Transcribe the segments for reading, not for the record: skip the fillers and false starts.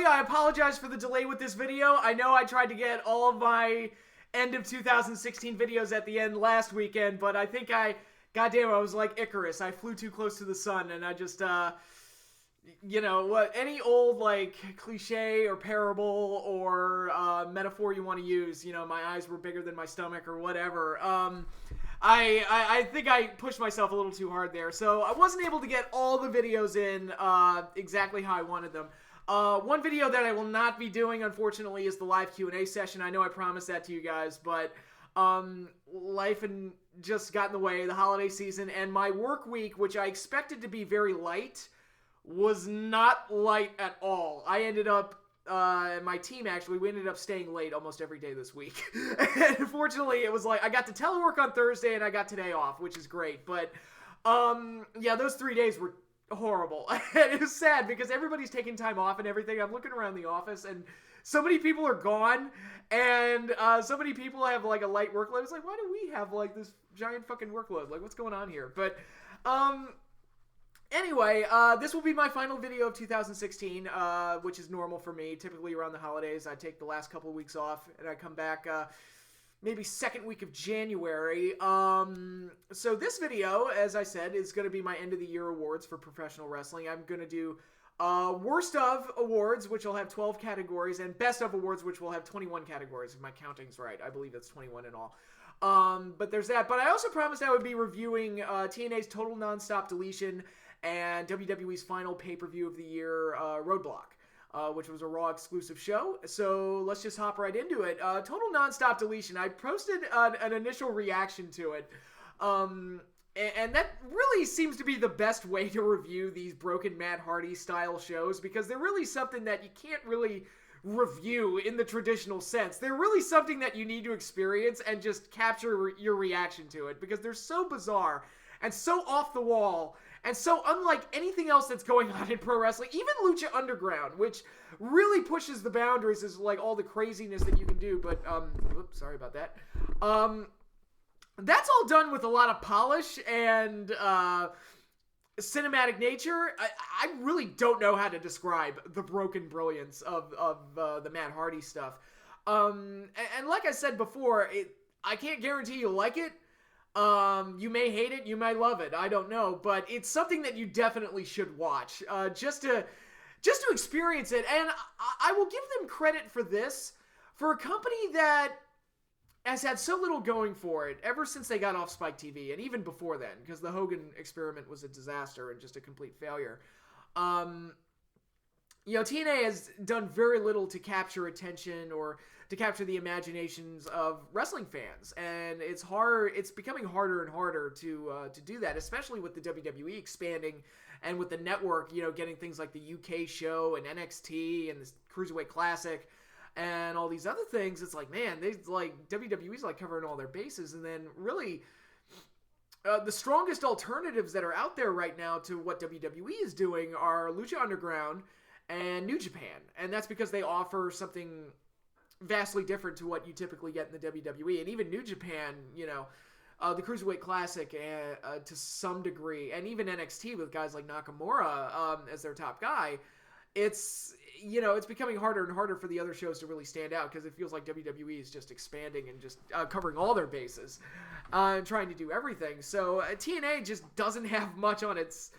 everybody. I apologize for the delay with this video. I know I tried to get all of my end of 2016 videos at the end last weekend, but I think goddamn, I was like Icarus. I flew too close to the sun, and I just, you know, what any old, like, cliche or parable or metaphor you want to use, you know, my eyes were bigger than my stomach or whatever. I think I pushed myself a little too hard there, so I wasn't able to get all the videos in exactly how I wanted them. One video that I will not be doing, unfortunately, is the live Q&A session. I know I promised that to you guys, but life and just got in the way, the holiday season, and my work week, which I expected to be very light, was not light at all. I ended up, my team actually, we ended up staying late almost every day this week. And unfortunately, it was like, I got to telework on Thursday and I got today off, which is great. But, yeah, those 3 days were horrible. And it was sad because everybody's taking time off and everything. I'm looking around the office and so many people are gone, and so many people have like a light workload. It's like, why do we have like this giant fucking workload? Like, what's going on here? But, anyway, this will be my final video of 2016, which is normal for me. Typically around the holidays, I take the last couple of weeks off, and I come back maybe second week of January. So this video, as I said, is going to be my end of the year awards for professional wrestling. I'm going to do worst of awards, which will have 12 categories, and best of awards, which will have 21 categories, if my counting's right. I believe it's 21 in all. But there's that. But I also promised I would be reviewing TNA's Total Nonstop Deletion and WWE's final pay-per-view of the year, Roadblock, which was a Raw exclusive show. So let's just hop right into it. Total Nonstop Deletion. I posted an initial reaction to it. And that really seems to be the best way to review these broken Matt Hardy style shows, because they're really something that you can't really review in the traditional sense. They're really something that you need to experience and just capture your reaction to it, because they're so bizarre and so off the wall and so unlike anything else that's going on in pro wrestling. Even Lucha Underground, which really pushes the boundaries, is like all the craziness that you can do. But oops, sorry about that. That's all done with a lot of polish and cinematic nature. I really don't know how to describe the broken brilliance of the Matt Hardy stuff. And like I said before, I can't guarantee you'll like it. You may hate it, you may love it, I don't know, but it's something that you definitely should watch, just to experience it. And I will give them credit for this, for a company that has had so little going for it ever since they got off Spike TV, and even before then, because the Hogan experiment was a disaster and just a complete failure. You know, TNA has done very little to capture attention or to capture the imaginations of wrestling fans, and it's becoming harder and harder to do that, especially with the WWE expanding and with the network, you know, getting things like the UK show and NXT and the Cruiserweight Classic and all these other things. It's like, man, WWE's like covering all their bases, and then really the strongest alternatives that are out there right now to what WWE is doing are Lucha Underground and New Japan, and that's because they offer something vastly different to what you typically get in the WWE. And even New Japan, you know, the Cruiserweight Classic to some degree, and even NXT with guys like Nakamura as their top guy, it's, you know, it's becoming harder and harder for the other shows to really stand out, because it feels like WWE is just expanding and just covering all their bases and trying to do everything. So TNA just doesn't have much on its...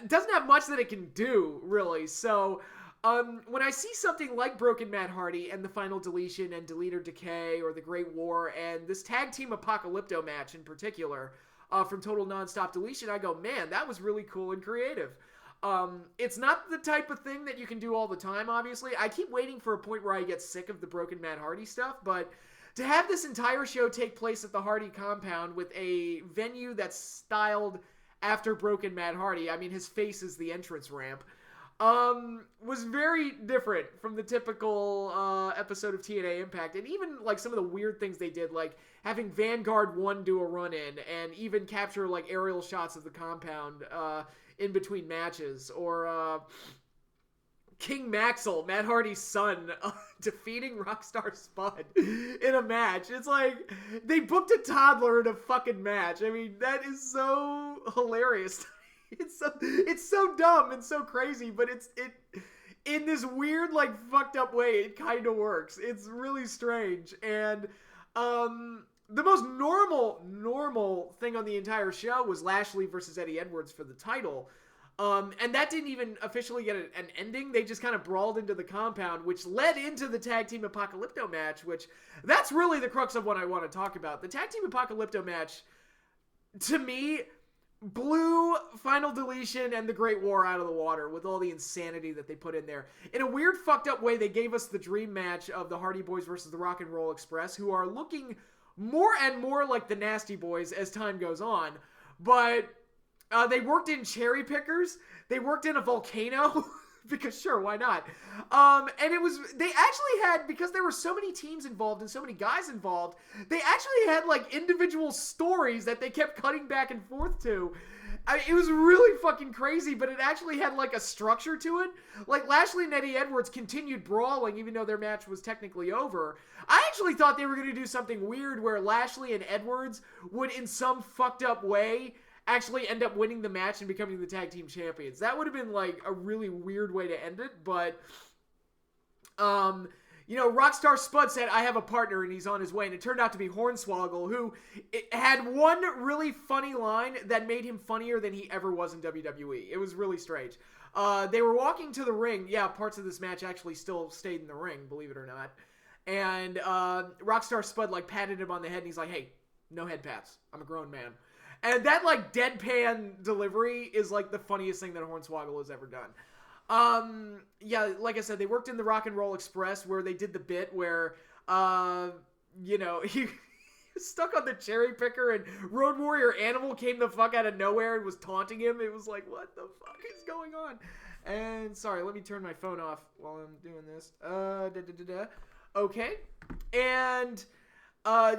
doesn't have much that it can do, really. So when I see something like Broken Matt Hardy and the Final Deletion and Delete or Decay or the Great War and this Tag Team Apocalypto match in particular from Total Nonstop Deletion, I go, man, that was really cool and creative. It's not the type of thing that you can do all the time, obviously. I keep waiting for a point where I get sick of the Broken Matt Hardy stuff, but to have this entire show take place at the Hardy compound with a venue that's styled after Broken Matt Hardy, I mean, his face is the entrance ramp, was very different from the typical episode of TNA Impact. And even like some of the weird things they did, like having Vanguard 1 do a run-in and even capture like aerial shots of the compound in between matches, or King Maxwell, Matt Hardy's son, defeating Rockstar Spud in a match. It's like they booked a toddler in a fucking match. I mean, that is so hilarious. It's so dumb and so crazy, but in this weird, like, fucked up way, it kind of works. It's really strange. And the most normal thing on the entire show was Lashley versus Eddie Edwards for the title. And that didn't even officially get an ending. They just kind of brawled into the compound, which led into the Tag Team Apocalypto match, which that's really the crux of what I want to talk about. The Tag Team Apocalypto match, to me, blew Final Deletion and the Great War out of the water with all the insanity that they put in there. In a weird, fucked up way, they gave us the dream match of the Hardy Boys versus the Rock and Roll Express, who are looking more and more like the Nasty Boys as time goes on. But they worked in cherry pickers. They worked in a volcano. Because sure, why not? And they actually had, because there were so many teams involved and so many guys involved, they actually had like individual stories that they kept cutting back and forth to. It was really fucking crazy, but it actually had like a structure to it. Like Lashley and Eddie Edwards continued brawling even though their match was technically over. I actually thought they were going to do something weird where Lashley and Edwards would in some fucked up way actually end up winning the match and becoming the tag team champions. That would have been like a really weird way to end it, but Rockstar Spud said, I have a partner and he's on his way, and it turned out to be Hornswoggle, who had one really funny line that made him funnier than he ever was in WWE. It was really strange. They were walking to the ring. Yeah, parts of this match actually still stayed in the ring, believe it or not. And Rockstar Spud like patted him on the head and he's like, hey, no head pats. I'm a grown man. And that, like, deadpan delivery is, like, the funniest thing that Hornswoggle has ever done. Yeah, like I said, they worked in the Rock and Roll Express where they did the bit where, he was stuck on the cherry picker and Road Warrior Animal came the fuck out of nowhere and was taunting him. It was like, what the fuck is going on? And, sorry, let me turn my phone off while I'm doing this. Okay. And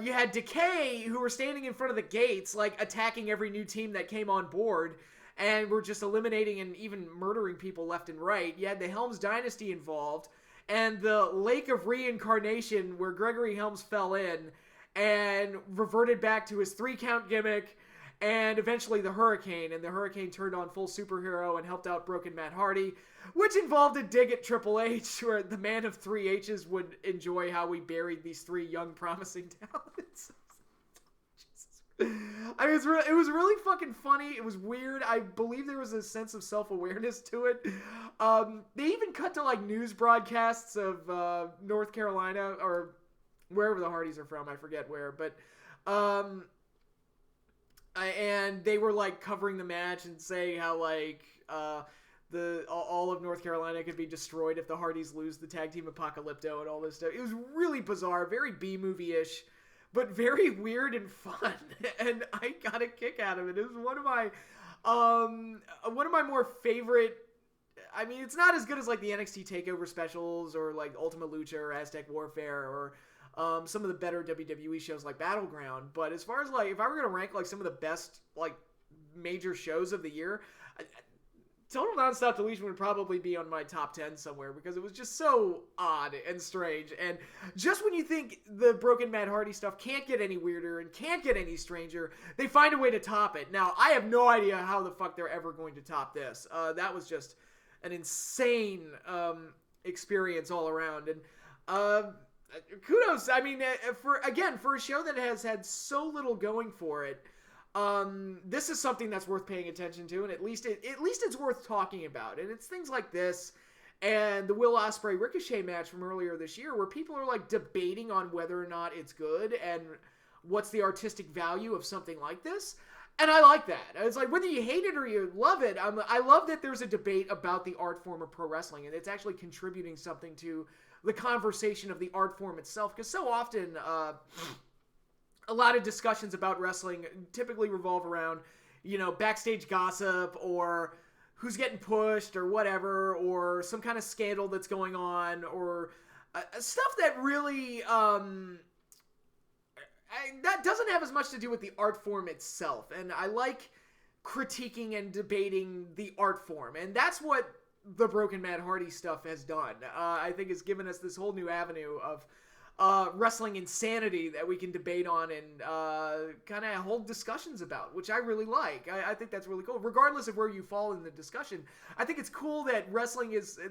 you had Decay, who were standing in front of the gates, like, attacking every new team that came on board, and were just eliminating and even murdering people left and right. You had the Helms Dynasty involved, and the Lake of Reincarnation, where Gregory Helms fell in, and reverted back to his 3-count gimmick, and eventually the Hurricane, and the Hurricane turned on full superhero and helped out Broken Matt Hardy, which involved a dig at Triple H, where the man of 3 H's would enjoy how we buried these 3 young promising talents. I mean, it was really fucking funny. It was weird. I believe there was a sense of self-awareness to it. They even cut to like news broadcasts of North Carolina or wherever the Hardys are from. I forget where, but and they were like covering the match and saying how like all of North Carolina could be destroyed if the Hardys lose the Tag Team Apocalypto and all this stuff. It was really bizarre, very B-movie-ish, but very weird and fun, and I got a kick out of it. It was one of my more favorite. I mean, it's not as good as like the NXT Takeover specials or like Ultima Lucha or Aztec Warfare or some of the better WWE shows like Battleground. But as far as like, if I were gonna rank like some of the best like major shows of the year, Total Nonstop Deletion would probably be on my top 10 somewhere because it was just so odd and strange. And just when you think the Broken Matt Hardy stuff can't get any weirder and can't get any stranger, they find a way to top it. Now, I have no idea how the fuck they're ever going to top this. That was just an insane experience all around. And kudos, I mean, for a show that has had so little going for it, this is something that's worth paying attention to, and at least it's worth talking about. And it's things like this and the Will Ospreay Ricochet match from earlier this year where people are like debating on whether or not it's good and what's the artistic value of something like this. And I like that. It's like whether you hate it or you love it, I love that there's a debate about the art form of pro wrestling and it's actually contributing something to the conversation of the art form itself. Because so often, a lot of discussions about wrestling typically revolve around, backstage gossip or who's getting pushed or whatever, or some kind of scandal that's going on, or stuff that really, that doesn't have as much to do with the art form itself. And I like critiquing and debating the art form. And that's what the Broken Matt Hardy stuff has done. I think it's given us this whole new avenue of wrestling insanity that we can debate on and kind of hold discussions about, which I really like. I think that's really cool. Regardless of where you fall in the discussion, I think it's cool that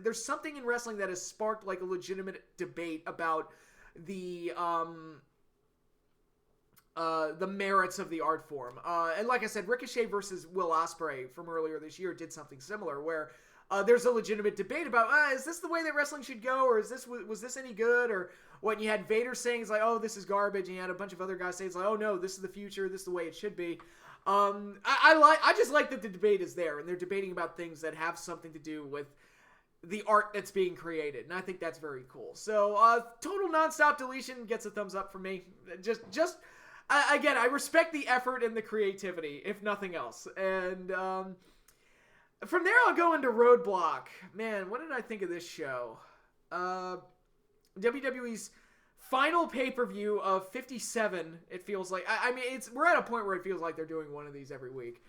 there's something in wrestling that has sparked like a legitimate debate about the merits of the art form. And like I said, Ricochet versus Will Ospreay from earlier this year did something similar where there's a legitimate debate about, is this the way that wrestling should go, or was this any good, or what? You had Vader saying, it's like, oh, this is garbage, and you had a bunch of other guys saying, it's like, oh no, this is the future, this is the way it should be. I just like that the debate is there, and they're debating about things that have something to do with the art that's being created, and I think that's very cool. So, total Nonstop Deletion gets a thumbs up from me. Again, I respect the effort and the creativity, if nothing else. And from there, I'll go into Roadblock. Man, what did I think of this show? WWE's final pay-per-view of 57, it feels like. I mean, we're at a point where it feels like they're doing one of these every week.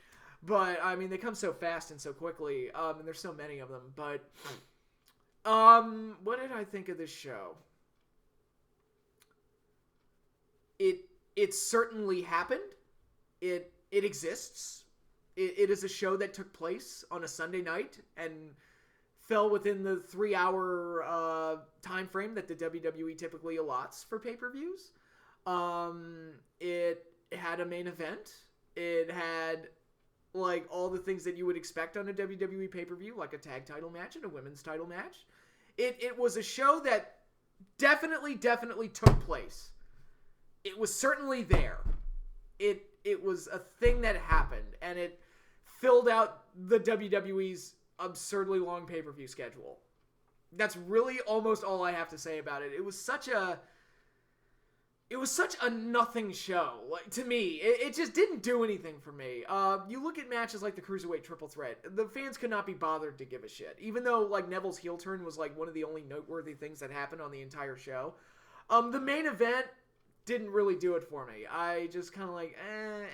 But, I mean, they come so fast and so quickly, and there's so many of them. But, what did I think of this show? It certainly happened. It exists. It is a show that took place on a Sunday night and fell within the 3-hour time frame that the WWE typically allots for pay-per-views. It had a main event. It had like all the things that you would expect on a WWE pay-per-view, like a tag title match and a women's title match. It was a show that definitely took place. It was certainly there. It was a thing that happened, and it filled out the WWE's absurdly long pay-per-view schedule. That's really almost all I have to say about it. It was such a nothing show. Like, to me, it just didn't do anything for me. You look at matches like the Cruiserweight Triple Threat, the fans could not be bothered to give a shit. Even though like Neville's heel turn was like one of the only noteworthy things that happened on the entire show. The main event didn't really do it for me. I just kind of like,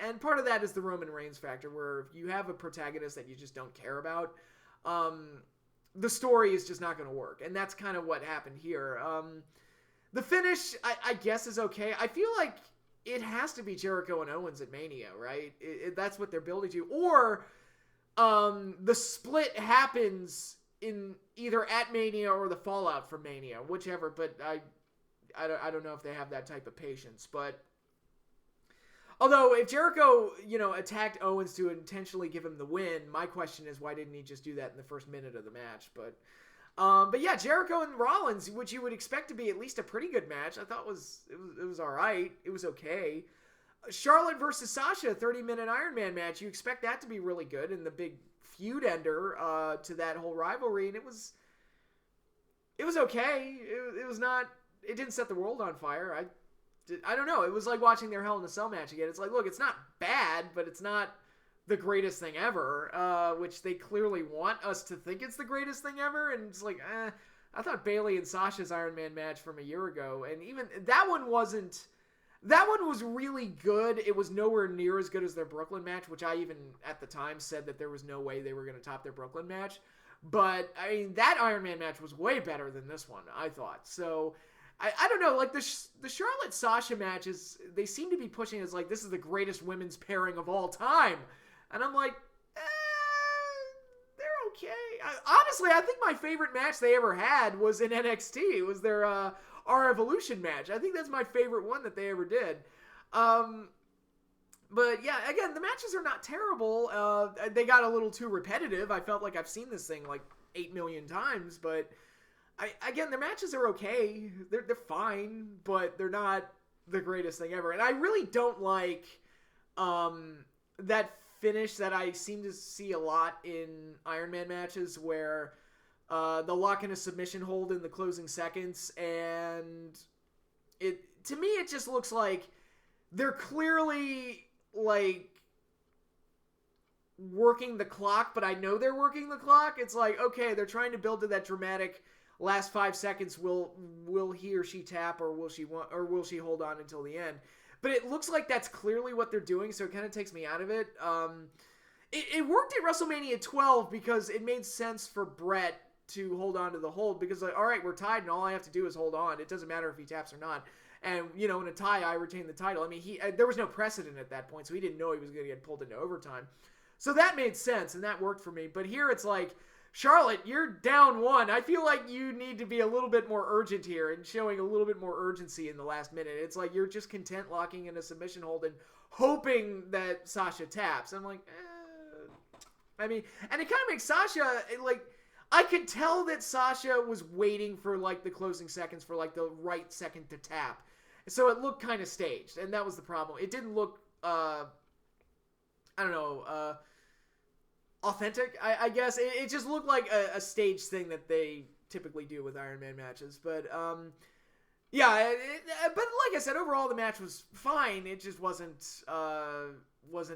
and part of that is the Roman Reigns factor, where if you have a protagonist that you just don't care about, the story is just not going to work. And that's kind of what happened here. The finish, I guess, is okay. I feel like it has to be Jericho and Owens at Mania, right? That's what they're building to. Or the split happens in either at Mania or the fallout from Mania, whichever, but I don't know if they have that type of patience, but although if Jericho, attacked Owens to intentionally give him the win, my question is why didn't he just do that in the first minute of the match? But yeah, Jericho and Rollins, which you would expect to be at least a pretty good match, I thought it was all right. It was okay. Charlotte versus Sasha, 30-minute Iron Man match. You expect that to be really good, and the big feud ender to that whole rivalry, and it was okay. It was not. It didn't set the world on fire. I don't know. It was like watching their Hell in a Cell match again. It's like, look, it's not bad, but it's not the greatest thing ever, which they clearly want us to think it's the greatest thing ever. And it's like, I thought Bayley and Sasha's Iron Man match from a year ago, and even that one was really good. It was nowhere near as good as their Brooklyn match, which I even at the time said that there was no way they were going to top their Brooklyn match. But, I mean, that Iron Man match was way better than this one, I thought. So I don't know, like the Charlotte-Sasha matches, they seem to be pushing as like, this is the greatest women's pairing of all time. And I'm like, they're okay. Honestly, I think my favorite match they ever had was in NXT. It was their Our Evolution match. I think that's my favorite one that they ever did. But yeah, again, the matches are not terrible. They got a little too repetitive. I felt like I've seen this thing like 8 million times, but again, their matches are okay. They're fine, but they're not the greatest thing ever. And I really don't like that finish that I seem to see a lot in Iron Man matches where they'll lock in a submission hold in the closing seconds, and to me it just looks like they're clearly like working the clock, but I know they're working the clock. It's like, okay, they're trying to build to that dramatic last 5 seconds. Will he or she tap, or will she hold on until the end? But it looks like that's clearly what they're doing, so it kind of takes me out of it. It worked at WrestleMania 12 because it made sense for Brett to hold on to the hold because, like, all right, we're tied and all I have to do is hold on. It doesn't matter if he taps or not. And, in a tie, I retain the title. I mean, there was no precedent at that point, so he didn't know he was going to get pulled into overtime. So that made sense, and that worked for me. But here it's like, Charlotte, you're down 1. I feel like you need to be a little bit more urgent here and showing a little bit more urgency in the last minute. It's like you're just content locking in a submission hold and hoping that Sasha taps. I'm like, I mean, and it kind of makes Sasha, I could tell that Sasha was waiting for, the closing seconds for, the right second to tap. So it looked kind of staged, and that was the problem. It didn't look, authentic, I guess. It just looked like a stage thing that they typically do with Iron Man matches. But, but like I said, overall the match was fine. It just wasn't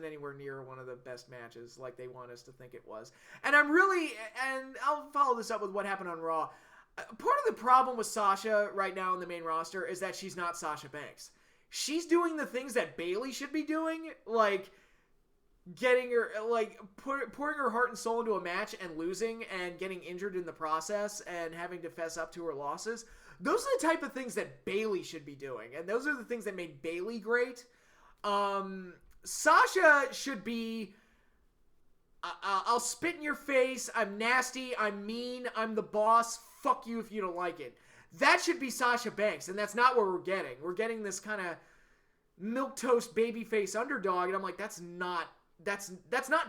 anywhere near one of the best matches like they want us to think it was. And I'll follow this up with what happened on Raw. Part of the problem with Sasha right now in the main roster is that she's not Sasha Banks. She's doing the things that Bayley should be doing, like getting her, pouring her heart and soul into a match and losing and getting injured in the process and having to fess up to her losses. Those are the type of things that Bayley should be doing, and those are the things that made Bayley great. Sasha should be, I'll spit in your face, I'm nasty, I'm mean, I'm the boss, fuck you if you don't like it. That should be Sasha Banks, and that's not what we're getting. We're getting this kind of milquetoast babyface underdog, and I'm like, that's not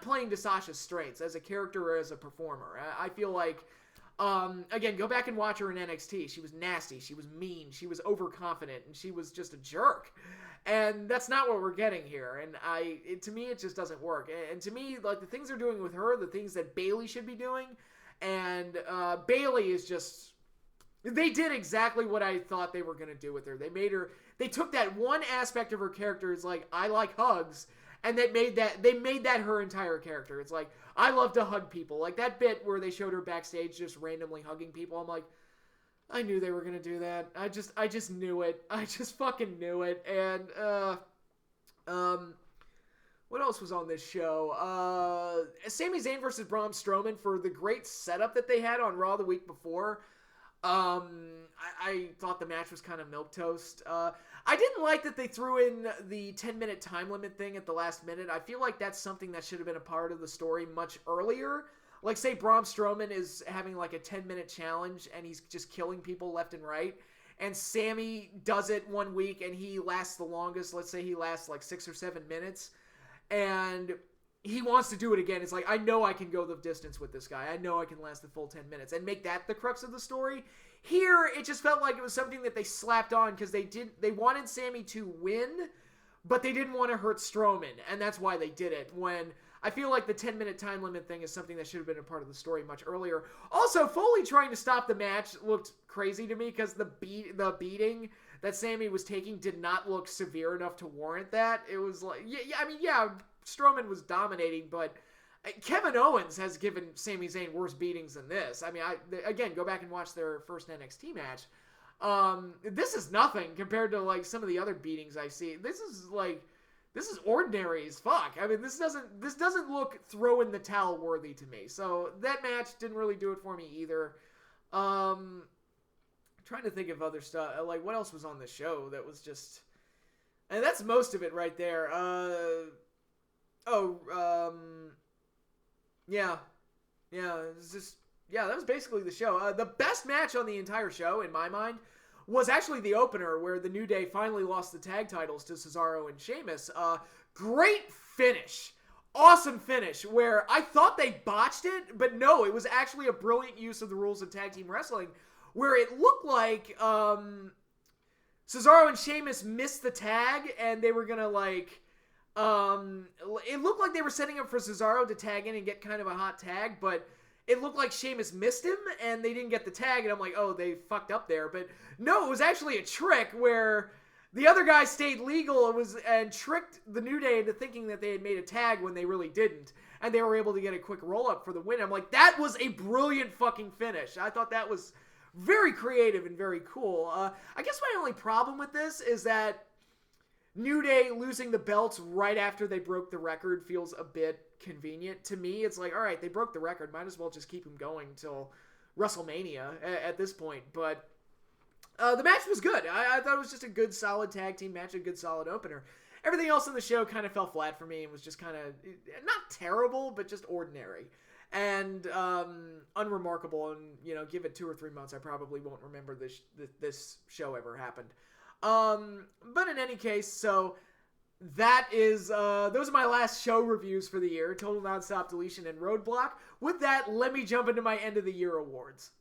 playing to Sasha's strengths as a character or as a performer. I feel like, again, go back and watch her in NXT. She was nasty, she was mean, she was overconfident, and she was just a jerk. And that's not what we're getting here. And to me, it just doesn't work. And to me, the things they're doing with her, the things that Bayley should be doing, and Bayley is just, they did exactly what I thought they were going to do with her. They took that one aspect of her character, it's like, I like hugs, and they made that her entire character. It's like, I love to hug people. Like that bit where they showed her backstage just randomly hugging people. I'm like, I knew they were going to do that. I just knew it. I just fucking knew it. And, what else was on this show? Sami Zayn versus Braun Strowman for the great setup that they had on Raw the week before. I thought the match was kind of milquetoast. I didn't like that they threw in the 10-minute time limit thing at the last minute. I feel like that's something that should have been a part of the story much earlier. Like, say Braun Strowman is having, a 10-minute challenge, and he's just killing people left and right. And Sammy does it one week, and he lasts the longest. Let's say he lasts, 6 or 7 minutes. And he wants to do it again. It's like, I know I can go the distance with this guy. I know I can last the full 10 minutes. And make that the crux of the story. Here, it just felt like it was something that they slapped on, because they wanted Sammy to win, but they didn't want to hurt Strowman. And that's why they did it. When I feel like the 10-minute time limit thing is something that should have been a part of the story much earlier. Also, Foley trying to stop the match looked crazy to me because the beating that Sammy was taking did not look severe enough to warrant that. It was like, Strowman was dominating, but Kevin Owens has given Sami Zayn worse beatings than this. I mean, again, go back and watch their first NXT match. This is nothing compared to some of the other beatings I see. This is ordinary as fuck. I mean, this doesn't look throw in the towel worthy to me. So that match didn't really do it for me either. Trying to think of other stuff. What else was on the show that was just, and that's most of it right there. That was basically the show. The best match on the entire show, in my mind, was actually the opener where the New Day finally lost the tag titles to Cesaro and Sheamus. Great finish. Awesome finish where I thought they botched it, but no, it was actually a brilliant use of the rules of tag team wrestling where it looked like Cesaro and Sheamus missed the tag and they were going to it looked like they were setting up for Cesaro to tag in and get kind of a hot tag, but it looked like Sheamus missed him, and they didn't get the tag, and I'm like, oh, they fucked up there. But no, it was actually a trick where the other guy stayed legal and tricked the New Day into thinking that they had made a tag when they really didn't, and they were able to get a quick roll-up for the win. I'm like, that was a brilliant fucking finish. I thought that was very creative and very cool. I guess my only problem with this is that New Day losing the belts right after they broke the record feels a bit convenient to me. It's like, all right, they broke the record, might as well just keep them going until WrestleMania at this point. But the match was good. I thought it was just a good, solid tag team match, a good, solid opener. Everything else in the show kind of fell flat for me and was just kind of, not terrible, but just ordinary. And unremarkable, and, you know, give it 2 or 3 months, I probably won't remember this show ever happened. But in any case, so that is, those are my last show reviews for the year, Total Nonstop, Deletion, and Roadblock. With that, let me jump into my end of the year awards.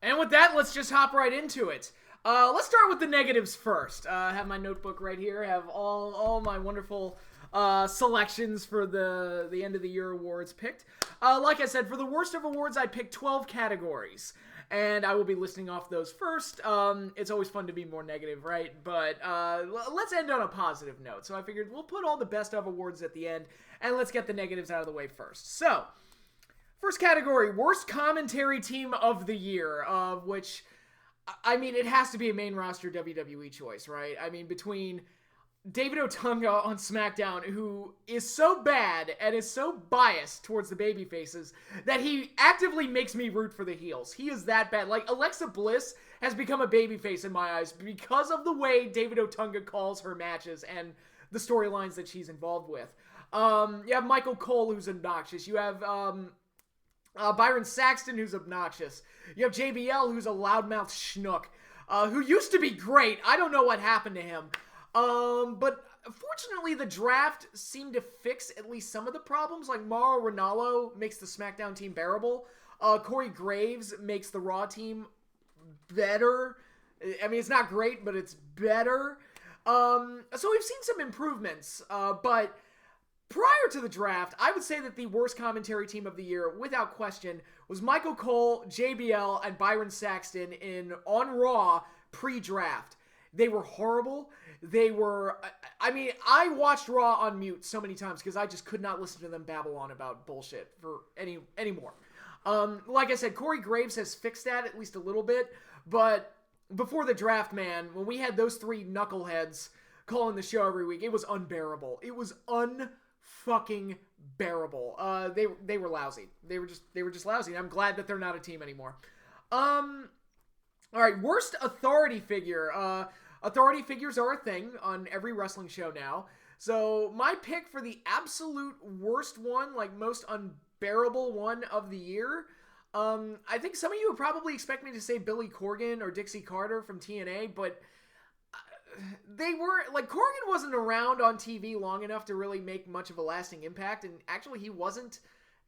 And with that, let's just hop right into it. Let's start with the negatives first. I have my notebook right here, have all my wonderful selections for the end of the year awards picked. Like I said, for the worst of awards, I picked 12 categories, and I will be listing off those first. It's always fun to be more negative, right? But let's end on a positive note. So I figured we'll put all the best of awards at the end, and let's get the negatives out of the way first. So, first category, worst commentary team of the year, of which, I mean, it has to be a main roster WWE choice, right? I mean, between David Otunga on SmackDown, who is so bad and is so biased towards the babyfaces that he actively makes me root for the heels. He is that bad. Like, Alexa Bliss has become a babyface in my eyes because of the way David Otunga calls her matches and the storylines that she's involved with. You have Michael Cole, who's obnoxious. You have Byron Saxton, who's obnoxious. You have JBL, who's a loudmouth schnook, who used to be great. I don't know what happened to him. But fortunately, the draft seemed to fix at least some of the problems. Like, Mauro Ranallo makes the SmackDown team bearable. Corey Graves makes the Raw team better. I mean, it's not great, but it's better. So we've seen some improvements, but prior to the draft, I would say that the worst commentary team of the year, without question, was Michael Cole, JBL, and Byron Saxton on Raw pre-draft. They were horrible. They were, I mean, I watched Raw on mute so many times because I just could not listen to them babble on about bullshit for anymore. Like I said, Corey Graves has fixed that at least a little bit, but before the draft, man, when we had those 3 knuckleheads calling the show every week, it was unbearable. It was unfucking bearable. They were lousy. They were just lousy. And I'm glad that they're not a team anymore. All right, worst authority figure. Authority figures are a thing on every wrestling show now. So my pick for the absolute worst one, like most unbearable one of the year, I think some of you would probably expect me to say Billy Corgan or Dixie Carter from TNA, but they were, like, Corgan wasn't around on TV long enough to really make much of a lasting impact, and actually he wasn't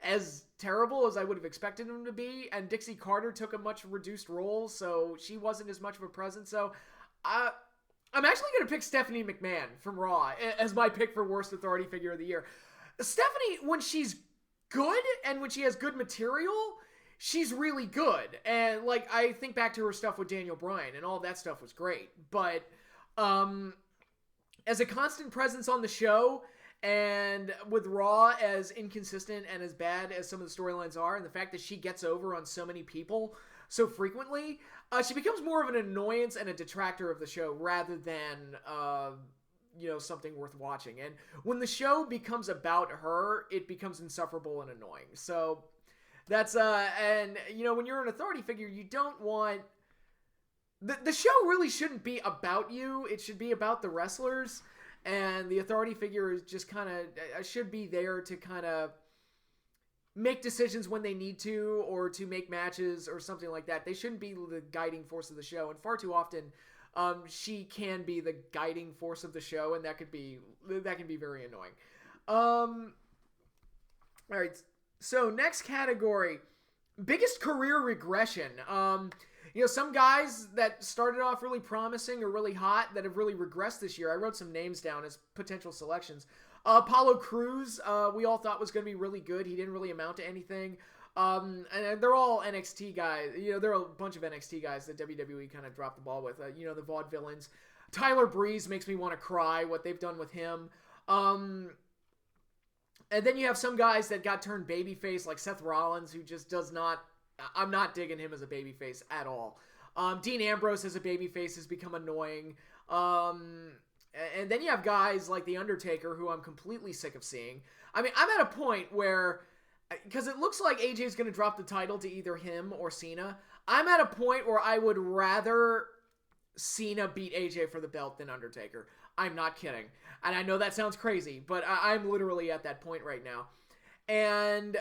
as terrible as I would have expected him to be, and Dixie Carter took a much reduced role, so she wasn't as much of a presence. So I'm actually going to pick Stephanie McMahon from Raw as my pick for worst authority figure of the year. Stephanie, when she's good and when she has good material, she's really good. And, like, I think back to her stuff with Daniel Bryan, and all that stuff was great. But as a constant presence on the show, and with Raw as inconsistent and as bad as some of the storylines are, and the fact that she gets over on so many people so frequently, she becomes more of an annoyance and a detractor of the show rather than, something worth watching. And when the show becomes about her, it becomes insufferable and annoying. So that's, and, when you're an authority figure, you don't want... The show really shouldn't be about you. It should be about the wrestlers. And the authority figure is just kind of, should be there to kind of make decisions when they need to, or to make matches or something like that. They shouldn't be the guiding force of the show. And far too often, she can be the guiding force of the show, and that can be very annoying. All right. So next category, biggest career regression. Some guys that started off really promising or really hot that have really regressed this year. I wrote some names down as potential selections. Apollo Crews, we all thought was going to be really good. He didn't really amount to anything. And they're all NXT guys. There are a bunch of NXT guys that WWE kind of dropped the ball with. The Vaudevillains. Tyler Breeze makes me want to cry what they've done with him. And then you have some guys that got turned babyface, like Seth Rollins, who just does not... I'm not digging him as a babyface at all. Dean Ambrose as a babyface has become annoying. And then you have guys like The Undertaker, who I'm completely sick of seeing. I mean, I'm at a point where because it looks like AJ's going to drop the title to either him or Cena. I'm at a point where I would rather Cena beat AJ for the belt than Undertaker. I'm not kidding. And I know that sounds crazy, but I'm literally at that point right now. And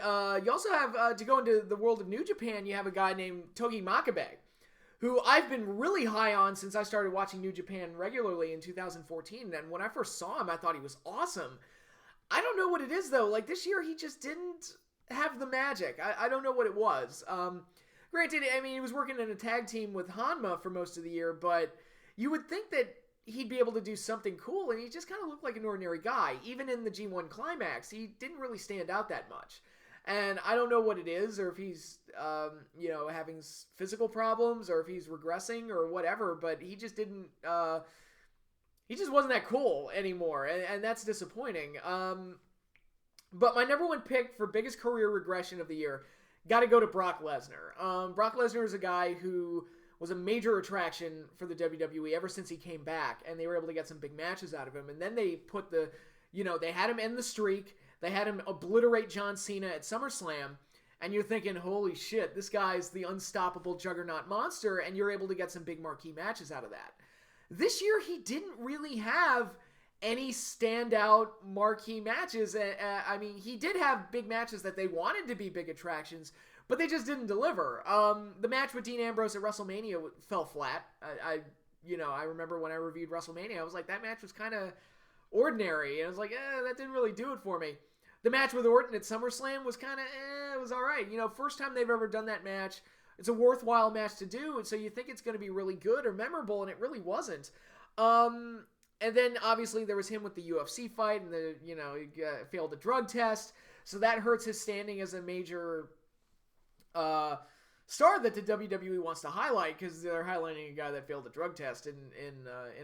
you also have, to go into the world of New Japan, you have a guy named Togi Makabe, who I've been really high on since I started watching New Japan regularly in 2014. And when I first saw him, I thought he was awesome. I don't know what it is, though. Like, this year, he just didn't have the magic. I don't know what it was. Granted, I mean, he was working in a tag team with Hanma for most of the year, but you would think that he'd be able to do something cool, and he just kind of looked like an ordinary guy. Even in the G1 Climax, he didn't really stand out that much. And I don't know what it is, or if he's, having physical problems, or if he's regressing, or whatever, but he just didn't, he just wasn't that cool anymore, and that's disappointing. But my number one pick for biggest career regression of the year, got to go to Brock Lesnar. Brock Lesnar is a guy who was a major attraction for the WWE ever since he came back, and they were able to get some big matches out of him. And then they put they had him end the streak. They had him obliterate John Cena at SummerSlam, and you're thinking, holy shit, this guy's the unstoppable juggernaut monster, and you're able to get some big marquee matches out of that. This year, he didn't really have any standout marquee matches. I mean, he did have big matches that they wanted to be big attractions, but they just didn't deliver. The match with Dean Ambrose at WrestleMania fell flat. I remember when I reviewed WrestleMania, I was like, that match was kind of ordinary. And I was like, that didn't really do it for me. The match with Orton at SummerSlam was kind of, it was all right. First time they've ever done that match. It's a worthwhile match to do, and so you think it's going to be really good or memorable, and it really wasn't. And then, obviously, there was him with the UFC fight, and he failed a drug test, so that hurts his standing as a major star that the WWE wants to highlight, because they're highlighting a guy that failed a drug test in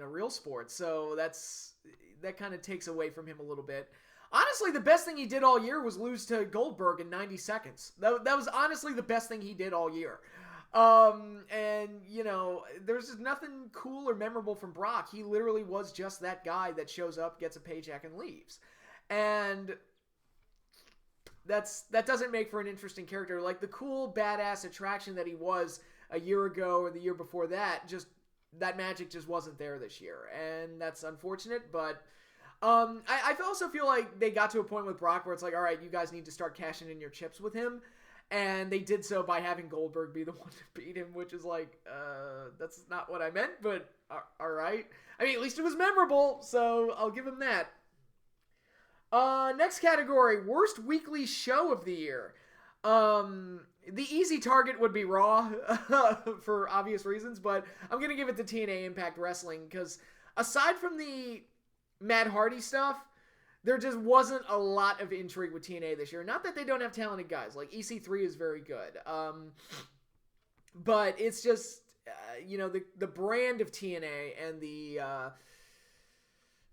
a real sport, so that kind of takes away from him a little bit. Honestly, the best thing he did all year was lose to Goldberg in 90 seconds. That was honestly the best thing he did all year. There's just nothing cool or memorable from Brock. He literally was just that guy that shows up, gets a paycheck, and leaves. And that doesn't make for an interesting character. Like, the cool, badass attraction that he was a year ago or the year before that, that magic just wasn't there this year. And that's unfortunate, but I also feel like they got to a point with Brock where it's like, all right, you guys need to start cashing in your chips with him. And they did so by having Goldberg be the one to beat him, which is like, that's not what I meant, but all right. I mean, at least it was memorable, so I'll give him that. Next category, worst weekly show of the year. The easy target would be Raw, for obvious reasons, but I'm going to give it to TNA Impact Wrestling, because aside from the Matt Hardy stuff, there just wasn't a lot of intrigue with TNA this year. Not that they don't have talented guys. Like, EC3 is very good. But it's just, the brand of TNA and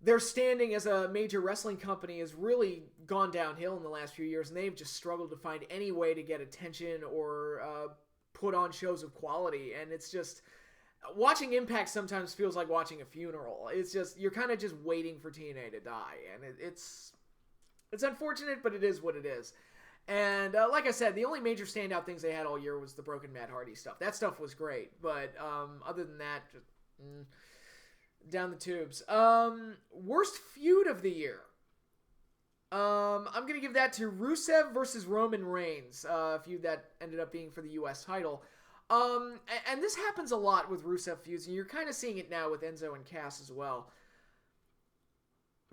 their standing as a major wrestling company has really gone downhill in the last few years, and they've just struggled to find any way to get attention or put on shows of quality. And it's just, watching Impact sometimes feels like watching a funeral. It's just, you're kind of just waiting for TNA to die, and it's unfortunate, but it is what it is. And like I said, the only major standout things they had all year was the broken Matt Hardy stuff. That stuff was great, but other than that, just down the tubes. Worst feud of the year. I'm going to give that to Rusev versus Roman Reigns, a feud that ended up being for the U.S. title. And this happens a lot with Rusev feuds, and you're kind of seeing it now with Enzo and Cass as well.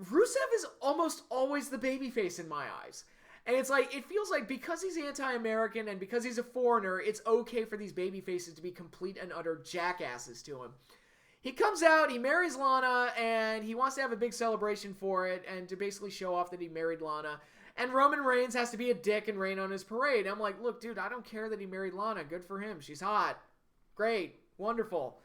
Rusev is almost always the babyface in my eyes. And it's like, it feels like because he's anti-American and because he's a foreigner, it's okay for these babyfaces to be complete and utter jackasses to him. He comes out, he marries Lana, and he wants to have a big celebration for it, and to basically show off that he married Lana. And Roman Reigns has to be a dick and rain on his parade. I'm like, look, dude, I don't care that he married Lana. Good for him. She's hot. Great. Wonderful.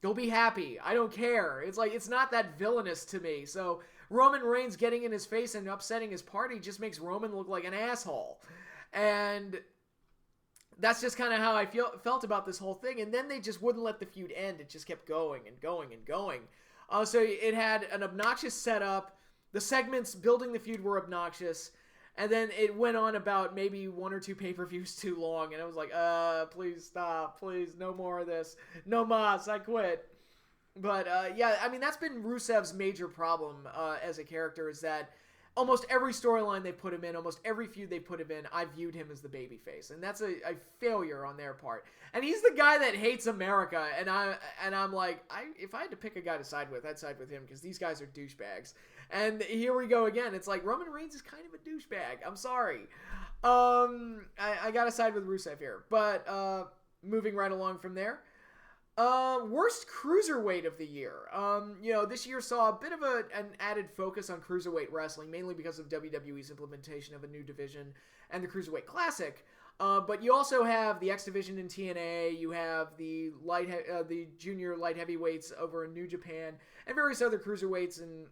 Go be happy. I don't care. It's like, it's not that villainous to me. So Roman Reigns getting in his face and upsetting his party just makes Roman look like an asshole. And that's just kind of how I felt about this whole thing. And then they just wouldn't let the feud end. It just kept going and going and going. So it had an obnoxious setup. The segments building the feud were obnoxious. And then it went on about maybe 1 or 2 pay-per-views too long, and I was like, please stop, please, no more of this, no mas, I quit. But yeah, I mean, that's been Rusev's major problem as a character, is that almost every storyline they put him in, almost every feud they put him in, I viewed him as the babyface, and that's a failure on their part. And he's the guy that hates America, and I'm like, if I had to pick a guy to side with, I'd side with him, because these guys are douchebags. And here we go again. It's like Roman Reigns is kind of a douchebag. I'm sorry. I gotta side with Rusev here, but moving right along from there. Worst cruiserweight of the year. This year saw a bit of an added focus on cruiserweight wrestling, mainly because of WWE's implementation of a new division and the Cruiserweight Classic. But you also have the X Division in TNA, you have the junior light heavyweights over in New Japan, and various other cruiserweights and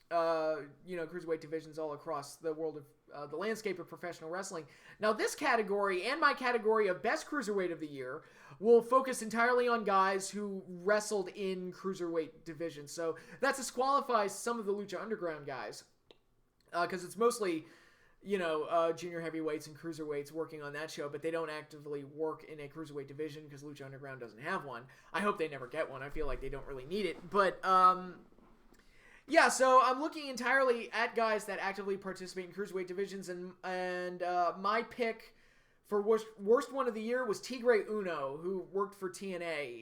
cruiserweight divisions all across the world of the landscape of professional wrestling. Now, this category and my category of best cruiserweight of the year will focus entirely on guys who wrestled in cruiserweight divisions. So that disqualifies some of the Lucha Underground guys, because it's mostly, junior heavyweights and cruiserweights working on that show, but they don't actively work in a cruiserweight division because Lucha Underground doesn't have one. I hope they never get one. I feel like they don't really need it. But, yeah, so I'm looking entirely at guys that actively participate in cruiserweight divisions, and my pick for worst one of the year was Tigre Uno, who worked for TNA.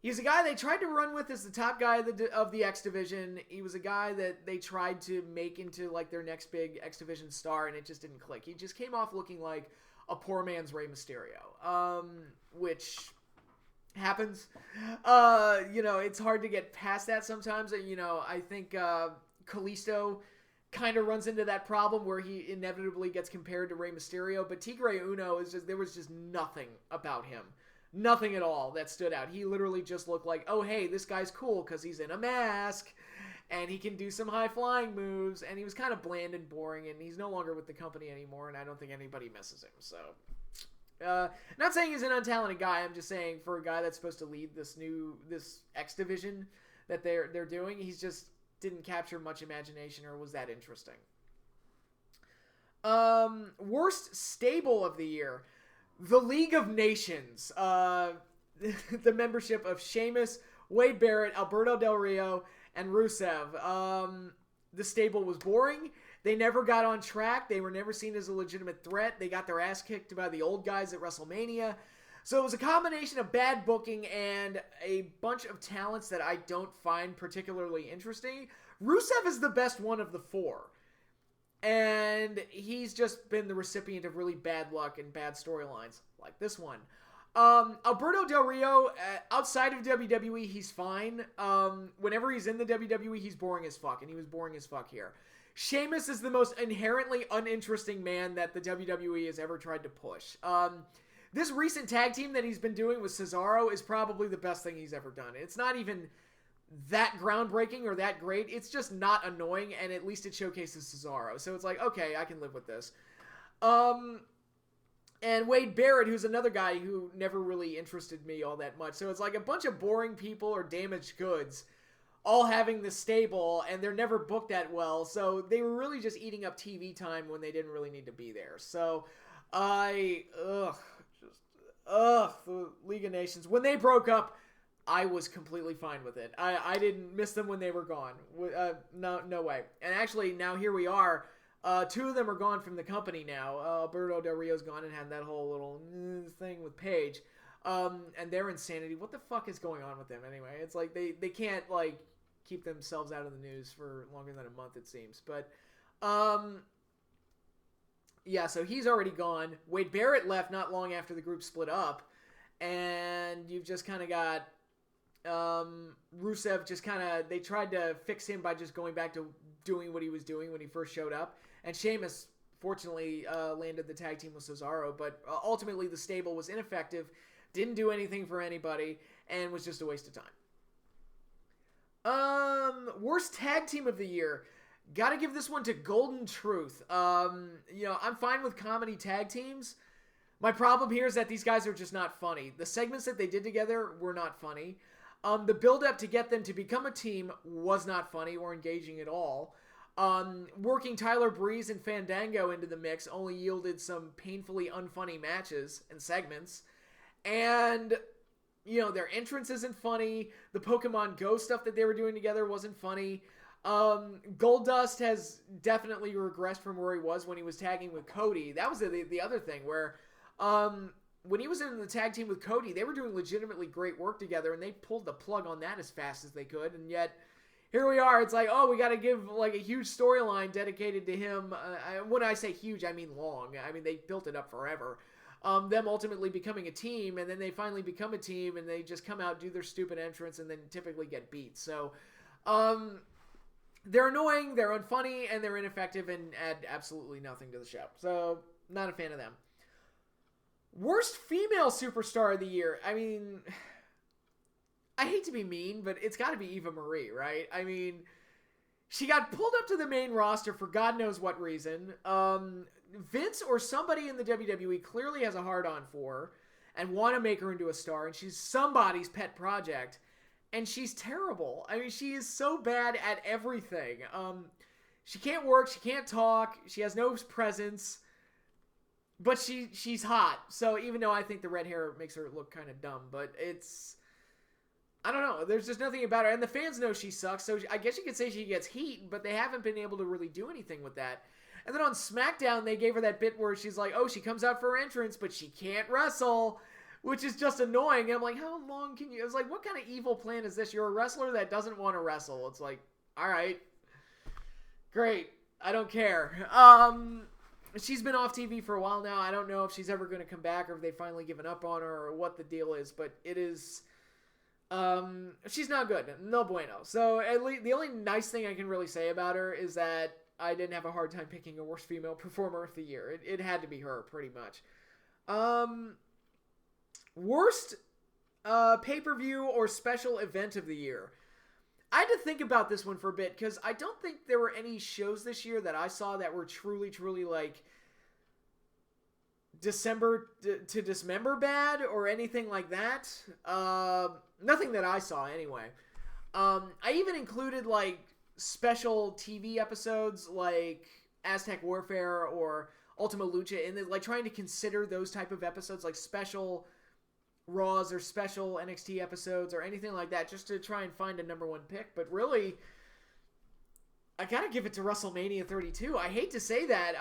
He's a guy they tried to run with as the top guy of the X Division. He was a guy that they tried to make into like their next big X Division star, and it just didn't click. He just came off looking like a poor man's Rey Mysterio, which happens. It's hard to get past that sometimes. I think Kalisto kind of runs into that problem where he inevitably gets compared to Rey Mysterio, but Tigre Uno there was just nothing about him. Nothing at all that stood out. He literally just looked like, oh, hey, this guy's cool because he's in a mask and he can do some high-flying moves, and he was kind of bland and boring, and he's no longer with the company anymore, and I don't think anybody misses him, so... not saying he's an untalented guy. I'm just saying for a guy that's supposed to lead this X division that they're doing, he's just didn't capture much imagination or was that interesting. Worst stable of the year, the League of Nations. The membership of Sheamus, Wade Barrett, Alberto Del Rio, and Rusev. The stable was boring. They never got on track. They were never seen as a legitimate threat. They got their ass kicked by the old guys at WrestleMania. So it was a combination of bad booking and a bunch of talents that I don't find particularly interesting. Rusev is the best one of the four. And he's just been the recipient of really bad luck and bad storylines, like this one. Alberto Del Rio, outside of WWE, he's fine. Whenever he's in the WWE, he's boring as fuck, and he was boring as fuck here. Sheamus is the most inherently uninteresting man that the WWE has ever tried to push. This recent tag team that he's been doing with Cesaro is probably the best thing he's ever done. It's not even that groundbreaking or that great. It's just not annoying, and at least it showcases Cesaro. So it's like, okay, I can live with this. And Wade Barrett, who's another guy who never really interested me all that much. So it's like a bunch of boring people or damaged goods all having this stable, and they're never booked that well. So they were really just eating up TV time when they didn't really need to be there. So the League of Nations. When they broke up, I was completely fine with it. I didn't miss them when they were gone. No way. And actually, now here we are. Two of them are gone from the company now. Alberto Del Rio's gone and had that whole little thing with Paige. And their insanity. What the fuck is going on with them anyway? It's like they can't like keep themselves out of the news for longer than a month, it seems. But yeah, so he's already gone. Wade Barrett left not long after the group split up. And you've just kind of got Rusev just kind of, they tried to fix him by just going back to doing what he was doing when he first showed up. And Sheamus, fortunately, landed the tag team with Cesaro. But ultimately, the stable was ineffective, didn't do anything for anybody, and was just a waste of time. Worst tag team of the year. Gotta give this one to Golden Truth. I'm fine with comedy tag teams. My problem here is that these guys are just not funny. The segments that they did together were not funny. The build-up to get them to become a team was not funny or engaging at all. Working Tyler Breeze and Fandango into the mix only yielded some painfully unfunny matches and segments. And, their entrance isn't funny. The Pokemon Go stuff that they were doing together wasn't funny. Goldust has definitely regressed from where he was when he was tagging with Cody. That was the other thing where, when he was in the tag team with Cody, they were doing legitimately great work together, and they pulled the plug on that as fast as they could, and yet here we are. It's like, oh, we got to give like a huge storyline dedicated to him. When I say huge, I mean long. I mean, they built it up forever. Them ultimately becoming a team, and then they finally become a team, and they just come out, do their stupid entrance, and then typically get beat. So, they're annoying, they're unfunny, and they're ineffective, and add absolutely nothing to the show. So, not a fan of them. Worst female superstar of the year. I mean, I hate to be mean, but it's got to be Eva Marie, right? I mean, she got pulled up to the main roster for God knows what reason. Vince or somebody in the WWE clearly has a hard-on for her and want to make her into a star, and she's somebody's pet project, and she's terrible. I mean, she is so bad at everything. She can't work, she can't talk, she has no presence. But she's hot, so even though I think the red hair makes her look kind of dumb, but I don't know, there's just nothing about her, and the fans know she sucks, so I guess you could say she gets heat, but they haven't been able to really do anything with that. And then on SmackDown, they gave her that bit where she's like, oh, she comes out for her entrance, but she can't wrestle, which is just annoying. And I'm like, how long can you, it's like, what kind of evil plan is this? You're a wrestler that doesn't want to wrestle. It's like, all right, great, I don't care. She's been off TV for a while now. I don't know if she's ever going to come back or if they've finally given up on her or what the deal is, but it is, she's not good. No bueno. So at least the only nice thing I can really say about her is that I didn't have a hard time picking a worst female performer of the year. It had to be her pretty much. Worst, pay-per-view or special event of the year. I had to think about this one for a bit because I don't think there were any shows this year that I saw that were truly, truly like December to dismember bad or anything like that. Nothing that I saw anyway. I even included like special TV episodes like Aztec Warfare or Ultima Lucha in like trying to consider those type of episodes like special Raws or special NXT episodes or anything like that just to try and find a number one pick. But really, I gotta give it to WrestleMania 32. I hate to say that.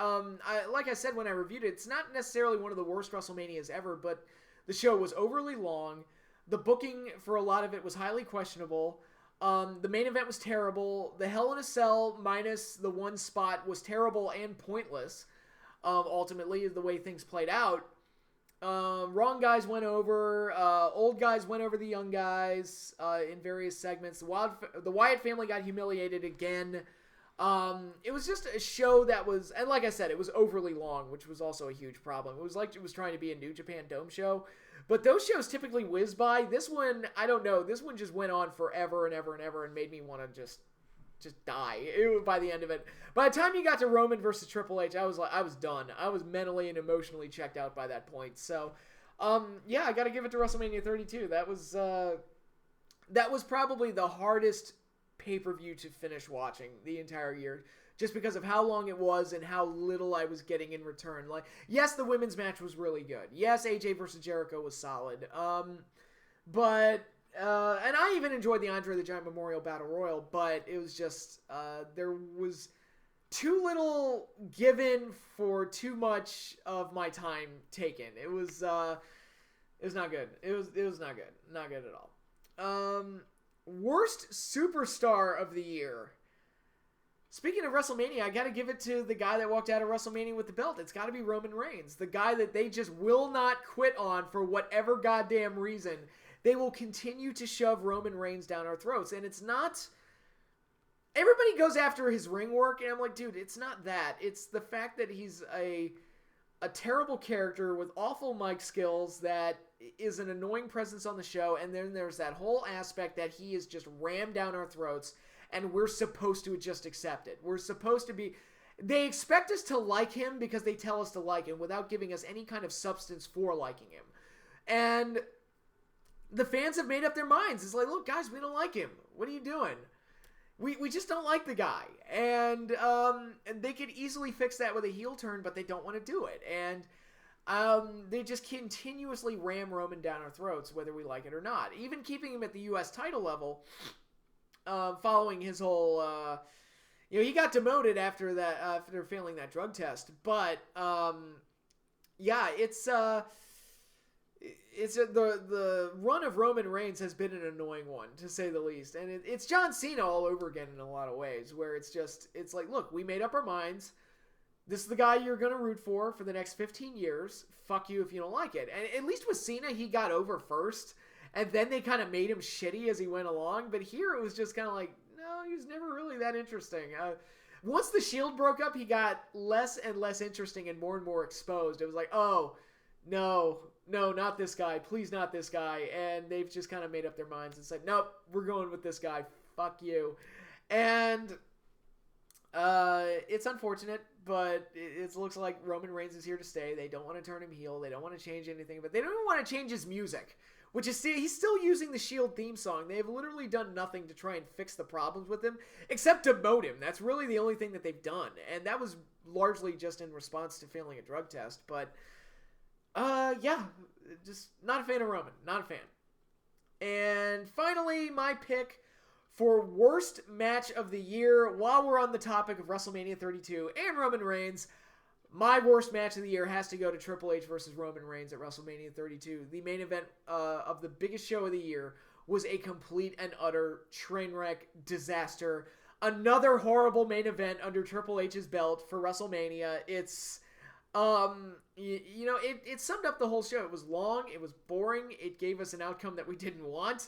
Like I said when I reviewed it, it's not necessarily one of the worst WrestleManias ever, but the show was overly long. The booking for a lot of it was highly questionable. The main event was terrible. The Hell in a Cell minus the one spot was terrible and pointless. Ultimately, the way things played out. Wrong guys went over. Old guys went over the young guys in various segments. The Wyatt family got humiliated again. It was just a show that was, and like I said, it was overly long, which was also a huge problem. It was like it was trying to be a New Japan Dome show. But those shows typically whiz by. This one, I don't know. This one just went on forever and ever and ever and made me want to just die by the end of it. By the time you got to Roman versus Triple H, I was done. I was mentally and emotionally checked out by that point. So, yeah, I got to give it to WrestleMania 32. That was probably the hardest pay-per-view to finish watching the entire year, just because of how long it was and how little I was getting in return. Like, yes, the women's match was really good. Yes, AJ versus Jericho was solid. But and I even enjoyed the Andre the Giant Memorial Battle Royal, but it was just, there was too little given for too much of my time taken. It was not good. It was not good. Not good at all. Worst superstar of the year. Speaking of WrestleMania, I got to give it to the guy that walked out of WrestleMania with the belt. It's got to be Roman Reigns. The guy that they just will not quit on for whatever goddamn reason. They will continue to shove Roman Reigns down our throats. And it's not... Everybody goes after his ring work, and I'm like, dude, it's not that. It's the fact that he's a terrible character with awful mic skills that is an annoying presence on the show, and then there's that whole aspect that he is just rammed down our throats, and we're supposed to just accept it. We're supposed to be... They expect us to like him because they tell us to like him without giving us any kind of substance for liking him. And the fans have made up their minds. It's like, look, guys, we don't like him. What are you doing? we just don't like the guy. And they could easily fix that with a heel turn, but they don't want to do it. And they just continuously ram Roman down our throats, whether we like it or not. Even keeping him at the U.S. title level, following his whole, he got demoted after that, after failing that drug test. But the run of Roman Reigns has been an annoying one, to say the least. And it's John Cena all over again in a lot of ways, where it's like, look, we made up our minds. This is the guy you're going to root for the next 15 years. Fuck you if you don't like it. And at least with Cena, he got over first, and then they kind of made him shitty as he went along. But here it was just kind of like, no, he was never really that interesting. Once the Shield broke up, he got less and less interesting and more exposed. It was like, oh, no, not this guy. Please not this guy. And they've just kind of made up their minds and said, nope, we're going with this guy. Fuck you. And it's unfortunate, but it looks like Roman Reigns is here to stay. They don't want to turn him heel. They don't want to change anything, but they don't even want to change his music, which is, he's still using the Shield theme song. They have literally done nothing to try and fix the problems with him, except demote him. That's really the only thing that they've done, and that was largely just in response to failing a drug test. But just not a fan of Roman. Not a fan. And finally, my pick for worst match of the year, while we're on the topic of WrestleMania 32 and Roman Reigns, my worst match of the year has to go to Triple H versus Roman Reigns at WrestleMania 32. The main event of the biggest show of the year was a complete and utter train wreck disaster. Another horrible main event under Triple H's belt for WrestleMania. It's it summed up the whole show. It was long, it was boring, it gave us an outcome that we didn't want.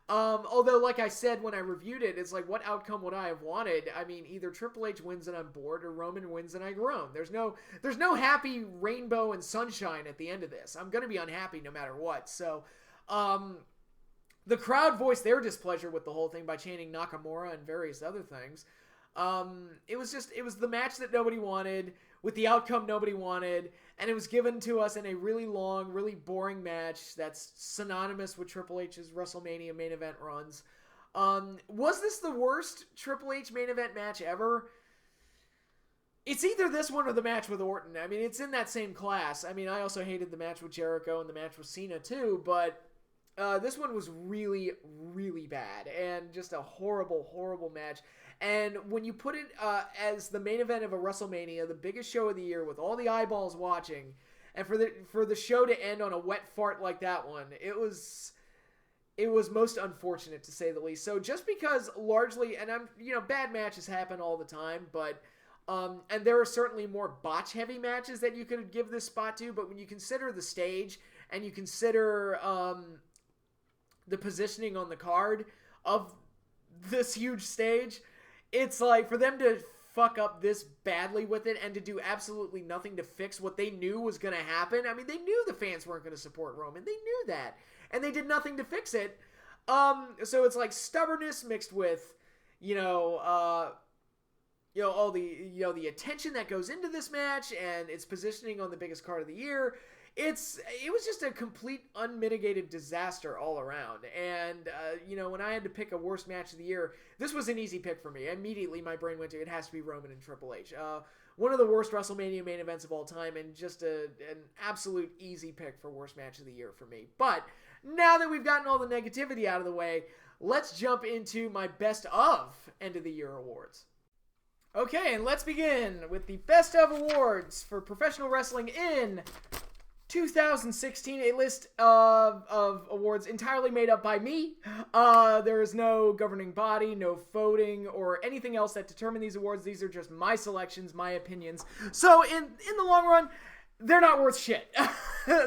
Although, like I said when I reviewed it, it's like, what outcome would I have wanted? I mean, either Triple H wins and I'm bored, or Roman wins and I groan. There's no happy rainbow and sunshine at the end of this. I'm gonna be unhappy no matter what. So, the crowd voiced their displeasure with the whole thing by chanting Nakamura and various other things. It was the match that nobody wanted, with the outcome nobody wanted, and it was given to us in a really long, really boring match that's synonymous with Triple H's WrestleMania main event runs. Was this the worst Triple H main event match ever? It's either this one or the match with Orton. I mean, it's in that same class. I mean, I also hated the match with Jericho and the match with Cena too, but this one was really, really bad, and just a horrible, horrible match. And when you put it as the main event of a WrestleMania, the biggest show of the year, with all the eyeballs watching, and for the show to end on a wet fart like that one, it was most unfortunate, to say the least. So just because largely, and bad matches happen all the time, but and there are certainly more botch-heavy matches that you could give this spot to, but when you consider the stage and you consider the positioning on the card of this huge stage, it's like, for them to fuck up this badly with it and to do absolutely nothing to fix what they knew was going to happen. I mean, they knew the fans weren't going to support Roman. They knew that. And they did nothing to fix it. So it's like stubbornness mixed with, all the attention that goes into this match and its positioning on the biggest card of the year. It was just a complete unmitigated disaster all around. And, when I had to pick a worst match of the year, this was an easy pick for me. Immediately my brain went to, it has to be Roman and Triple H. One of the worst WrestleMania main events of all time, and just an absolute easy pick for worst match of the year for me. But now that we've gotten all the negativity out of the way, let's jump into my best of end of the year awards. Okay, and let's begin with the best of awards for professional wrestling in 2016, a list of awards entirely made up by me. There is no governing body, no voting, or anything else that determine these awards. These are just my selections, my opinions. So in the long run, they're not worth shit.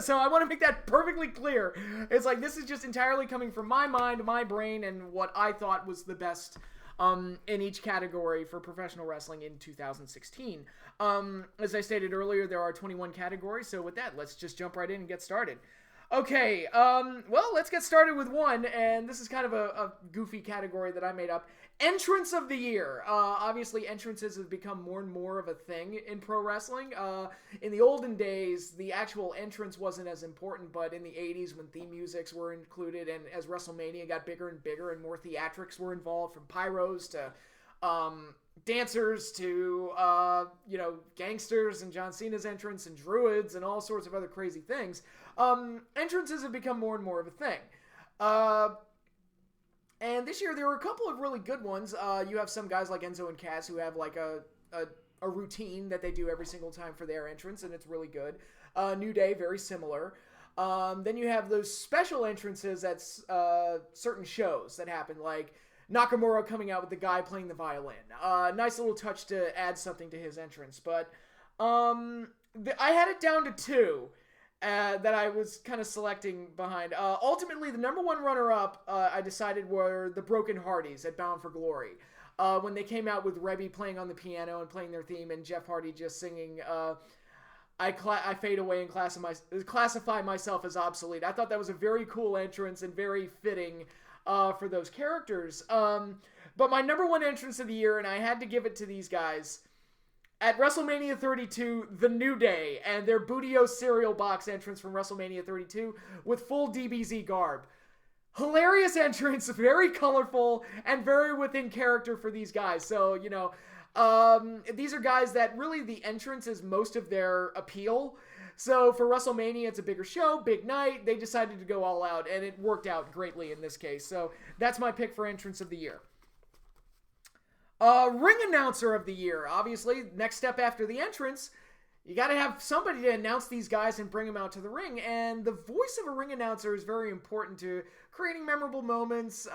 So I want to make that perfectly clear. It's like, this is just entirely coming from my mind, my brain, and what I thought was the best in each category for professional wrestling in 2016. As I stated earlier, there are 21 categories, so with that, let's just jump right in and get started. Okay, well, let's get started with one, and this is kind of a goofy category that I made up. Entrance of the year. Obviously, entrances have become more and more of a thing in pro wrestling. In the olden days, the actual entrance wasn't as important, but in the 80s, when theme musics were included, and as WrestleMania got bigger and bigger, and more theatrics were involved, from pyros to dancers to gangsters and John Cena's entrance and druids and all sorts of other crazy things. Entrances have become more and more of a thing. And this year there were a couple of really good ones. You have some guys like Enzo and Cass who have like a routine that they do every single time for their entrance, and it's really good. New Day, very similar. Then you have those special entrances at certain shows that happen, like Nakamura coming out with the guy playing the violin. Nice little touch to add something to his entrance. But I had it down to two that I was kind of selecting behind. Ultimately, the number one runner-up I decided were the Broken Hardys at Bound for Glory. When they came out with Rebby playing on the piano and playing their theme, and Jeff Hardy just singing I fade away and classify myself as obsolete. I thought that was a very cool entrance and very fitting for those characters. But my number one entrance of the year, and I had to give it to these guys, at WrestleMania 32, The New Day, and their Bootio cereal box entrance from WrestleMania 32 with full DBZ garb. Hilarious entrance, very colorful, and very within character for these guys. So, these are guys that really the entrance is most of their appeal. So for WrestleMania, it's a bigger show, big night. They decided to go all out, and it worked out greatly in this case. So that's my pick for entrance of the year. Ring announcer of the year. Obviously, next step after the entrance, you got to have somebody to announce these guys and bring them out to the ring. And the voice of a ring announcer is very important to creating memorable moments,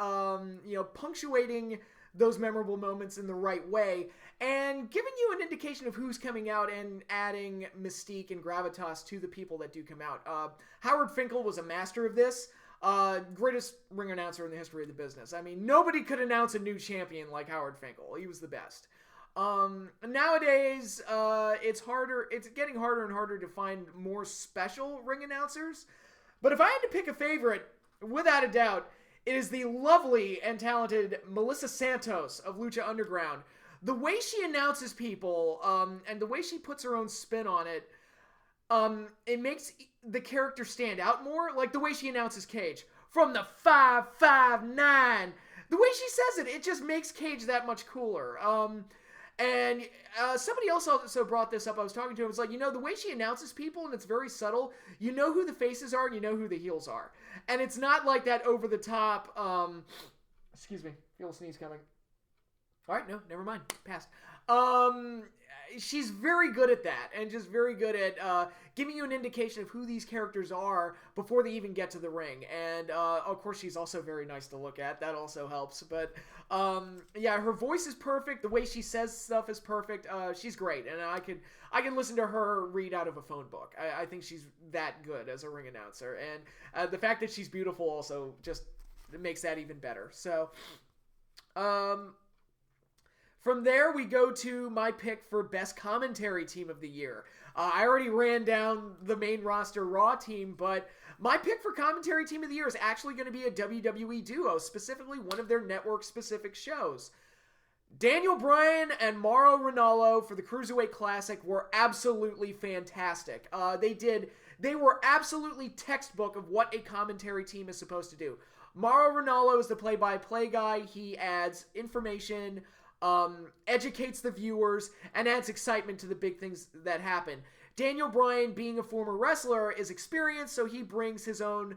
punctuating those memorable moments in the right way, and giving you an indication of who's coming out and adding mystique and gravitas to the people that do come out. Howard Finkel was a master of this. Greatest ring announcer in the history of the business. I mean, nobody could announce a new champion like Howard Finkel. He was the best. Nowadays, it's getting harder and harder to find more special ring announcers. But if I had to pick a favorite, without a doubt, it is the lovely and talented Melissa Santos of Lucha Underground. The way she announces people, and the way she puts her own spin on it, it makes the character stand out more. Like the way she announces Cage. From the 559. The way she says it just makes Cage that much cooler. And somebody else also brought this up. I was talking to him. It's like, the way she announces people, and it's very subtle. You know who the faces are, and you know who the heels are. And it's not like that over the top, excuse me, feel a sneeze coming. All right, no, never mind. Passed. She's very good at that, and just very good at giving you an indication of who these characters are before they even get to the ring. And of course, she's also very nice to look at. That also helps. But her voice is perfect. The way she says stuff is perfect. She's great, and I can listen to her read out of a phone book. I think she's that good as a ring announcer, and the fact that she's beautiful also just makes that even better. So. From there, we go to my pick for Best Commentary Team of the Year. I already ran down the main roster Raw team, but my pick for Commentary Team of the Year is actually going to be a WWE duo, specifically one of their network-specific shows. Daniel Bryan and Mauro Ranallo for the Cruiserweight Classic were absolutely fantastic. They were absolutely textbook of what a commentary team is supposed to do. Mauro Ranallo is the play-by-play guy. He adds information, educates the viewers, and adds excitement to the big things that happen. Daniel Bryan, being a former wrestler, is experienced, so he brings his own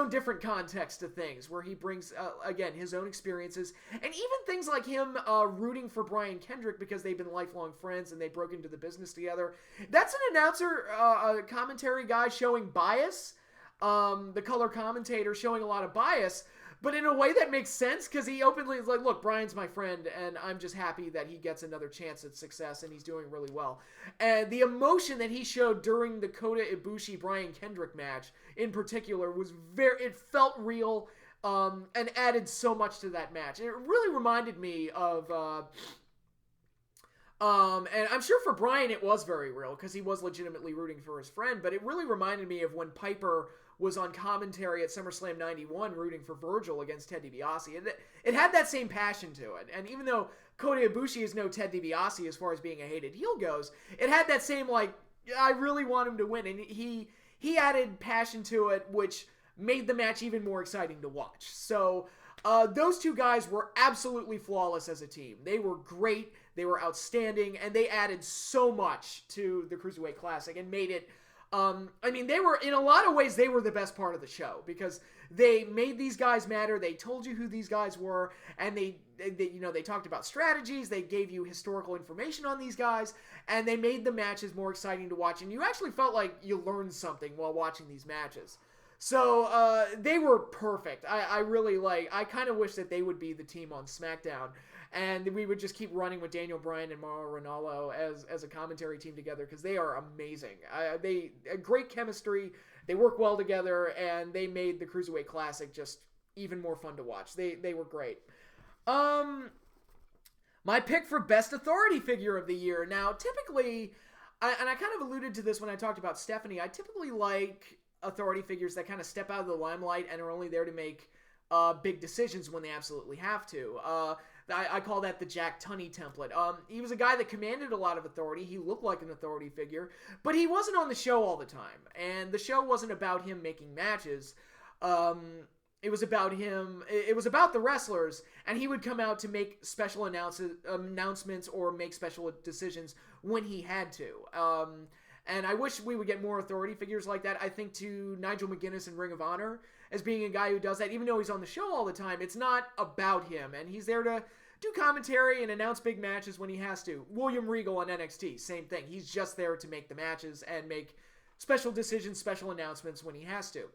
different context to things, where he brings, again, his own experiences, and even things like him rooting for Brian Kendrick because they've been lifelong friends and they broke into the business together. That's an announcer, a commentary guy showing bias, the color commentator showing a lot of bias, but in a way that makes sense, because he openly is like, look, Brian's my friend, and I'm just happy that he gets another chance at success, and he's doing really well. And the emotion that he showed during the Kota Ibushi-Brian Kendrick match, in particular, was it felt real, and added so much to that match. And it really reminded me of, and I'm sure for Brian it was very real, because he was legitimately rooting for his friend, but it really reminded me of when Piper was on commentary at SummerSlam 91 rooting for Virgil against Ted DiBiase. It had that same passion to it. And even though Kota Ibushi is no Ted DiBiase as far as being a hated heel goes, it had that same, like, I really want him to win. And he added passion to it, which made the match even more exciting to watch. So those two guys were absolutely flawless as a team. They were great, they were outstanding, and they added so much to the Cruiserweight Classic and made it, I mean, they were, in a lot of ways, they were the best part of the show, because they made these guys matter, they told you who these guys were, and they talked about strategies, they gave you historical information on these guys, and they made the matches more exciting to watch, and you actually felt like you learned something while watching these matches. So, they were perfect. I kind of wish that they would be the team on SmackDown, and we would just keep running with Daniel Bryan and Mauro Ranallo as a commentary team together, because they are amazing. They great chemistry, they work well together, and they made the Cruiserweight Classic just even more fun to watch. They were great. My pick for Best Authority Figure of the Year. Now, typically, and I kind of alluded to this when I talked about Stephanie, I typically like authority figures that kind of step out of the limelight and are only there to make big decisions when they absolutely have to. I call that the Jack Tunney template. He was a guy that commanded a lot of authority. He looked like an authority figure, but he wasn't on the show all the time. And the show wasn't about him making matches. It was about him. It was about the wrestlers, and he would come out to make special announcements or make special decisions when he had to. And I wish we would get more authority figures like that. I think to Nigel McGuinness in Ring of Honor as being a guy who does that, even though he's on the show all the time, it's not about him. And he's there to do commentary and announce big matches when he has to. William Regal on NXT, same thing. He's just there to make the matches and make special decisions, special announcements when he has to.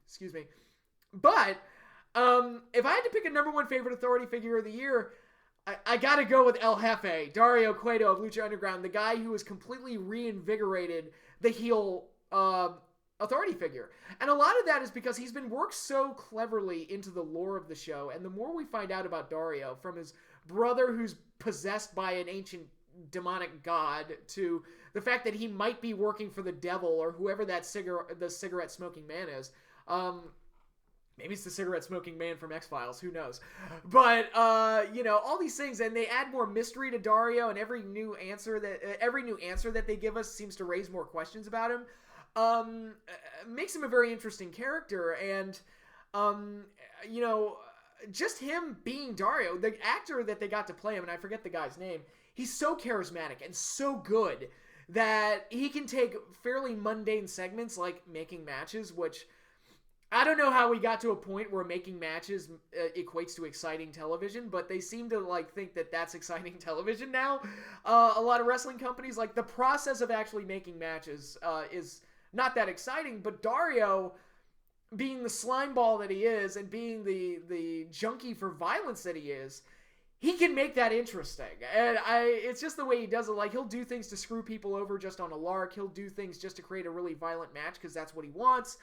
Excuse me. But if I had to pick a number one favorite authority figure of the year, I gotta go with El Jefe, Dario Cueto of Lucha Underground, the guy who has completely reinvigorated the heel authority figure. And a lot of that is because he's been worked so cleverly into the lore of the show, and the more we find out about Dario, from his brother who's possessed by an ancient demonic god, to the fact that he might be working for the devil or whoever that the cigarette smoking man is. Maybe it's the cigarette-smoking man from X-Files. Who knows? But, all these things, and they add more mystery to Dario, and every new answer that they give us seems to raise more questions about him. Makes him a very interesting character, and, just him being Dario, the actor that they got to play him, and I forget the guy's name, he's so charismatic and so good that he can take fairly mundane segments like making matches, which I don't know how we got to a point where making matches equates to exciting television, but they seem to think that that's exciting television now. A lot of wrestling companies, the process of actually making matches is not that exciting, but Dario, being the slime ball that he is and being the junkie for violence that he is, he can make that interesting. And it's just the way he does it. He'll do things to screw people over just on a lark. He'll do things just to create a really violent match because that's what he wants.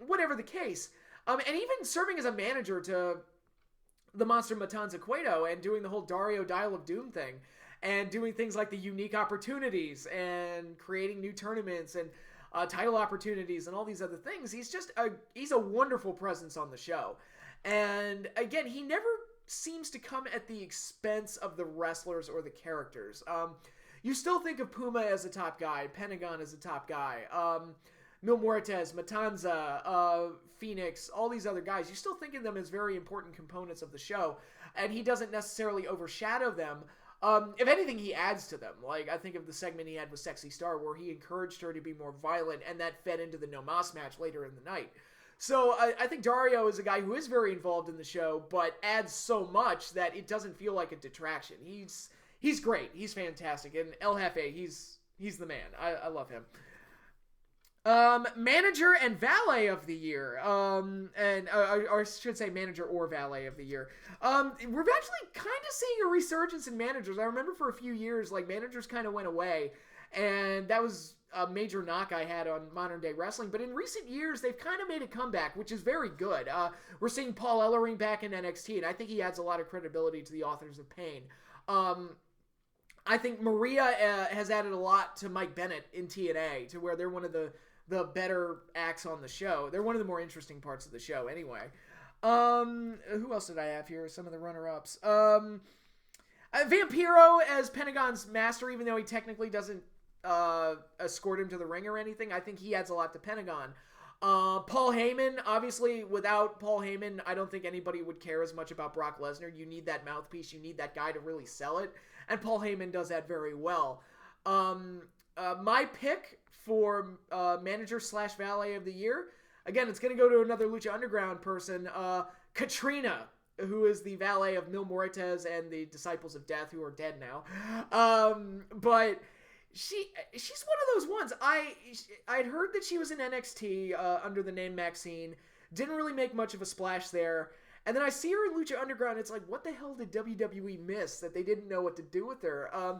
Whatever the case. And even serving as a manager to the Monster Matanza Cueto and doing the whole Dario Dial of Doom thing and doing things like the unique opportunities and creating new tournaments and title opportunities and all these other things. He's a wonderful presence on the show. And again, he never seems to come at the expense of the wrestlers or the characters. You still think of Puma as a top guy, Pentagon as a top guy, Mil Muertes, Matanza, Phoenix, all these other guys, you still think of them as very important components of the show, and he doesn't necessarily overshadow them. If anything, he adds to them. I think of the segment he had with Sexy Star where he encouraged her to be more violent, and that fed into the No Mas match later in the night. So I think Dario is a guy who is very involved in the show, but adds so much that it doesn't feel like a detraction. He's great. He's fantastic. And El Jefe, he's the man. I love him. Manager and Valet of the Year. Or I should say manager or Valet of the Year. We're actually kind of seeing a resurgence in managers. I remember for a few years, managers kind of went away, and that was a major knock I had on modern day wrestling. But in recent years, they've kind of made a comeback, which is very good. We're seeing Paul Ellering back in NXT, and I think he adds a lot of credibility to the Authors of Pain. I think Maria has added a lot to Mike Bennett in TNA, to where they're one of the the better acts on the show. They're one of the more interesting parts of the show anyway. Who else did I have here? Some of the runner-ups. Vampiro as Pentagon's master, even though he technically doesn't escort him to the ring or anything. I think he adds a lot to Pentagon. Paul Heyman, obviously, without Paul Heyman, I don't think anybody would care as much about Brock Lesnar. You need that mouthpiece. You need that guy to really sell it. And Paul Heyman does that very well. My pick for manager/valet of the year, again, it's going to go to another Lucha Underground person, Katrina, who is the valet of Mil Muertes and the Disciples of Death, who are dead now. But she's one of those ones. I'd heard that she was in NXT under the name Maxine. Didn't really make much of a splash there. And then I see her in Lucha Underground. It's like, what the hell did WWE miss that they didn't know what to do with her?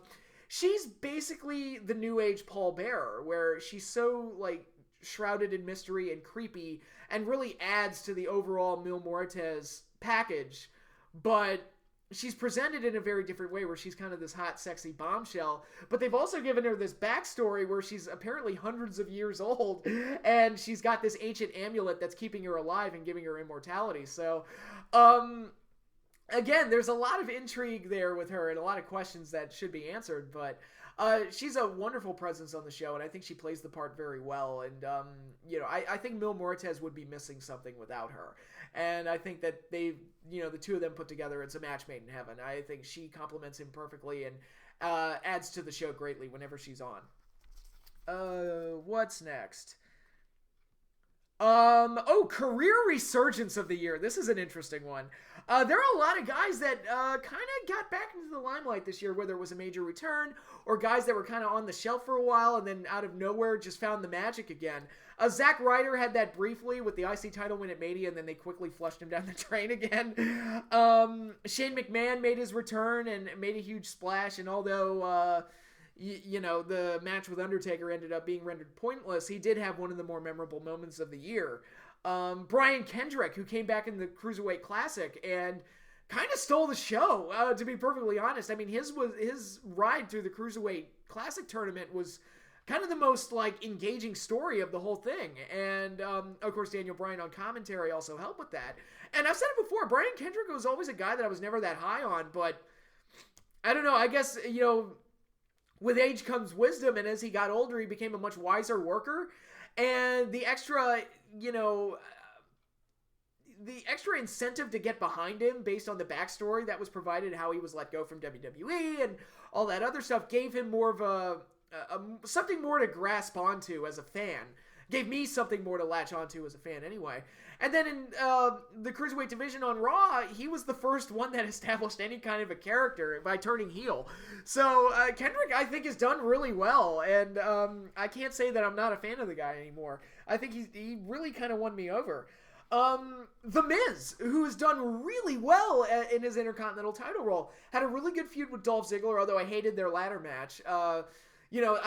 She's basically the New Age Paul Bearer, where she's so, like, shrouded in mystery and creepy and really adds to the overall Mil Muertes package. But she's presented in a very different way, where she's kind of this hot, sexy bombshell. But they've also given her this backstory where she's apparently hundreds of years old, and she's got this ancient amulet that's keeping her alive and giving her immortality. So, again, there's a lot of intrigue there with her and a lot of questions that should be answered, but she's a wonderful presence on the show, and I think she plays the part very well. And, I think Mil Muertes would be missing something without her. And I think that the two of them put together, it's a match made in heaven. I think she complements him perfectly and adds to the show greatly whenever she's on. What's next? Career resurgence of the year. This is an interesting one. There are a lot of guys that kind of got back into the limelight this year, whether it was a major return or guys that were kind of on the shelf for a while and then out of nowhere just found the magic again. Zack Ryder had that briefly with the IC title win at Mania, and then they quickly flushed him down the drain again. Shane McMahon made his return and made a huge splash, and although the match with Undertaker ended up being rendered pointless, he did have one of the more memorable moments of the year. Brian Kendrick, who came back in the Cruiserweight Classic and kind of stole the show, to be perfectly honest. I mean, his ride through the Cruiserweight Classic tournament was kind of the most, like, engaging story of the whole thing. And, of course, Daniel Bryan on commentary also helped with that. And I've said it before, Brian Kendrick was always a guy that I was never that high on, but I don't know, I guess, with age comes wisdom, and as he got older, he became a much wiser worker. And the extra incentive to get behind him based on the backstory that was provided, how he was let go from WWE and all that other stuff, gave him more of something more to grasp onto as a fan. Gave me something more to latch onto as a fan anyway. And then in the Cruiserweight division on Raw, he was the first one that established any kind of a character by turning heel. So Kendrick, I think, has done really well. And I can't say that I'm not a fan of the guy anymore. I think he really kind of won me over. The Miz, who has done really well in his Intercontinental title role, had a really good feud with Dolph Ziggler, although I hated their ladder match. I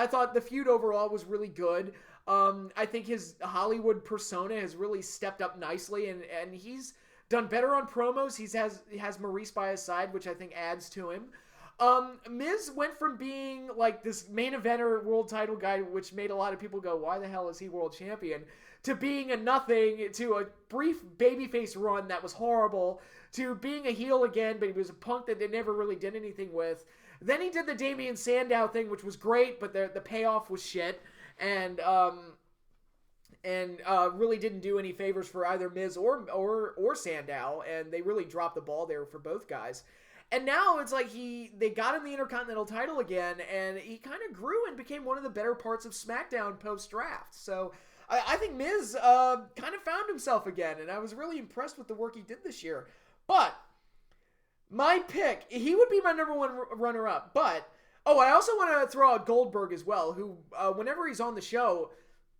thought the feud overall was really good. I think his Hollywood persona has really stepped up nicely, and he's done better on promos. He has Maurice by his side, which I think adds to him. Miz went from being like this main eventer world title guy, which made a lot of people go, why the hell is he world champion? To being a nothing, to a brief babyface run that was horrible, to being a heel again, but he was a punk that they never really did anything with. Then he did the Damien Sandow thing, which was great, but the payoff was shit. And really didn't do any favors for either Miz or Sandow, and they really dropped the ball there for both guys. And now it's like they got him the Intercontinental title again, and he kind of grew and became one of the better parts of SmackDown post-draft. So I think Miz kind of found himself again, and I was really impressed with the work he did this year. But my pick, he would be my number one runner-up, but I also want to throw out Goldberg as well, who, whenever he's on the show,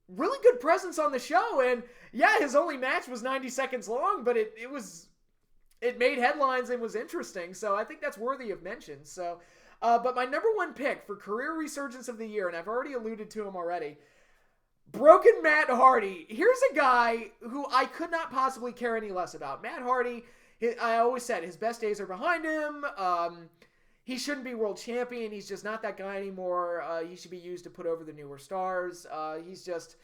really good presence on the show. And yeah, his only match was 90 seconds long, but it made headlines and was interesting. So I think that's worthy of mention. So, but my number one pick for career resurgence of the year, and I've already alluded to him already, Broken Matt Hardy. Here's a guy who I could not possibly care any less about. Matt Hardy, I always said his best days are behind him. He shouldn't be world champion. He's just not that guy anymore. He should be used to put over the newer stars. He's just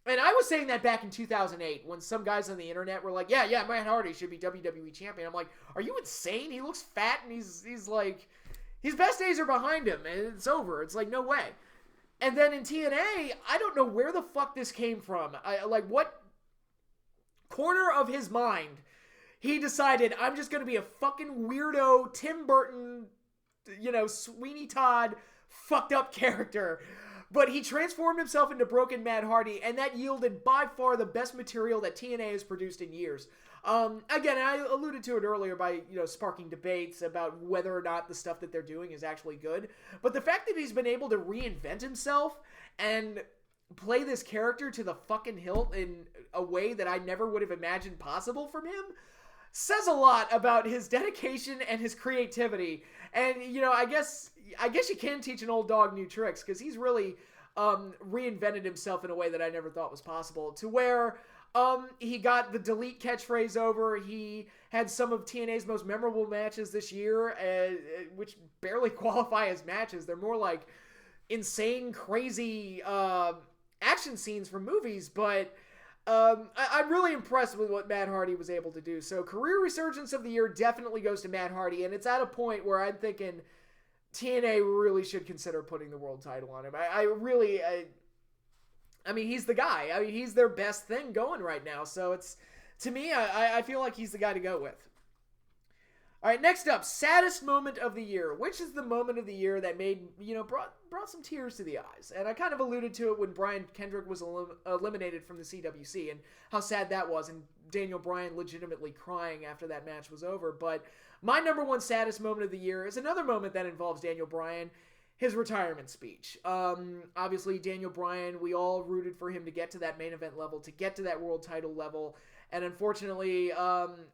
And I was saying that back in 2008 when some guys on the internet were like, yeah, Matt Hardy should be WWE champion. I'm like, are you insane? He looks fat and he's like, his best days are behind him and it's over. It's like, no way. And then in TNA, I don't know where the fuck this came from. Like, what corner of his mind he decided, I'm just going to be a fucking weirdo Tim Burton, Sweeney Todd fucked up character. But he transformed himself into Broken Matt Hardy, and that yielded by far the best material that TNA has produced in years. Again, I alluded to it earlier by, sparking debates about whether or not the stuff that they're doing is actually good. But the fact that he's been able to reinvent himself and play this character to the fucking hilt in a way that I never would have imagined possible from him says a lot about his dedication and his creativity. And, I guess you can teach an old dog new tricks, because he's really reinvented himself in a way that I never thought was possible, to where he got the delete catchphrase over. He had some of TNA's most memorable matches this year, which barely qualify as matches. They're more like insane, crazy action scenes from movies, but I'm really impressed with what Matt Hardy was able to do. So career resurgence of the year definitely goes to Matt Hardy, and it's at a point where I'm thinking TNA really should consider putting the world title on him. I mean, he's the guy. I mean, he's their best thing going right now. So it's, to me, I feel like he's the guy to go with. All right, next up, saddest moment of the year. Which is the moment of the year that made, brought some tears to the eyes? And I kind of alluded to it when Brian Kendrick was eliminated from the CWC and how sad that was, and Daniel Bryan legitimately crying after that match was over. But my number one saddest moment of the year is another moment that involves Daniel Bryan, his retirement speech. Obviously, Daniel Bryan, we all rooted for him to get to that main event level, to get to that world title level. And unfortunately,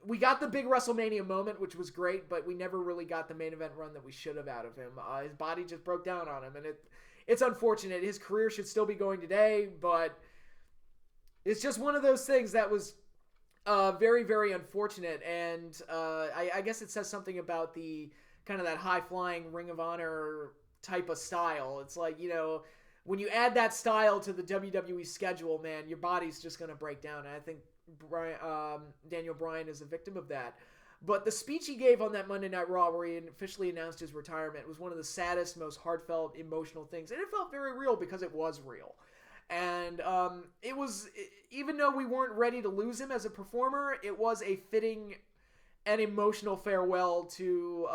we got the big WrestleMania moment, which was great, but we never really got the main event run that we should have out of him. His body just broke down on him, and it's unfortunate. His career should still be going today, but it's just one of those things that was very, very unfortunate. And I guess it says something about the kind of that high-flying Ring of Honor type of style. It's like, when you add that style to the WWE schedule, man, your body's just going to break down. And I think Daniel Bryan is a victim of that. But the speech he gave on that Monday Night Raw, where he officially announced his retirement, was one of the saddest, most heartfelt, emotional things. And it felt very real because it was real. And it was, even though we weren't ready to lose him as a performer, it was a fitting and emotional farewell to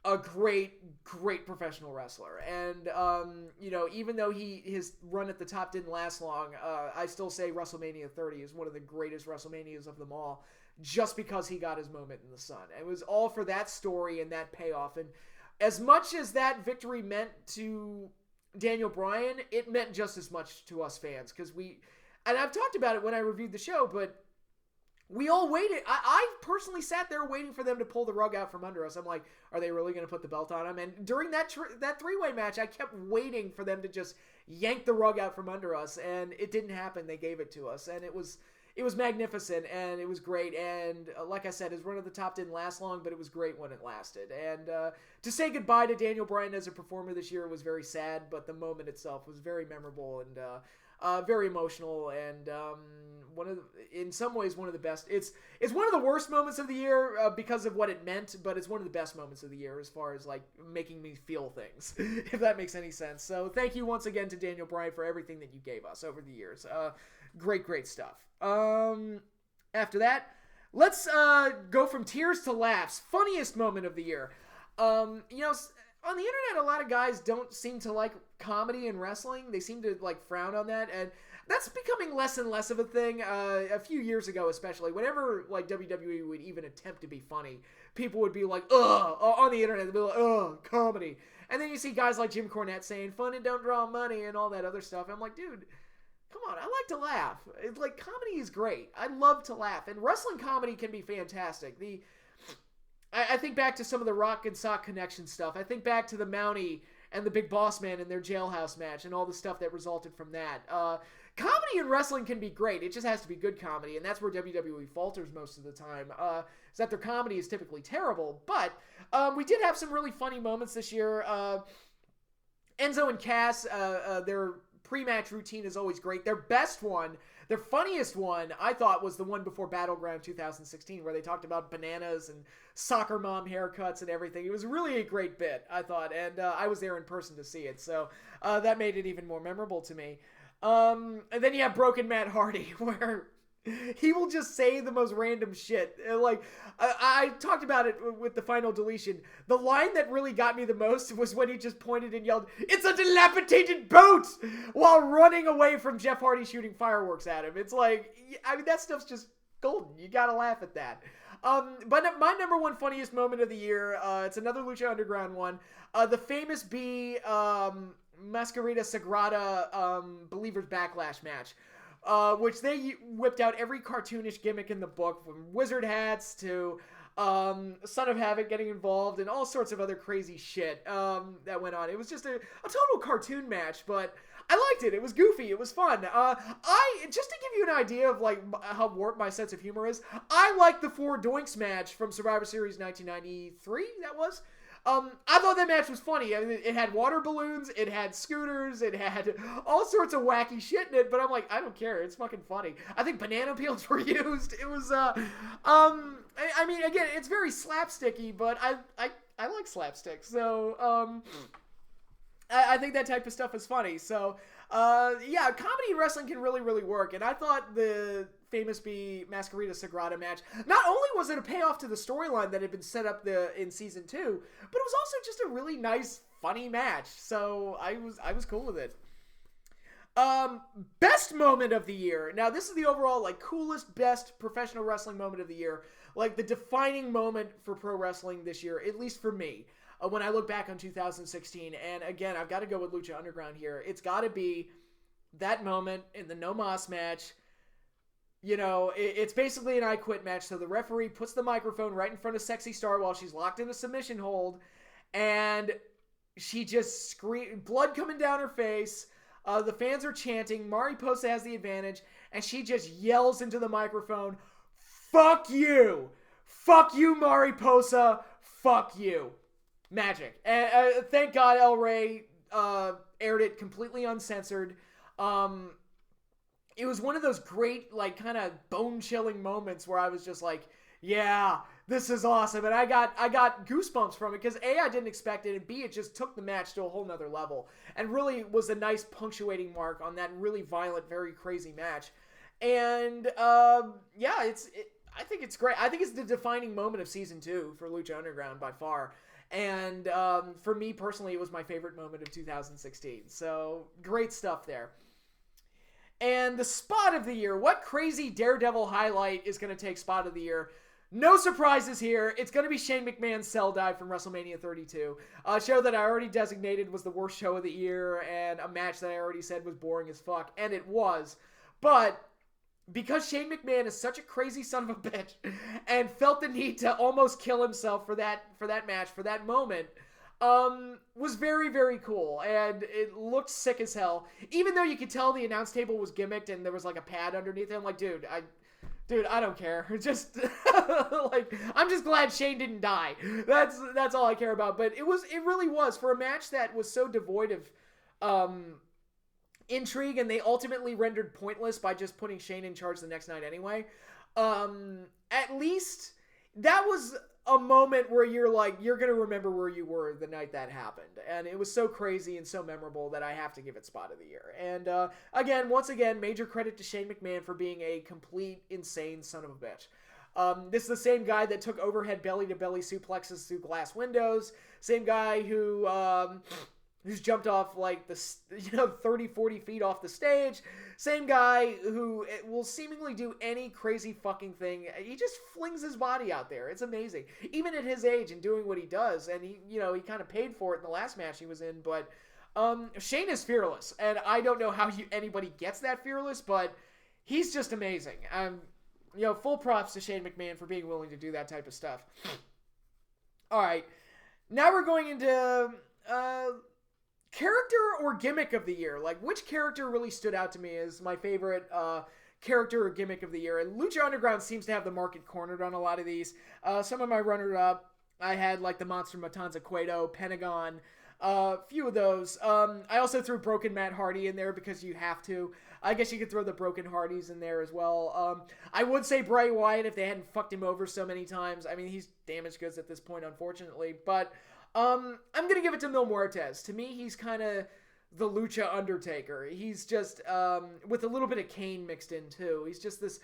a great, great professional wrestler. And, even though his run at the top didn't last long, I still say WrestleMania 30 is one of the greatest WrestleManias of them all, just because he got his moment in the sun. It was all for that story and that payoff. And as much as that victory meant to Daniel Bryan, it meant just as much to us fans, because and I've talked about it when I reviewed the show, but we all waited. I personally sat there waiting for them to pull the rug out from under us. I'm like, are they really going to put the belt on him? And during that three-way match, I kept waiting for them to just yank the rug out from under us, and it didn't happen. They gave it to us, and it was magnificent, and it was great. And like I said, his run at the top didn't last long, but it was great when it lasted. And to say goodbye to Daniel Bryan as a performer this year was very sad, but the moment itself was very memorable and very emotional, and in some ways one of the best. It's one of the worst moments of the year because of what it meant, but it's one of the best moments of the year as far as like making me feel things, if that makes any sense. So thank you once again to Daniel Bryan for everything that you gave us over the years. Great stuff. After that, let's go from tears to laughs. Funniest moment of the year. On the internet, a lot of guys don't seem to like comedy in wrestling. They seem to like frown on that, and that's becoming less and less of a thing. A few years ago, especially, whenever like WWE would even attempt to be funny, people would be like, "Ugh!" on the internet. They'd be like, "Ugh, comedy." And then you see guys like Jim Cornette saying, "Funny don't draw money," and all that other stuff. I'm like, dude, come on, I like to laugh. It's like, comedy is great. I love to laugh, and wrestling comedy can be fantastic. I think back to some of the Rock and Sock Connection stuff. I think back to the Mountie and the Big Boss Man in their jailhouse match and all the stuff that resulted from that. Comedy in wrestling can be great. It just has to be good comedy, and that's where WWE falters most of the time, is that their comedy is typically terrible. But we did have some really funny moments this year. Enzo and Cass, their pre-match routine is always great. Their best one, their funniest one, I thought was the one before Battleground 2016, where they talked about bananas and soccer mom haircuts and everything. It was really a great bit, I thought, and I was there in person to see it, so that made it even more memorable to me. And then you have Broken Matt Hardy, where he will just say the most random shit. Like, I talked about it with the final deletion. The line that really got me the most was when he just pointed and yelled, "It's a dilapidated boat!" while running away from Jeff Hardy shooting fireworks at him. It's like, I mean, that stuff's just golden. You gotta laugh at that. But my number one funniest moment of the year, it's another Lucha Underground one. The famous B, Masquerita Sagrada, Believers Backlash match. Which they whipped out every cartoonish gimmick in the book, from wizard hats to Son of Havoc getting involved and all sorts of other crazy shit that went on. It was just a total cartoon match, but I liked it. It was goofy. It was fun. Just to give you an idea of like how warped my sense of humor is, I liked the 4 Doinks match from Survivor Series 1993, that was. I thought that match was funny. I mean, it had water balloons, it had scooters, it had all sorts of wacky shit in it, but I'm like, I don't care. It's fucking funny. I think banana peels were used. It was, I mean, again, it's very slapsticky, but I like slapstick, so, I think that type of stuff is funny. So, yeah, comedy in wrestling can really, really work, and I thought the famous B Masquerita Sagrada match, not only was it a payoff to the storyline that had been set up in season 2, but it was also just a really nice, funny match. So I was cool with it. Best moment of the year. Now this is the overall like coolest, best professional wrestling moment of the year. Like the defining moment for pro wrestling this year, at least for me. When I look back on 2016, and again, I've got to go with Lucha Underground here. It's got to be that moment in the No Mas match. You know, it's basically an I Quit match, so the referee puts the microphone right in front of Sexy Star while she's locked in a submission hold, and she just screams, blood coming down her face, the fans are chanting, Mariposa has the advantage, and she just yells into the microphone, "Fuck you! Fuck you, Mariposa! Fuck you!" Magic. And thank God El Rey aired it completely uncensored. It was one of those great, like, kind of bone-chilling moments where I was just like, yeah, this is awesome. And I got goosebumps from it because A, I didn't expect it, and B, it just took the match to a whole nother level and really was a nice punctuating mark on that really violent, very crazy match. And, yeah, I think it's great. I think it's the defining moment of Season 2 for Lucha Underground by far. And for me personally, it was my favorite moment of 2016. So, great stuff there. And the spot of the year. What crazy Daredevil highlight is going to take spot of the year? No surprises here. It's going to be Shane McMahon's Cell Dive from WrestleMania 32. A show that I already designated was the worst show of the year, and a match that I already said was boring as fuck. And it was. But because Shane McMahon is such a crazy son of a bitch and felt the need to almost kill himself for that match, for that moment, was very, very cool, and it looked sick as hell. Even though you could tell the announce table was gimmicked and there was like a pad underneath it, I'm like, dude, I don't care. Just like, I'm just glad Shane didn't die. That's all I care about. But it really was for a match that was so devoid of intrigue, and they ultimately rendered pointless by just putting Shane in charge the next night anyway. At least that was a moment where you're like, you're going to remember where you were the night that happened. And it was so crazy and so memorable that I have to give it spot of the year. And once again, major credit to Shane McMahon for being a complete insane son of a bitch. This is the same guy that took overhead belly-to-belly suplexes through glass windows. Same guy who's jumped off like 30, 40 feet off the stage. Same guy who will seemingly do any crazy fucking thing. He just flings his body out there. It's amazing. Even at his age and doing what he does. And he kind of paid for it in the last match he was in. But Shane is fearless. And I don't know how anybody gets that fearless, but he's just amazing. Full props to Shane McMahon for being willing to do that type of stuff. All right. Now we're going into character or gimmick of the year. Like, which character really stood out to me as my favorite character or gimmick of the year? And Lucha Underground seems to have the market cornered on a lot of these. Some of my runner-up, I had like the Monster Matanza Cueto, Pentagon, Few of those. I also threw Broken Matt Hardy in there because you have to. I guess you could throw the Broken Hardys in there as well. I would say Bray Wyatt if they hadn't fucked him over so many times. I mean, he's damaged goods at this point, unfortunately. But I'm going to give it to Mil Muertes. To me, he's kind of the Lucha Undertaker. He's just, with a little bit of Kane mixed in, too. He's just this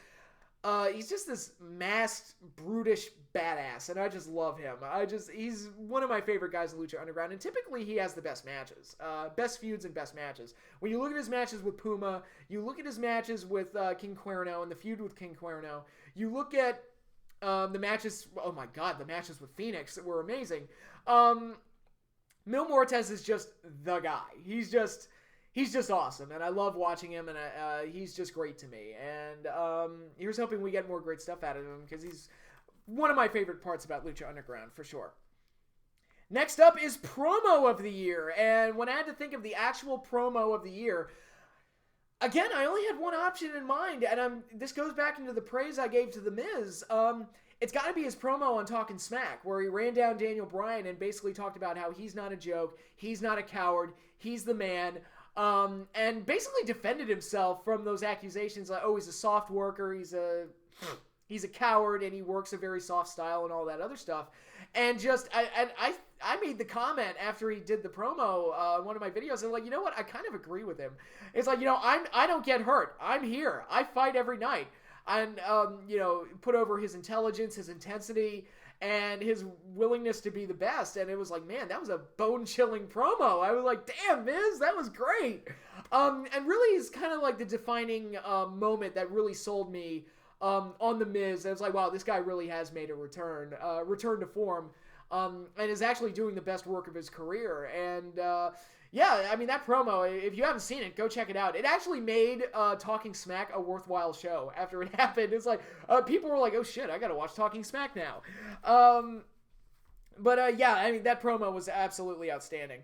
masked, brutish badass, and I just love him. He's one of my favorite guys in Lucha Underground, and typically he has the best matches. Best feuds and best matches. When you look at his matches with Puma, you look at his matches with King Cuerno and the feud with King Cuerno, you look at the matches, oh my god, the matches with Phoenix were amazing. Mil Muertes is just the guy. He's just awesome, and I love watching him, and he's just great to me. And here's hoping we get more great stuff out of him, because he's one of my favorite parts about Lucha Underground, for sure. Next up is Promo of the Year, and when I had to think of the actual Promo of the Year, again, I only had one option in mind, and this goes back into the praise I gave to The Miz. It's got to be his promo on Talking Smack, where he ran down Daniel Bryan and basically talked about how he's not a joke, he's not a coward, he's the man, and basically defended himself from those accusations like, oh, he's a soft worker, he's a coward, and he works a very soft style and all that other stuff. And just, I made the comment after he did the promo, one of my videos, and like, you know what, I kind of agree with him. It's like, I don't get hurt. I'm here. I fight every night. And, put over his intelligence, his intensity, and his willingness to be the best. And it was like, man, that was a bone-chilling promo. I was like, damn, Miz, that was great. And really is kind of like the defining moment that really sold me on The Miz. And it's like, wow, this guy really has made a return to form, and is actually doing the best work of his career. And, yeah, I mean, that promo, if you haven't seen it, go check it out. It actually made Talking Smack a worthwhile show after it happened. It's like, people were like, oh shit, I gotta watch Talking Smack now. Yeah, I mean, that promo was absolutely outstanding.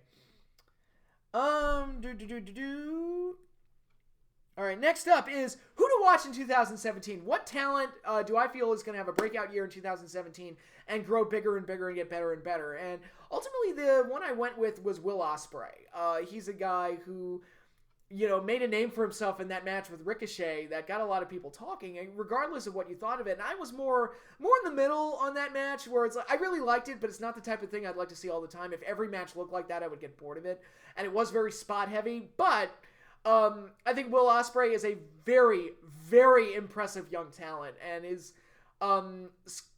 Alright, next up is who to watch in 2017. What talent do I feel is going to have a breakout year in 2017 and grow bigger and bigger and get better and better? And ultimately, the one I went with was Will Ospreay. He's a guy who, made a name for himself in that match with Ricochet that got a lot of people talking, and regardless of what you thought of it. And I was more in the middle on that match, where it's like, I really liked it, but it's not the type of thing I'd like to see all the time. If every match looked like that, I would get bored of it. And it was very spot heavy, but I think Will Ospreay is a very, very impressive young talent, and is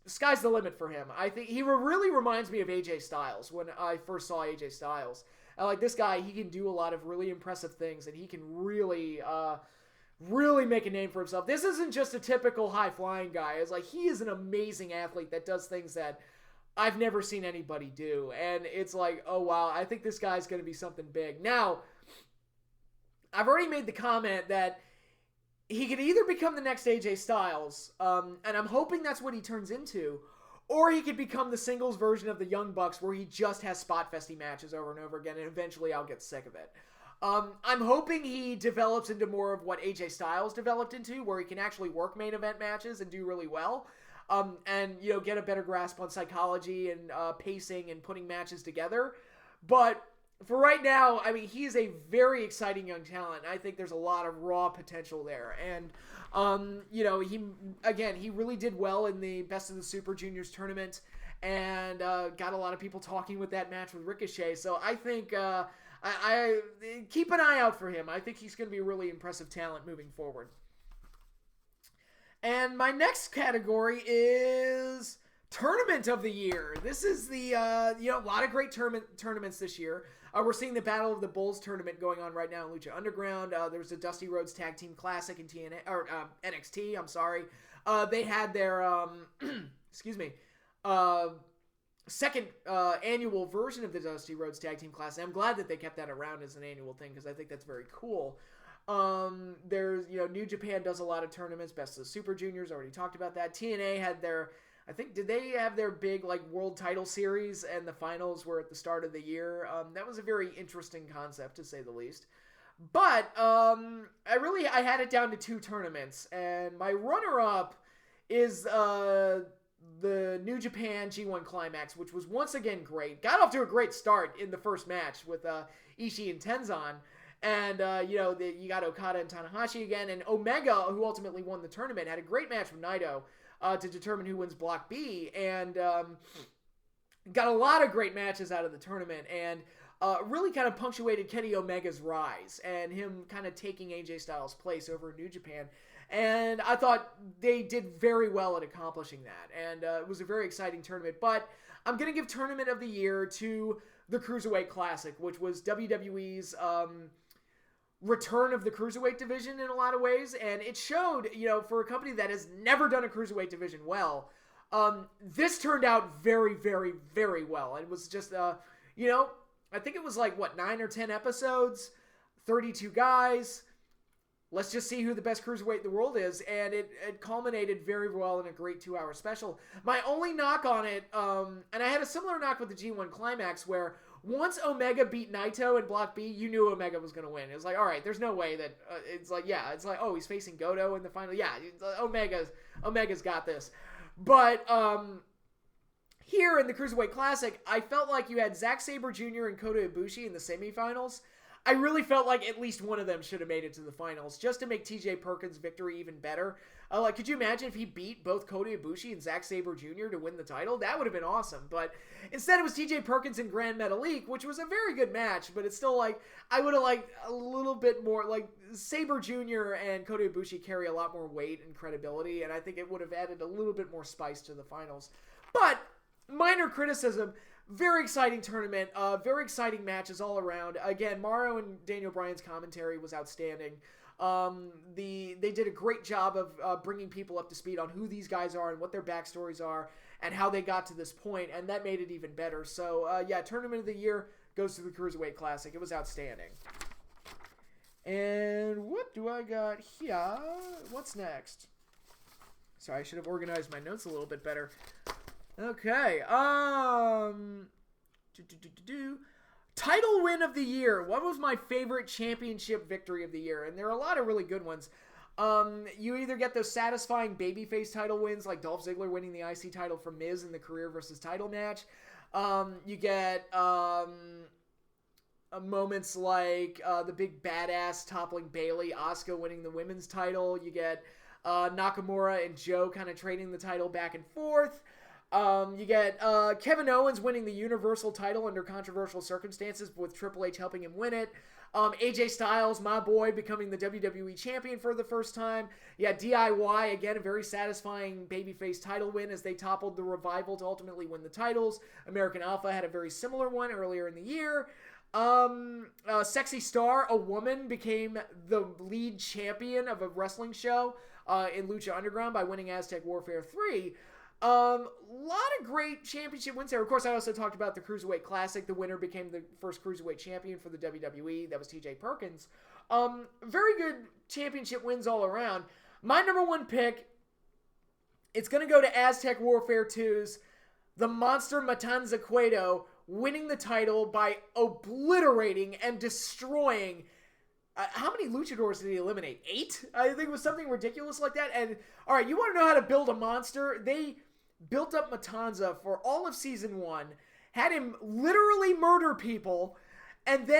sky's the limit for him. I think he really reminds me of AJ Styles when I first saw AJ Styles. Like, this guy, he can do a lot of really impressive things, and he can really make a name for himself. This isn't just a typical high-flying guy. It's like, he is an amazing athlete that does things that I've never seen anybody do. And it's like, oh wow, I think this guy's going to be something big. Now, I've already made the comment that he could either become the next AJ Styles, and I'm hoping that's what he turns into, or he could become the singles version of the Young Bucks, where he just has spot-festy matches over and over again, and eventually I'll get sick of it. I'm hoping he develops into more of what AJ Styles developed into, where he can actually work main event matches and do really well, and get a better grasp on psychology and pacing and putting matches together. But for right now, I mean, he's a very exciting young talent. I think there's a lot of raw potential there. And, he really did well in the Best of the Super Juniors tournament, and got a lot of people talking with that match with Ricochet. So I think I keep an eye out for him. I think he's going to be a really impressive talent moving forward. And my next category is Tournament of the Year. This is the, a lot of great tournaments this year. We're seeing the Battle of the Bulls tournament going on right now in Lucha Underground. There's a Dusty Rhodes Tag Team Classic in NXT. I'm sorry. They had their second annual version of the Dusty Rhodes Tag Team Classic. I'm glad that they kept that around as an annual thing, because I think that's very cool. There's New Japan does a lot of tournaments. Best of the Super Juniors, already talked about that. TNA had their, did they have their big world title series, and the finals were at the start of the year? That was a very interesting concept, to say the least. But I had it down to two tournaments, and my runner-up is the New Japan G1 Climax, which was once again great. Got off to a great start in the first match with Ishii and Tenzan. And, you got Okada and Tanahashi again. And Omega, who ultimately won the tournament, had a great match with Naito to determine who wins Block B. And got a lot of great matches out of the tournament. And really kind of punctuated Kenny Omega's rise and him kind of taking AJ Styles' place over in New Japan. And I thought they did very well at accomplishing that. And it was a very exciting tournament. But I'm going to give Tournament of the Year to the Cruiserweight Classic, which was WWE's return of the Cruiserweight division in a lot of ways. And it showed, for a company that has never done a Cruiserweight division well, this turned out very, very, very well. It was just, I think it was 9 or 10 episodes, 32 guys. Let's just see who the best cruiserweight in the world is. And it culminated very well in a great 2-hour special. My only knock on it, and I had a similar knock with the G1 Climax, where once Omega beat Naito in Block B, you knew Omega was going to win. It was like, all right, there's no way that, oh, he's facing Goto in the final. Yeah, Omega's got this. But here in the Cruiserweight Classic, I felt like you had Zack Sabre Jr. and Kota Ibushi in the semifinals. I really felt like at least one of them should have made it to the finals, just to make TJ Perkins' victory even better. Could you imagine if he beat both Kota Ibushi and Zack Sabre Jr. to win the title? That would have been awesome. But instead it was TJ Perkins and Grand Metalik, which was a very good match, but it's still I would have liked a little bit more, Sabre Jr. and Kota Ibushi carry a lot more weight and credibility, and I think it would have added a little bit more spice to the finals. But, minor criticism, very exciting tournament, very exciting matches all around. Again, Mauro and Daniel Bryan's commentary was outstanding. They did a great job of bringing people up to speed on who these guys are and what their backstories are and how they got to this point, and that made it even better. So, Tournament of the Year goes to the Cruiserweight Classic. It was outstanding. And what do I got here? What's next? Sorry, I should have organized my notes a little bit better. Okay, title win of the year. What was my favorite championship victory of the year? And there are a lot of really good ones. You either get those satisfying babyface title wins, like Dolph Ziggler winning the IC title from Miz in the career versus title match. You get moments like the big badass toppling Bayley, Asuka winning the women's title. You get Nakamura and Joe kind of trading the title back and forth. You get Kevin Owens winning the Universal title under controversial circumstances with Triple H helping him win it. AJ Styles, my boy, becoming the WWE champion for the first time. Yeah, DIY, again, a very satisfying babyface title win as they toppled the Revival to ultimately win the titles. American Alpha had a very similar one earlier in the year. Sexy Star, a woman, became the lead champion of a wrestling show in Lucha Underground by winning Aztec Warfare 3. Lot of great championship wins there. Of course, I also talked about the Cruiserweight Classic. The winner became the first Cruiserweight champion for the WWE. That was TJ Perkins. Very good championship wins all around. My number one pick, it's going to go to Aztec Warfare 2's the Monster Matanza Cueto winning the title by obliterating and destroying how many luchadors did he eliminate? 8? I think it was something ridiculous like that. And, all right, you want to know how to build a monster? They built up Matanza for all of Season 1, had him literally murder people, and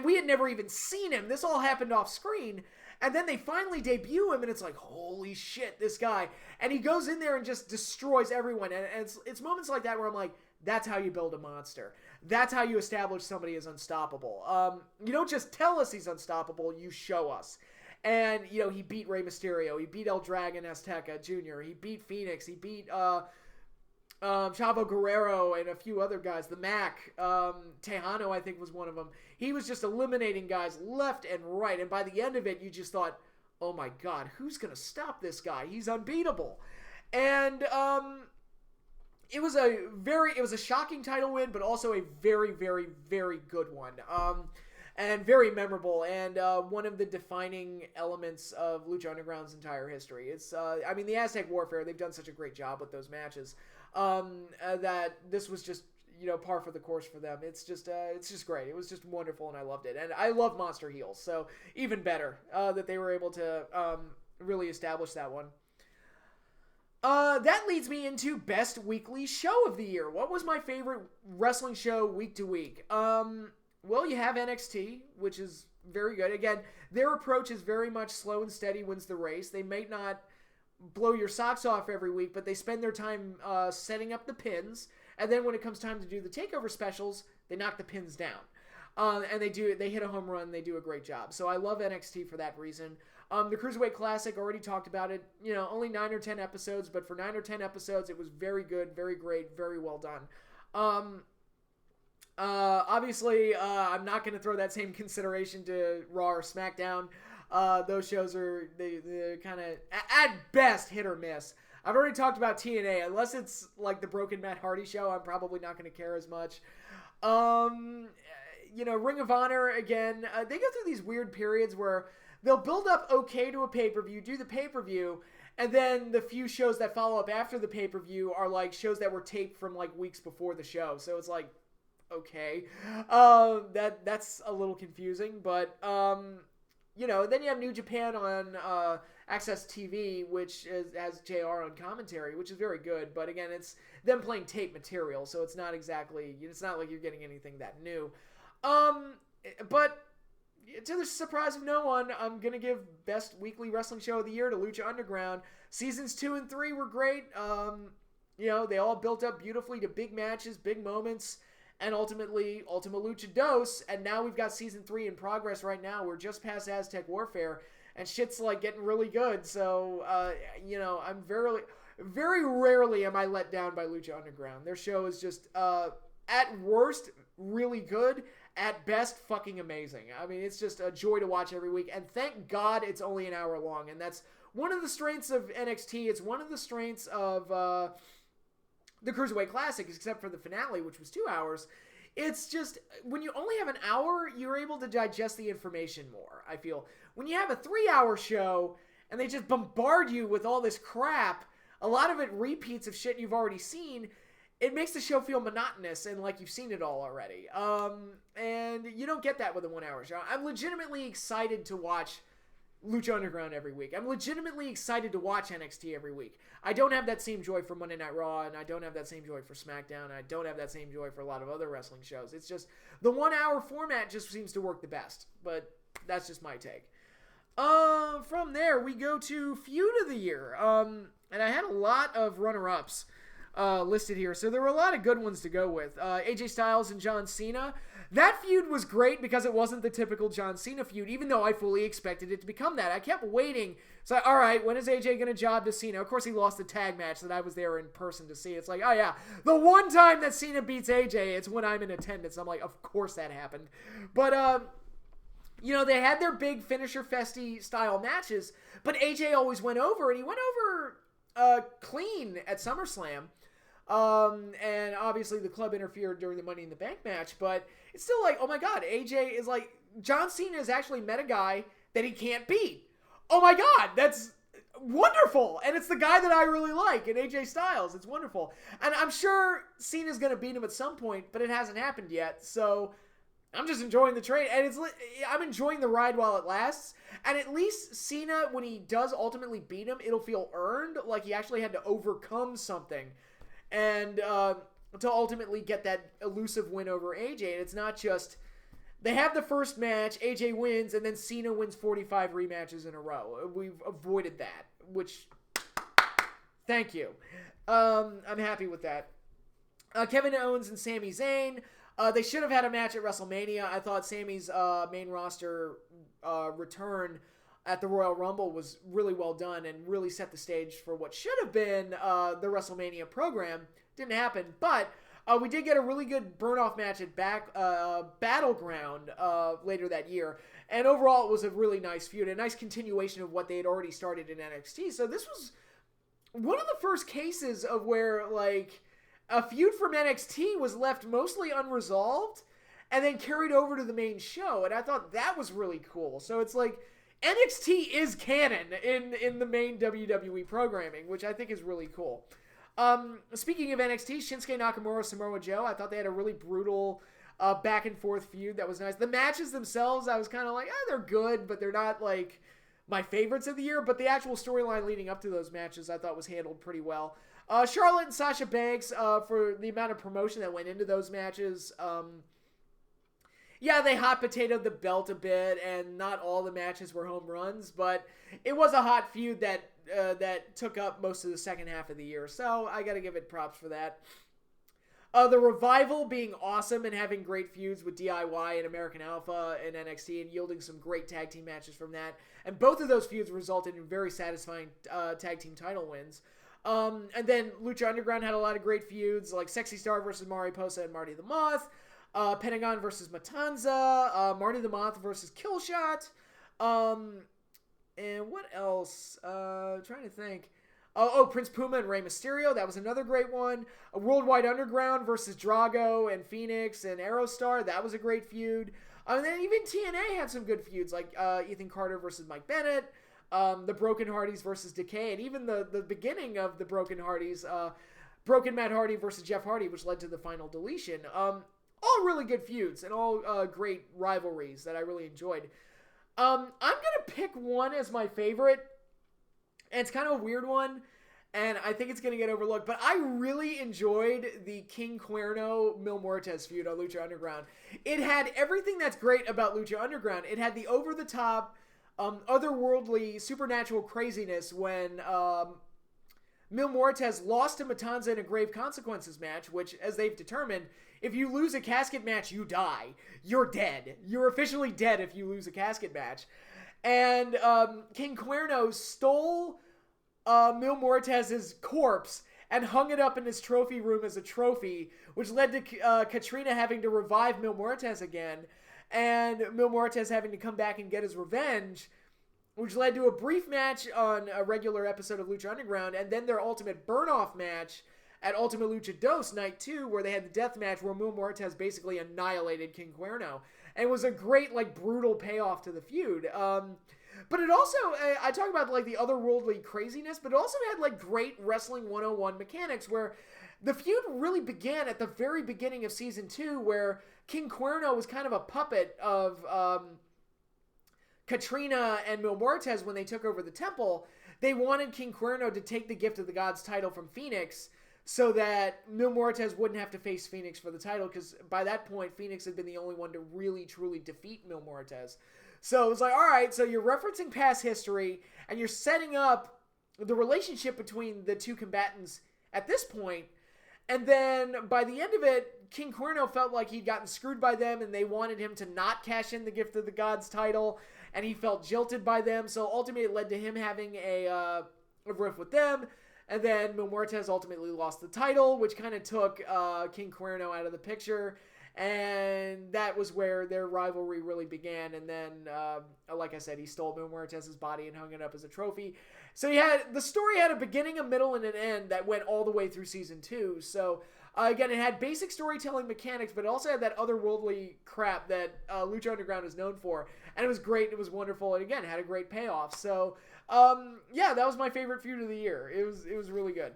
we had never even seen him. This all happened off screen. And then they finally debut him, and it's like, holy shit, this guy. And he goes in there and just destroys everyone. And it's moments like that where I'm like, that's how you build a monster. That's how you establish somebody as unstoppable. You don't just tell us he's unstoppable, you show us. And, he beat Rey Mysterio. He beat El Dragon Azteca Jr. He beat Phoenix. He beat Chavo Guerrero and a few other guys. The Mac. Tejano, I think, was one of them. He was just eliminating guys left and right. And by the end of it, you just thought, oh my God, who's going to stop this guy? He's unbeatable. And it was a shocking title win, but also a very, very, very good one. And very memorable, and one of the defining elements of Lucha Underground's entire history. It's, the Aztec Warfare, they've done such a great job with those matches, that this was just, par for the course for them. It's just great. It was just wonderful, and I loved it. And I love monster heels, so even better, that they were able to, really establish that one. That leads me into best weekly show of the year. What was my favorite wrestling show week to week? Well, you have NXT, which is very good. Again, their approach is very much slow and steady wins the race. They may not blow your socks off every week, but they spend their time setting up the pins, and then when it comes time to do the takeover specials, they knock the pins down. And they hit a home run. They do a great job. So I love NXT for that reason. The Cruiserweight Classic, already talked about it. Only 9 or 10 episodes, but for 9 or 10 episodes, it was very good, very great, very well done. Obviously, I'm not going to throw that same consideration to Raw or SmackDown. Those shows are they kind of, at best, hit or miss. I've already talked about TNA. Unless it's like the Broken Matt Hardy show, I'm probably not going to care as much. Ring of Honor, again, they go through these weird periods where they'll build up okay to a pay-per-view, do the pay-per-view, and then the few shows that follow up after the pay-per-view are like shows that were taped from like weeks before the show. So it's like, okay. That's a little confusing, but then you have New Japan on Access TV, which has JR on commentary, which is very good, but again, it's them playing tape material, so it's not like you're getting anything that new. But to the surprise of no one, I'm going to give best weekly wrestling show of the year to Lucha Underground. Seasons 2 and 3 were great. They all built up beautifully to big matches, big moments, and ultimately Ultima Lucha Dos. And now we've got season 3 in progress right now. We're just past Aztec Warfare, and shit's like getting really good. So, I'm very rarely am I let down by Lucha Underground. Their show is just, at worst, really good. At best, fucking amazing. I mean, it's just a joy to watch every week. And thank God it's only an hour long. And that's one of the strengths of NXT. It's one of the strengths of the Cruiserweight Classic, except for the finale, which was 2 hours. It's just, when you only have an hour, you're able to digest the information more, I feel. When you have a 3-hour show, and they just bombard you with all this crap, a lot of it repeats of shit you've already seen, it makes the show feel monotonous and like you've seen it all already. And you don't get that with a 1-hour show. I'm legitimately excited to watch Lucha Underground every week. I'm legitimately excited to watch NXT every week. I don't have that same joy for Monday Night Raw, and I don't have that same joy for SmackDown, and I don't have that same joy for a lot of other wrestling shows. It's just, the 1-hour format just seems to work the best. But that's just my take. From there, we go to Feud of the Year. And I had a lot of runner-ups listed here, so there were a lot of good ones to go with. AJ Styles and John Cena. That feud was great because it wasn't the typical John Cena feud, even though I fully expected it to become that. I kept waiting. So, all right, when is AJ going to job to Cena? Of course, he lost the tag match that I was there in person to see. It's like, oh yeah, the one time that Cena beats AJ, it's when I'm in attendance. I'm like, of course that happened. But, they had their big finisher festy style matches, but AJ always went over, and he went over clean at SummerSlam. And obviously the club interfered during the Money in the Bank match, but it's still like, oh my God, AJ is like, John Cena has actually met a guy that he can't beat. Oh my God, that's wonderful. And it's the guy that I really like in AJ Styles. It's wonderful. And I'm sure Cena's going to beat him at some point, but it hasn't happened yet. So I'm just enjoying the trade, and I'm enjoying the ride while it lasts. And at least Cena, when he does ultimately beat him, it'll feel earned, like he actually had to overcome something. And to ultimately get that elusive win over AJ. And it's not just, they have the first match, AJ wins, and then Cena wins 45 rematches in a row. We've avoided that, which, thank you. I'm happy with that. Kevin Owens and Sami Zayn. They should have had a match at WrestleMania. I thought Sami's main roster return at the Royal Rumble was really well done and really set the stage for what should have been the WrestleMania program. Didn't happen, but we did get a really good burn-off match at Battleground later that year. And overall, it was a really nice feud, a nice continuation of what they had already started in NXT. So this was one of the first cases of where, like, a feud from NXT was left mostly unresolved and then carried over to the main show. And I thought that was really cool. So it's like, NXT is canon in the main WWE programming, which I think is really cool. Speaking of NXT, Shinsuke Nakamura, Samoa Joe, I thought they had a really brutal back and forth feud that was nice. The matches themselves, I was kind of like, they're good, but they're not like my favorites of the year, but the actual storyline leading up to those matches I thought was handled pretty well. Charlotte and Sasha Banks, for the amount of promotion that went into those matches, yeah, they hot potatoed the belt a bit, and not all the matches were home runs, but it was a hot feud that took up most of the second half of the year, so I gotta give it props for that. The Revival being awesome and having great feuds with DIY and American Alpha and NXT and yielding some great tag team matches from that. And both of those feuds resulted in very satisfying tag team title wins. And then Lucha Underground had a lot of great feuds, like Sexy Star versus Mariposa and Marty the Moth, Pentagon versus Matanza, Marty the Moth versus Killshot, and what else? Trying to think. Prince Puma and Rey Mysterio. That was another great one. A Worldwide Underground versus Drago and Phoenix and Aerostar. That was a great feud. And then even TNA had some good feuds, like Ethan Carter versus Mike Bennett, the Broken Hardys versus Decay, and even the beginning of the Broken Hardys, Broken Matt Hardy versus Jeff Hardy, which led to the final Deletion. All really good feuds and all great rivalries that I really enjoyed. I'm going to pick one as my favorite. And it's kind of a weird one, and I think it's going to get overlooked. But I really enjoyed the King Cuerno Mil Muertes feud on Lucha Underground. It had everything that's great about Lucha Underground. It had the over-the-top, otherworldly, supernatural craziness when Mil Muertes lost to Matanza in a Grave Consequences match, which, as they've determined, if you lose a casket match, you die. You're dead. You're officially dead if you lose a casket match. And King Cuerno stole Mil Muertes' corpse and hung it up in his trophy room as a trophy, which led to Katrina having to revive Mil Muertes again, and Mil Muertes having to come back and get his revenge, which led to a brief match on a regular episode of Lucha Underground, and then their ultimate burn-off match at Ultimate Lucha Dos Night 2, where they had the death match where Mil Muertes basically annihilated King Cuerno. And it was a great, brutal payoff to the feud. But it also, I talk about, the otherworldly craziness, but it also had, great Wrestling 101 mechanics, where the feud really began at the very beginning of Season 2, where King Cuerno was kind of a puppet of Katrina and Mil Muertes when they took over the temple. They wanted King Cuerno to take the Gift of the Gods title from Phoenix, so that Mil Muertes wouldn't have to face Phoenix for the title, because by that point, Phoenix had been the only one to really, truly defeat Mil Muertes. So it was like, all right, so you're referencing past history, and you're setting up the relationship between the two combatants at this point, and then by the end of it, King Cuerno felt like he'd gotten screwed by them, and they wanted him to not cash in the Gift of the Gods title, and he felt jilted by them, so ultimately it led to him having a riff with them. And then Mil Muertes ultimately lost the title, which kind of took King Cuerno out of the picture. And that was where their rivalry really began. And then, like I said, he stole Mil Muertes' body and hung it up as a trophy. So the story had a beginning, a middle, and an end that went all the way through Season 2. So, again, it had basic storytelling mechanics, but it also had that otherworldly crap that Lucha Underground is known for. And it was great. It was wonderful. And, again, it had a great payoff. So, yeah, that was my favorite feud of the year. It was really good.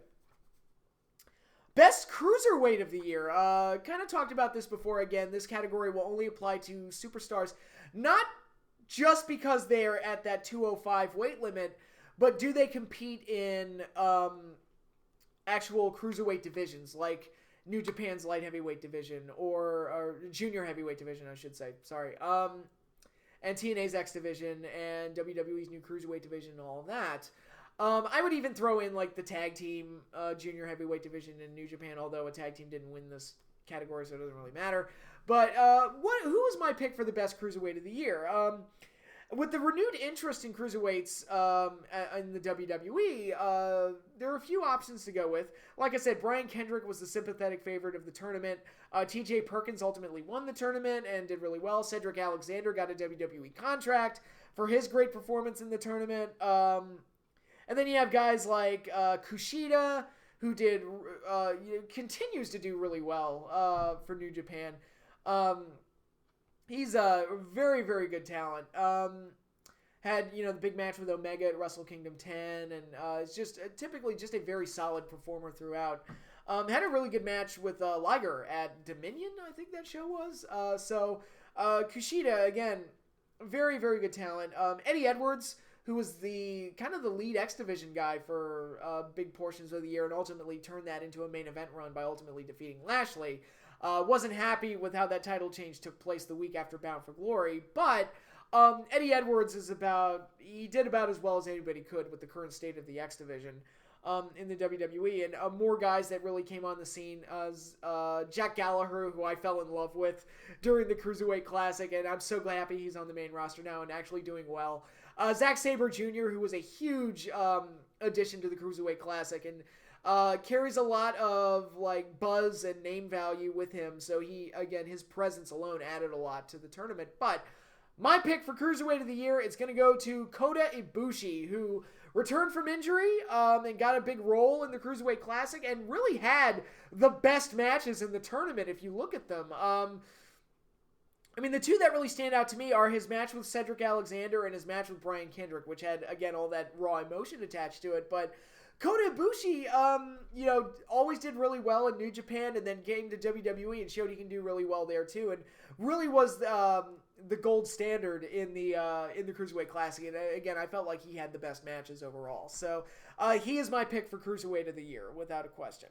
Best Cruiserweight of the year. Kind of talked about this before. Again, this category will only apply to superstars, not just because they are at that 205 weight limit, but do they compete in actual cruiserweight divisions, like New Japan's light heavyweight division, or junior heavyweight division, I should say. Sorry. And TNA's X division, and WWE's new cruiserweight division, and all of that. I would even throw in the tag team junior heavyweight division in New Japan, although a tag team didn't win this category, so it doesn't really matter. But who was my pick for the best cruiserweight of the year? With the renewed interest in cruiserweights in the WWE, there are a few options to go with. Like I said, Brian Kendrick was the sympathetic favorite of the tournament. TJ Perkins ultimately won the tournament and did really well. Cedric Alexander got a WWE contract for his great performance in the tournament. And then you have guys like Kushida, who continues to do really well for New Japan. He's a very, very good talent. Had, the big match with Omega at Wrestle Kingdom 10, and it's just typically just a very solid performer throughout. Had a really good match with Liger at Dominion, I think that show was. So Kushida, again, very, very good talent. Eddie Edwards, who was the kind of the lead X Division guy for big portions of the year and ultimately turned that into a main event run by ultimately defeating Lashley. Wasn't happy with how that title change took place the week after Bound for Glory, but Eddie Edwards he did about as well as anybody could with the current state of the X Division in the WWE, and more guys that really came on the scene as Jack Gallagher, who I fell in love with during the Cruiserweight Classic, and I'm so happy he's on the main roster now and actually doing well. Zack Sabre Jr., who was a huge addition to the Cruiserweight Classic, and carries a lot of like buzz and name value with him. So his presence alone added a lot to the tournament. But my pick for Cruiserweight of the Year, it's going to go to Kota Ibushi, who returned from injury and got a big role in the Cruiserweight Classic and really had the best matches in the tournament if you look at them. The two that really stand out to me are his match with Cedric Alexander and his match with Brian Kendrick, which had, again, all that raw emotion attached to it. But Kota Ibushi, always did really well in New Japan and then came to WWE and showed he can do really well there too, and really was the gold standard in the Cruiserweight Classic. And again, I felt like he had the best matches overall. So he is my pick for Cruiserweight of the Year, without a question.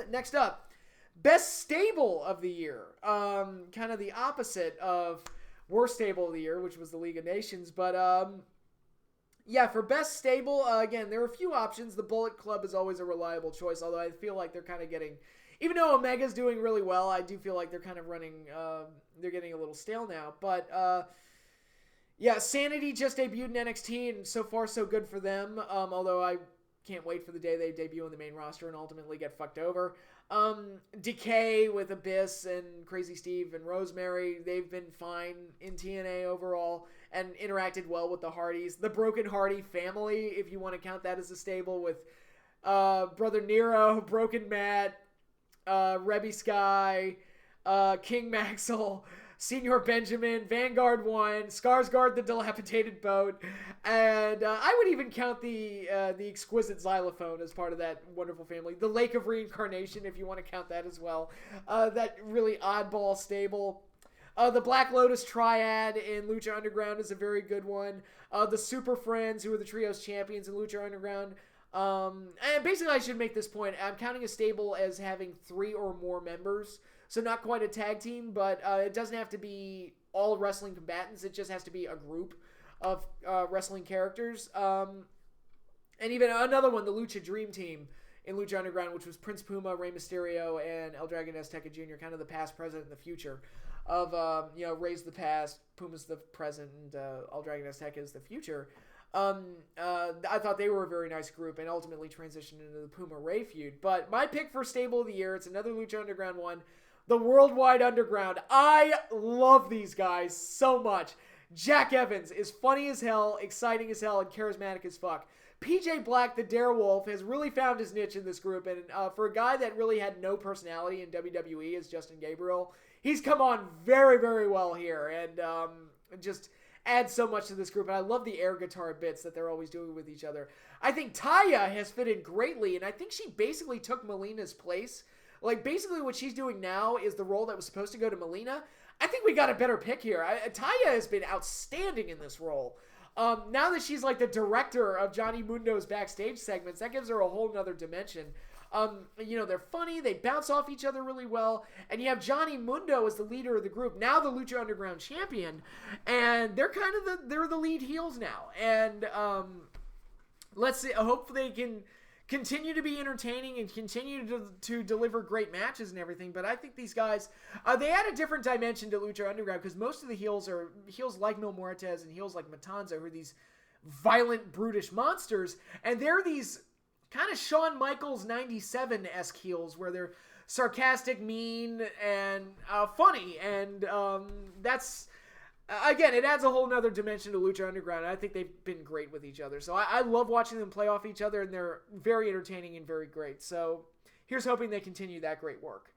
Next up. Best Stable of the Year. Kind of the opposite of Worst Stable of the Year, which was the League of Nations. But, for Best Stable, again, there are a few options. The Bullet Club is always a reliable choice, although I feel like they're kind of getting... Even though Omega's doing really well, I do feel like they're kind of running... they're getting a little stale now. But, Sanity just debuted in NXT, and so far so good for them. Although I can't wait for the day they debut on the main roster and ultimately get fucked over. Decay with Abyss and Crazy Steve and Rosemary, they've been fine in TNA overall and interacted well with the Hardys. The Broken Hardy family, if you want to count that as a stable, with Brother Nero, Broken Matt, Rebby Sky, King Maxwell, Senior Benjamin, Vanguard 1, Skarsgård the Dilapidated Boat, and I would even count the Exquisite Xylophone as part of that wonderful family. The Lake of Reincarnation, if you want to count that as well. That really oddball stable. The Black Lotus Triad in Lucha Underground is a very good one. The Super Friends, who are the Trios champions in Lucha Underground. And basically, I should make this point. I'm counting a stable as having 3 or more members. So not quite a tag team, but it doesn't have to be all wrestling combatants. It just has to be a group of wrestling characters. And even another one, the Lucha Dream Team in Lucha Underground, which was Prince Puma, Rey Mysterio, and El Dragon Azteca Jr., kind of the past, present, and the future of, Rey's the past, Puma's the present, and El Dragon Azteca is the future. I thought they were a very nice group and ultimately transitioned into the Puma-Rey feud. But my pick for Stable of the Year, it's another Lucha Underground one, the Worldwide Underground. I love these guys so much. Jack Evans is funny as hell, exciting as hell, and charismatic as fuck. PJ Black, the Darewolf, has really found his niche in this group, and for a guy that really had no personality in WWE as Justin Gabriel, he's come on very, very well here, and just adds so much to this group. And I love the air guitar bits that they're always doing with each other. I think Taya has fit in greatly, and I think she basically took Melina's place. Like, basically what she's doing now is the role that was supposed to go to Melina. I think we got a better pick here. Taya has been outstanding in this role. Now that she's like the director of Johnny Mundo's backstage segments, that gives her a whole nother dimension. They're funny, they bounce off each other really well, and you have Johnny Mundo as the leader of the group, now the Lucha Underground champion, and they're kind of they're the lead heels now. And let's see, hopefully they can continue to be entertaining and continue to deliver great matches and everything. But I think these guys, they add a different dimension to Lucha Underground, because most of the heels are heels like Mil Muertes and heels like Matanza, who are these violent, brutish monsters. And they're these kind of Shawn Michaels 97-esque heels, where they're sarcastic, mean, and funny. And that's... Again, it adds a whole nother dimension to Lucha Underground, and I think they've been great with each other. So I love watching them play off each other, and they're very entertaining and very great. So here's hoping they continue that great work.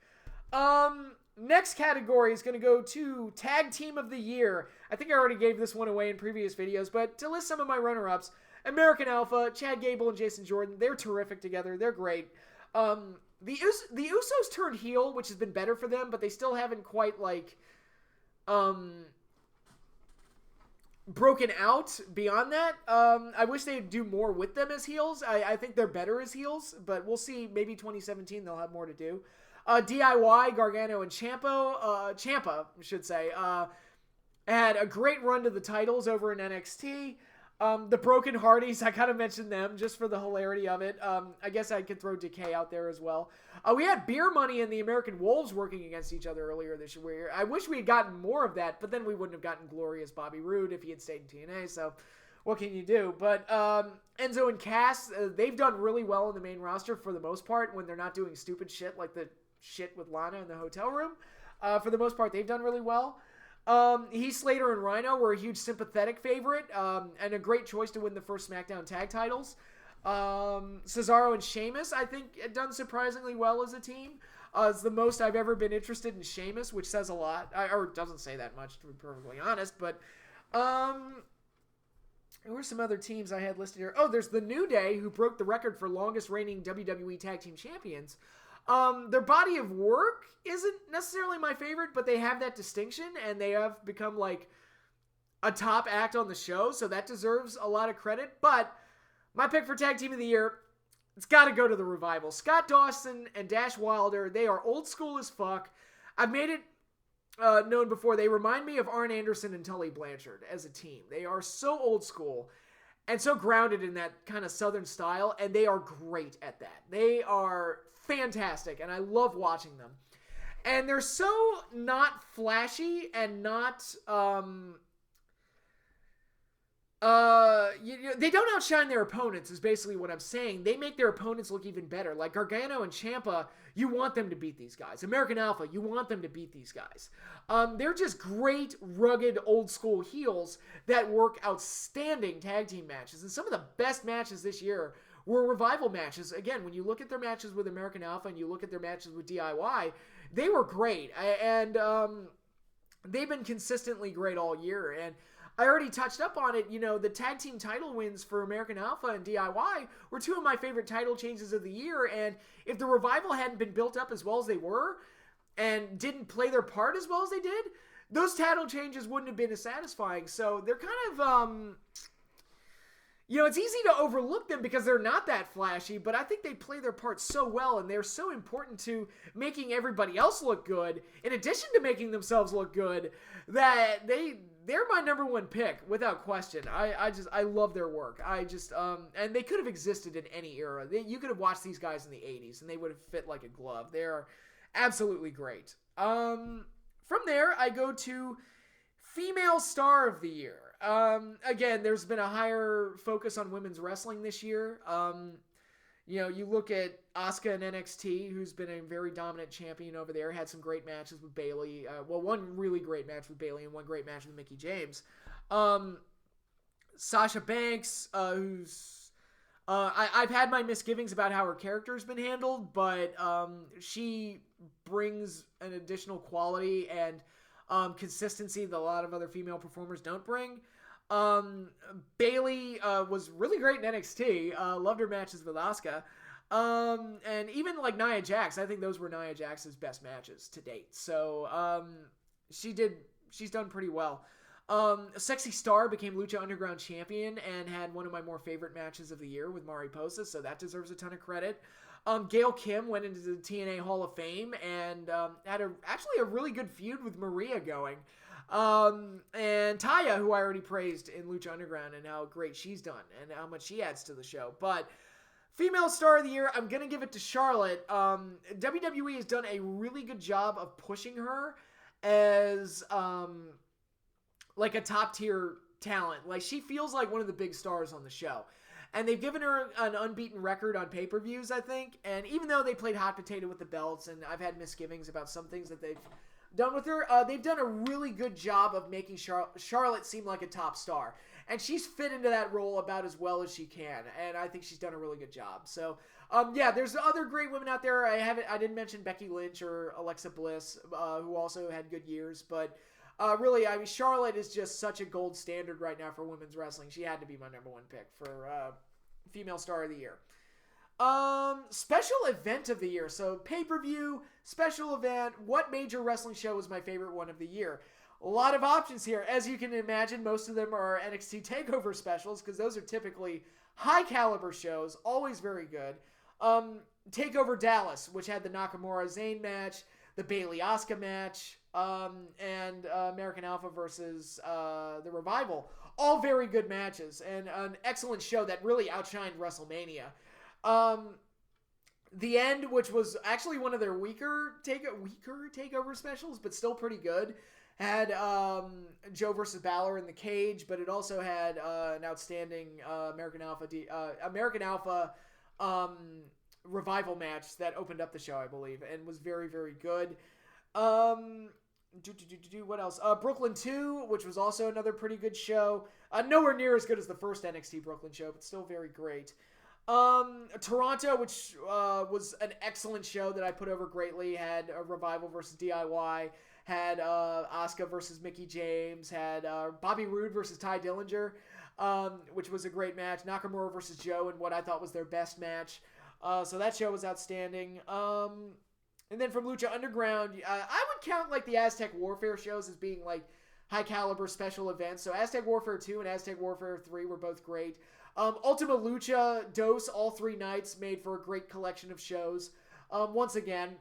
Next category is going to go to Tag Team of the Year. I think I already gave this one away in previous videos, but to list some of my runner-ups, American Alpha, Chad Gable and Jason Jordan, they're terrific together. They're great. The Usos turned heel, which has been better for them, but they still haven't quite, broken out beyond that. I wish they'd do more with them as heels. I think they're better as heels, but we'll see. Maybe 2017 they'll have more to do. DIY, Gargano, and Ciampa, I should say, had a great run to the titles over in NXT. The Broken Hardys, I kind of mentioned them just for the hilarity of it. I guess I could throw Decay out there as well. We had Beer Money and the American Wolves working against each other earlier this year. I wish we had gotten more of that, but then we wouldn't have gotten Glorious Bobby Roode if he had stayed in TNA, so what can you do? But Enzo and Cass, they've done really well in the main roster for the most part when they're not doing stupid shit like the shit with Lana in the hotel room. For the most part, they've done really well. Heath Slater and Rhino were a huge sympathetic favorite, and a great choice to win the first SmackDown tag titles. Cesaro and Sheamus, I think, had done surprisingly well as a team. It's the most I've ever been interested in Sheamus, which says a lot. Or doesn't say that much, to be perfectly honest, but, who were some other teams I had listed here? Oh, there's the New Day, who broke the record for longest reigning WWE Tag Team Champions. Their body of work isn't necessarily my favorite, but they have that distinction, and they have become, like, a top act on the show, so that deserves a lot of credit. But my pick for Tag Team of the Year, it's got to go to the Revival. Scott Dawson and Dash Wilder, they are old school as fuck. I've made it known before, they remind me of Arn Anderson and Tully Blanchard as a team. They are so old school and so grounded in that kind of Southern style, and they are great at that. They are fantastic, and I love watching them. And they're so not flashy and not, they don't outshine their opponents is basically what I'm saying. They make their opponents look even better. Like Gargano and Ciampa, you want them to beat these guys. American Alpha, you want them to beat these guys. They're just great, rugged, old school heels that work outstanding tag team matches. And some of the best matches this year were Revival matches. Again, when you look at their matches with American Alpha and you look at their matches with DIY, they were great. And they've been consistently great all year. And I already touched up on it. You know, the tag team title wins for American Alpha and DIY were two of my favorite title changes of the year. And if the Revival hadn't been built up as well as they were and didn't play their part as well as they did, those title changes wouldn't have been as satisfying. So they're kind of, you know, it's easy to overlook them because they're not that flashy, but I think they play their part so well, and they're so important to making everybody else look good, in addition to making themselves look good, that they're my number one pick, without question. I love their work. And they could have existed in any era. You could have watched these guys in the 80s, and they would have fit like a glove. They're absolutely great. From there, I go to Female Star of the Year. Again, there's been a higher focus on women's wrestling this year. You know, you look at Asuka in NXT, who's been a very dominant champion over there, had some great matches with Bayley. One really great match with Bayley and one great match with Mickie James. Sasha Banks, who's... I've had my misgivings about how her character's been handled, but she brings an additional quality and consistency that a lot of other female performers don't bring. Bayley was really great in NXT. Loved her matches with Asuka. And even like Nia Jax, I think those were Nia Jax's best matches to date. So she's done pretty well. Sexy Star became Lucha Underground champion and had one of my more favorite matches of the year with Mariposa, so that deserves a ton of credit. Gail Kim went into the TNA Hall of Fame and had actually a really good feud with Maria going. And Taya, who I already praised in Lucha Underground and how great she's done and how much she adds to the show. But Female Star of the Year, I'm going to give it to Charlotte. WWE has done a really good job of pushing her as like a top tier talent. Like, she feels like one of the big stars on the show. And they've given her an unbeaten record on pay-per-views, I think. And even though they played hot potato with the belts, and I've had misgivings about some things that they've done with her, they've done a really good job of making Charlotte seem like a top star. And she's fit into that role about as well as she can. And I think she's done a really good job. So, yeah, there's other great women out there. I didn't mention Becky Lynch or Alexa Bliss, who also had good years. But really, I mean, Charlotte is just such a gold standard right now for women's wrestling. She had to be my number one pick for Female Star of the Year. Special event of the year. So pay-per-view, special event. What major wrestling show was my favorite one of the year? A lot of options here. As you can imagine, most of them are NXT TakeOver specials because those are typically high caliber shows, always very good. TakeOver Dallas, which had the Nakamura Zayn match, the Bayley Asuka match, and American Alpha versus the Revival. All very good matches and an excellent show that really outshined WrestleMania. The End, which was actually one of their weaker takeover specials, but still pretty good, had Joe versus Balor in the cage, but it also had an outstanding American Alpha Revival match that opened up the show, I believe, and was very, very good. What else? Brooklyn 2, which was also another pretty good show. Nowhere near as good as the first NXT Brooklyn show, but still very great. Toronto, which was an excellent show that I put over greatly, had a Revival versus DIY, had Asuka versus Mickie James, had Bobby Roode versus Ty Dillinger, which was a great match. Nakamura versus Joe in what I thought was their best match. So that show was outstanding. And then from Lucha Underground, I would count like the Aztec Warfare shows as being like high caliber special events. So Aztec Warfare 2 and Aztec Warfare 3 were both great. Ultima Lucha Dos, all 3 nights, made for a great collection of shows. Once again.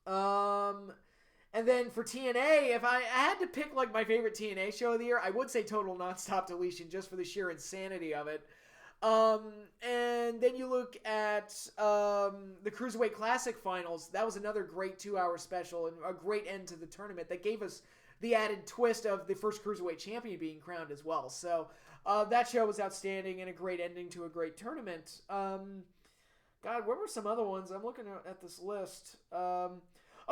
And then for TNA, if I had to pick like my favorite TNA show of the year, I would say Total Nonstop Deletion, just for the sheer insanity of it. And then you look at the Cruiserweight Classic Finals. That was another great 2-hour special and a great end to the tournament that gave us the added twist of the first Cruiserweight champion being crowned as well. So that show was outstanding and a great ending to a great tournament. God, where were some other ones? I'm looking at this list.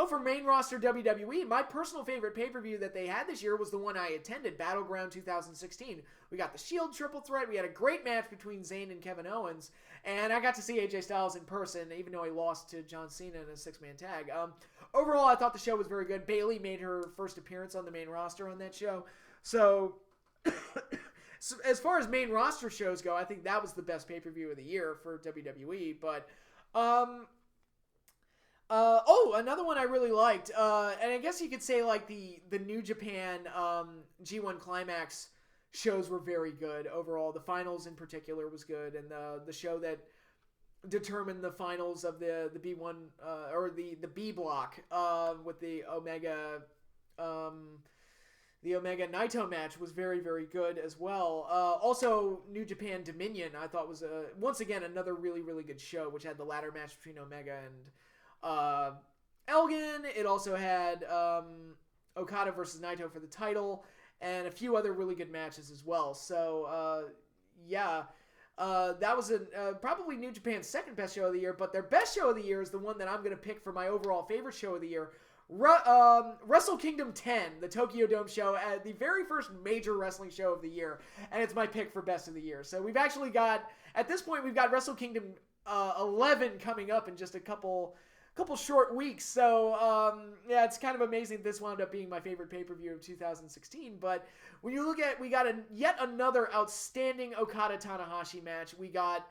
For main roster WWE, my personal favorite pay-per-view that they had this year was the one I attended, Battleground 2016. We got the Shield triple threat. We had a great match between Zayn and Kevin Owens, and I got to see AJ Styles in person, even though he lost to John Cena in a 6-man tag. Overall, I thought the show was very good. Bayley made her first appearance on the main roster on that show. So, so as far as main roster shows go, I think that was the best pay-per-view of the year for WWE, but... another one I really liked, and I guess you could say like the New Japan G1 Climax shows were very good overall. The finals in particular was good, and the show that determined the finals of the B1 or the B block with the Omega Naito match was very, very good as well. Also, New Japan Dominion I thought was once again another really, really good show, which had the ladder match between Omega and Elgin. It also had Okada versus Naito for the title, and a few other really good matches as well. So, that was probably New Japan's second best show of the year, but their best show of the year is the one that I'm going to pick for my overall favorite show of the year. Wrestle Kingdom 10, the Tokyo Dome show, the very first major wrestling show of the year, and it's my pick for best of the year. So we've actually got, at this point, we've got Wrestle Kingdom 11 coming up in just a couple short weeks. So, it's kind of amazing this wound up being my favorite pay-per-view of 2016. But when you look at, we got yet another outstanding Okada-Tanahashi match. We got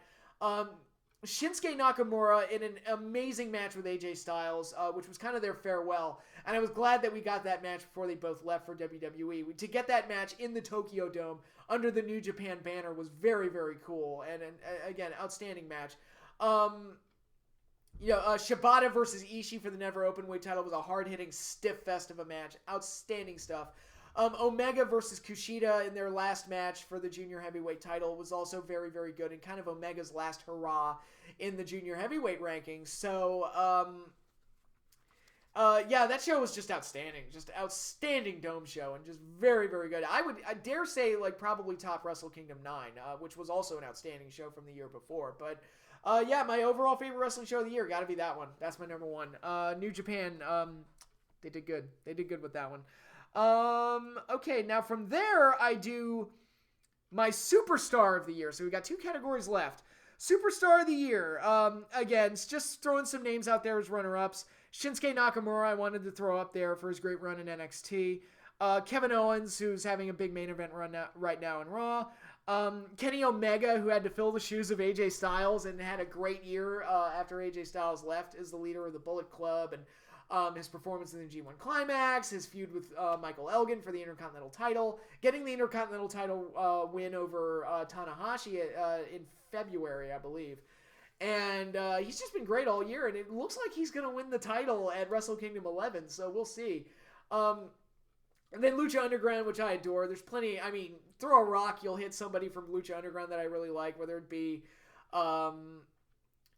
Shinsuke Nakamura in an amazing match with AJ Styles, which was kind of their farewell. And I was glad that we got that match before they both left for WWE. To get that match in the Tokyo Dome under the New Japan banner was very, very cool. And again, outstanding match. Shibata versus Ishii for the Never Openweight title was a hard-hitting, stiff fest of a match. Outstanding stuff. Omega versus Kushida in their last match for the junior heavyweight title was also very, very good, and kind of Omega's last hurrah in the junior heavyweight rankings. So, that show was just outstanding. Just outstanding Dome show, and just very, very good. I dare say, like, probably top Wrestle Kingdom 9, which was also an outstanding show from the year before. But, my overall favorite wrestling show of the year, gotta be that one. That's my number one. New Japan, they did good. They did good with that one. Okay, now from there, I do my Superstar of the Year. So we got 2 categories left. Superstar of the Year. Again, just throwing some names out there as runner-ups. Shinsuke Nakamura, I wanted to throw up there for his great run in NXT. Kevin Owens, who's having a big main event run right now in Raw. Kenny Omega, who had to fill the shoes of AJ Styles and had a great year after AJ Styles left as the leader of the Bullet Club. And His performance in the G1 Climax, his feud with Michael Elgin for the Intercontinental title, getting the Intercontinental title win over Tanahashi in February, I believe. And he's just been great all year, and it looks like he's going to win the title at Wrestle Kingdom 11, so we'll see. And then Lucha Underground, which I adore. There's plenty, I mean, throw a rock, you'll hit somebody from Lucha Underground that I really like, whether it be,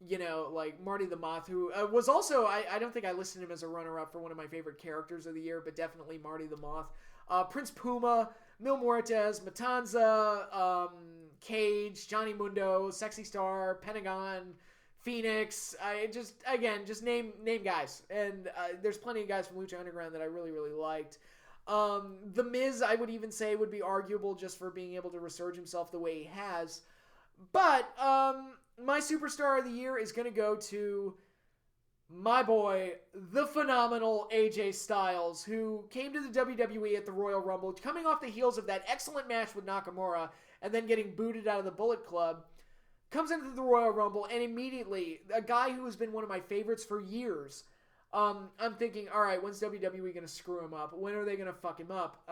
you know, like Marty the Moth, who was also, I don't think I listed him as a runner-up for one of my favorite characters of the year, but definitely Marty the Moth. Prince Puma, Mil Muertes, Matanza, Cage, Johnny Mundo, Sexy Star, Pentagon, Phoenix. Just name guys. And there's plenty of guys from Lucha Underground that I really, really liked. The Miz, I would even say, would be arguable just for being able to resurge himself the way he has. But my superstar of the year is going to go to my boy, the phenomenal AJ Styles, who came to the WWE at the Royal Rumble, coming off the heels of that excellent match with Nakamura and then getting booted out of the Bullet Club, comes into the Royal Rumble, and immediately, a guy who has been one of my favorites for years, I'm thinking, all right, when's WWE going to screw him up? When are they going to fuck him up?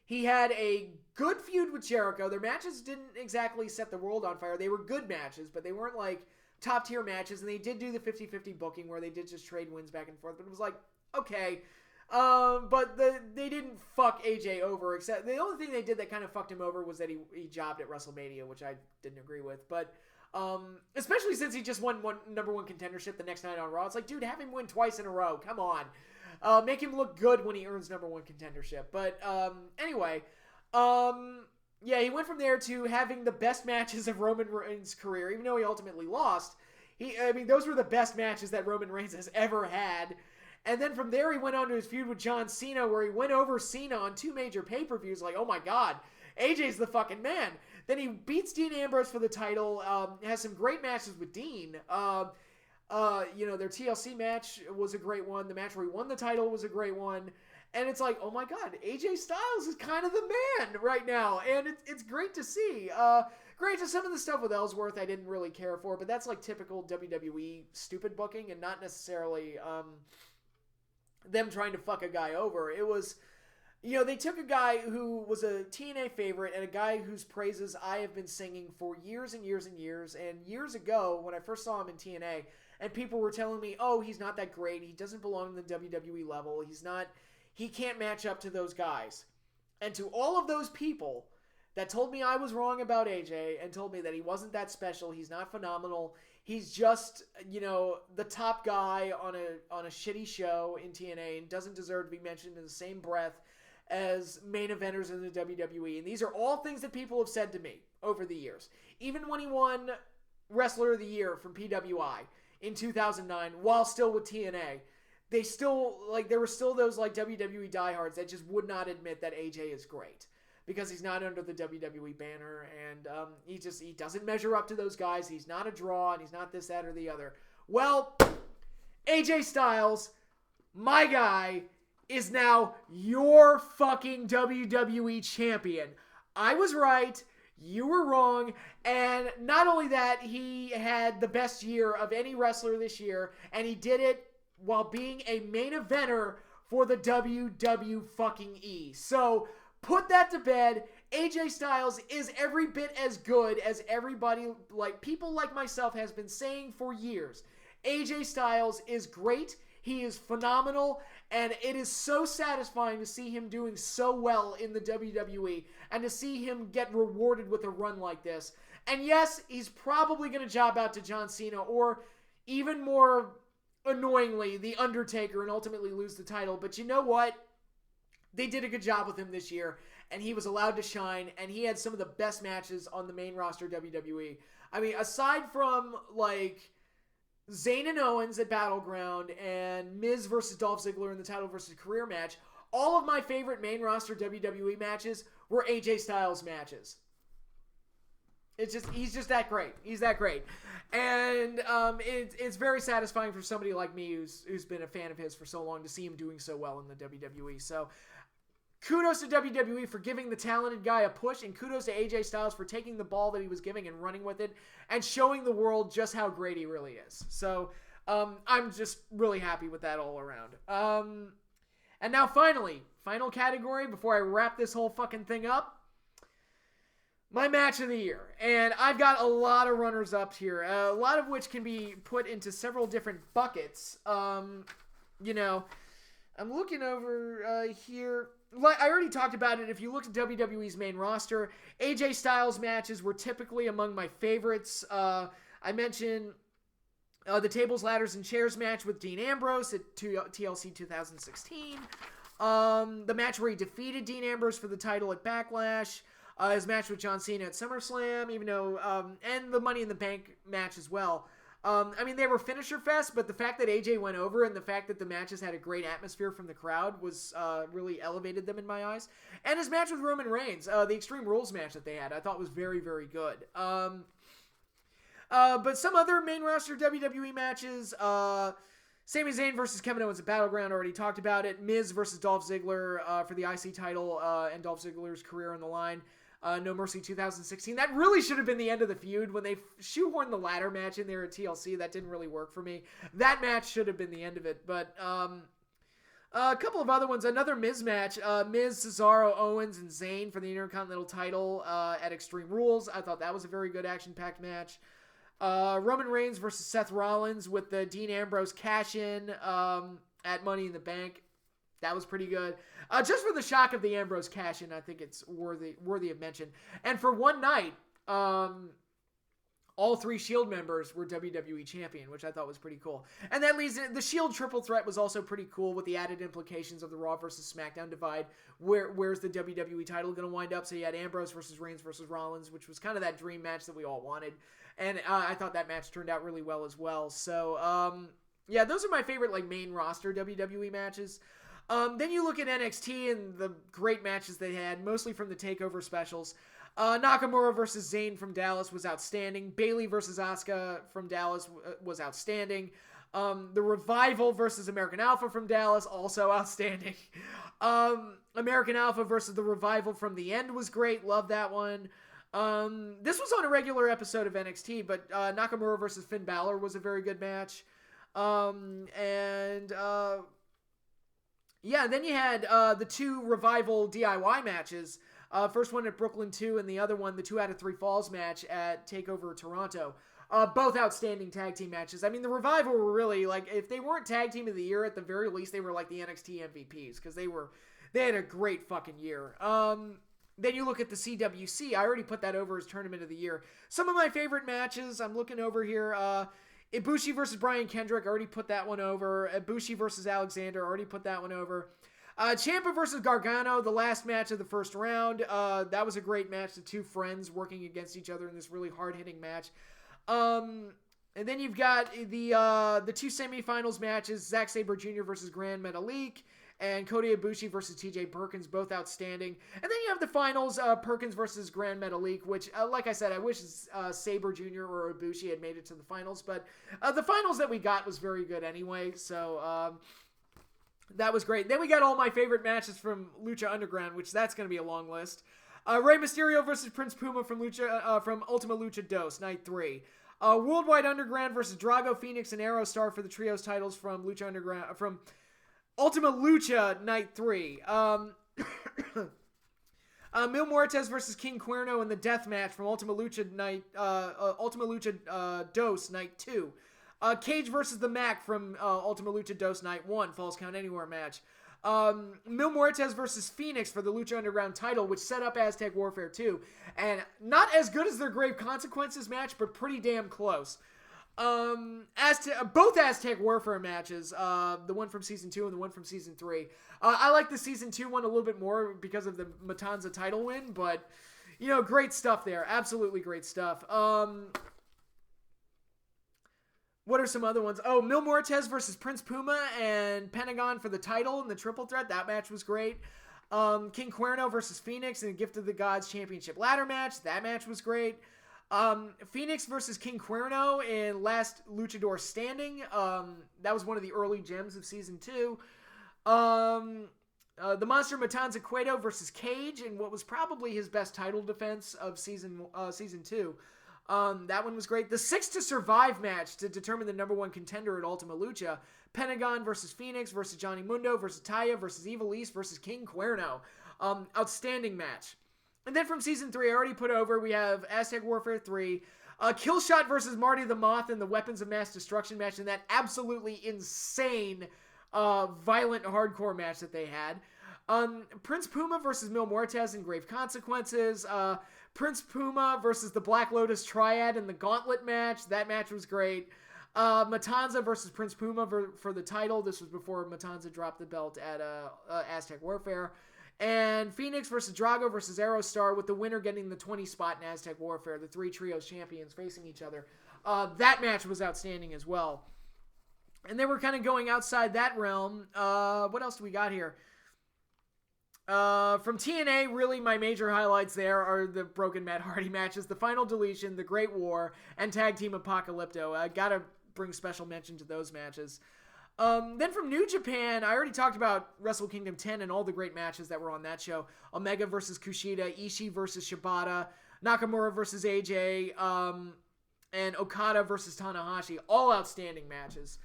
He had a good feud with Jericho. Their matches didn't exactly set the world on fire. They were good matches, but they weren't like top tier matches, and they did do the 50-50 booking where they did just trade wins back and forth, but it was like, okay. But they didn't fuck AJ over, except the only thing they did that kind of fucked him over was that he jobbed at WrestleMania, which I didn't agree with. But especially since he just won number one contendership the next night on Raw. It's like, dude, have him win twice in a row. Come on. Make him look good when he earns number one contendership. But anyway, yeah, he went from there to having the best matches of Roman Reigns' career, even though he ultimately lost. Those were the best matches that Roman Reigns has ever had. And then from there, he went on to his feud with John Cena, where he went over Cena on 2 major pay-per-views. Like, oh my God, AJ's the fucking man. Then he beats Dean Ambrose for the title, has some great matches with Dean. Their TLC match was a great one. The match where he won the title was a great one. And it's like, oh my God, AJ Styles is kind of the man right now. And it's great to see. Granted, some of the stuff with Ellsworth I didn't really care for, but that's like typical WWE stupid booking and not necessarily them trying to fuck a guy over. It was, they took a guy who was a TNA favorite and a guy whose praises I have been singing for years and years and years. And years ago, when I first saw him in TNA, and people were telling me, oh, he's not that great. He doesn't belong to the WWE level. He can't match up to those guys. And to all of those people that told me I was wrong about AJ and told me that he wasn't that special, he's not phenomenal, he's just, the top guy on a shitty show in TNA and doesn't deserve to be mentioned in the same breath as main eventers in the WWE. And these are all things that people have said to me over the years. Even when he won Wrestler of the Year from PWI in 2009 while still with TNA, there were still those like WWE diehards that just would not admit that AJ is great because he's not under the WWE banner, and he doesn't measure up to those guys. He's not a draw, and he's not this, that, or the other. Well, AJ Styles, my guy, is now your fucking WWE champion. I was right. You were wrong. And not only that, he had the best year of any wrestler this year, and he did it while being a main eventer for the WWE. So put that to bed. AJ Styles is every bit as good as everybody, like people like myself, has been saying for years. AJ Styles is great. He is phenomenal, and it is so satisfying to see him doing so well in the WWE and to see him get rewarded with a run like this. And yes, he's probably going to job out to John Cena or even more annoyingly, The Undertaker, and ultimately lose the title. But you know what? They did a good job with him this year, and he was allowed to shine, and he had some of the best matches on the main roster WWE. I mean, aside from, like, Zayn and Owens at Battleground and Miz versus Dolph Ziggler in the title versus career match, all of my favorite main roster WWE matches were AJ Styles matches. He's just that great. He's that great. And it's very satisfying for somebody like me who's been a fan of his for so long to see him doing so well in the WWE. So kudos to WWE for giving the talented guy a push, and kudos to AJ Styles for taking the ball that he was giving and running with it and showing the world just how great he really is. So I'm just really happy with that all around. And now final category before I wrap this whole fucking thing up. My match of the year. And I've got a lot of runners-ups here, a lot of which can be put into several different buckets. You know, I'm looking over here. Like I already talked about it. If you look at WWE's main roster, AJ Styles matches were typically among my favorites. I mentioned the Tables, Ladders, and Chairs match with Dean Ambrose at TLC 2016. The match where he defeated Dean Ambrose for the title at Backlash. His match with John Cena at SummerSlam, even though, and the Money in the Bank match as well. I mean, they were finisher fest, but the fact that AJ went over and the fact that the matches had a great atmosphere from the crowd was really elevated them in my eyes. And his match with Roman Reigns, the Extreme Rules match that they had, I thought was very, very good. But some other main roster WWE matches, Sami Zayn versus Kevin Owens at Battleground, already talked about it. Miz versus Dolph Ziggler for the IC title and Dolph Ziggler's career on the line. No Mercy 2016. That really should have been the end of the feud. When they shoehorned the ladder match in there at TLC, that didn't really work for me. That match should have been the end of it. But a couple of other ones. Another Miz match. Miz, Cesaro, Owens, and Zayn for the Intercontinental title at Extreme Rules. I thought that was a very good action-packed match. Roman Reigns versus Seth Rollins with the Dean Ambrose cash-in at Money in the Bank. That was pretty good. Just for the shock of the Ambrose cash-in, I think it's worthy of mention. And for one night, all three Shield members were WWE champion, which I thought was pretty cool. And that leads the Shield triple threat was also pretty cool with the added implications of the Raw versus SmackDown divide. Where's the WWE title going to wind up? So you had Ambrose versus Reigns versus Rollins, which was kind of that dream match that we all wanted. And I thought that match turned out really well as well. So, yeah, those are my favorite like main roster WWE matches. Then you look at NXT and the great matches they had, mostly from the TakeOver specials. Nakamura versus Zayn from Dallas was outstanding. Bayley versus Asuka from Dallas was outstanding. The Revival versus American Alpha from Dallas, also outstanding. American Alpha versus the Revival from the End was great. Love that one. This was on a regular episode of NXT, but Nakamura versus Finn Balor was a very good match. Yeah, then you had the two Revival DIY matches. First one at Brooklyn 2 and the other one, the 2 out of 3 Falls match at TakeOver Toronto. Both outstanding tag team matches. I mean, the Revival were really, like, if they weren't tag team of the year, at the very least, they were like the NXT MVPs, because they had a great fucking year. Then you look at the CWC. I already put that over as Tournament of the Year. Some of my favorite matches, I'm looking over here, Ibushi versus Brian Kendrick, already put that one over. Ibushi versus Alexander, already put that one over. Ciampa versus Gargano, the last match of the first round. That was a great match. The two friends working against each other in this really hard-hitting match. And then you've got the two semifinals matches, Zack Sabre Jr. versus Grand Metalik, and Kota Ibushi versus TJ Perkins, both outstanding. And then you have the finals, Perkins versus Grand Metalik, which, like I said, I wish Sabre Jr. or Ibushi had made it to the finals, but the finals that we got was very good anyway, so that was great. Then we got all my favorite matches from Lucha Underground, which that's going to be a long list. Rey Mysterio versus Prince Puma from Ultima Lucha Dos, Night 3. Worldwide Underground versus Drago, Phoenix, and Aerostar for the Trios titles from Lucha Underground, from Ultima Lucha Night 3. Mil Muertes versus King Cuerno in the death match from Ultima Lucha Dos Night 2. Cage versus the Mac from Ultima Lucha Dos Night 1, Falls Count Anywhere match. Mil Muertes versus Phoenix for the Lucha Underground title, which set up Aztec Warfare 2. And not as good as their Grave Consequences match, but pretty damn close. Both Aztec Warfare matches, the one from Season 2 and the one from Season 3. I like the Season 2 one a little bit more because of the Matanza title win, but, you know, great stuff there. Absolutely great stuff. What are some other ones? Oh, Mil Muertes versus Prince Puma and Pentagon for the title in the triple threat. That match was great. King Cuerno versus Phoenix in the Gift of the Gods Championship ladder match. That match was great. Phoenix versus King Cuerno in Last Luchador Standing. That was one of the early gems of Season 2. The Monster Matanza Cueto versus Cage in what was probably his best title defense of Season 2. That one was great. The 6 to Survive match to determine the number 1 contender at Ultima Lucha. Pentagon versus Phoenix versus Johnny Mundo versus Taya versus Evil East versus King Cuerno. Outstanding match. And then from Season 3, I already put over, we have Aztec Warfare 3. Killshot versus Marty the Moth in the Weapons of Mass Destruction match in that absolutely insane, violent hardcore match that they had. Prince Puma versus Mil Muertes in Grave Consequences. Prince Puma versus the Black Lotus Triad in the Gauntlet match. That match was great. Matanza versus Prince Puma for the title. This was before Matanza dropped the belt at Aztec Warfare. And Phoenix versus Drago versus Aerostar, with the winner getting the 20 spot in Aztec Warfare. The 3 trios champions facing each other. That match was outstanding as well. And they were kind of going outside that realm. What else do we got here? From TNA, really my major highlights there are the Broken Matt Hardy matches, the Final Deletion, the Great War, and Tag Team Apocalypto. I gotta bring special mention to those matches. Then from New Japan, I already talked about Wrestle Kingdom 10 and all the great matches that were on that show. Omega versus Kushida, Ishii versus Shibata, Nakamura versus AJ, and Okada versus Tanahashi. All outstanding matches.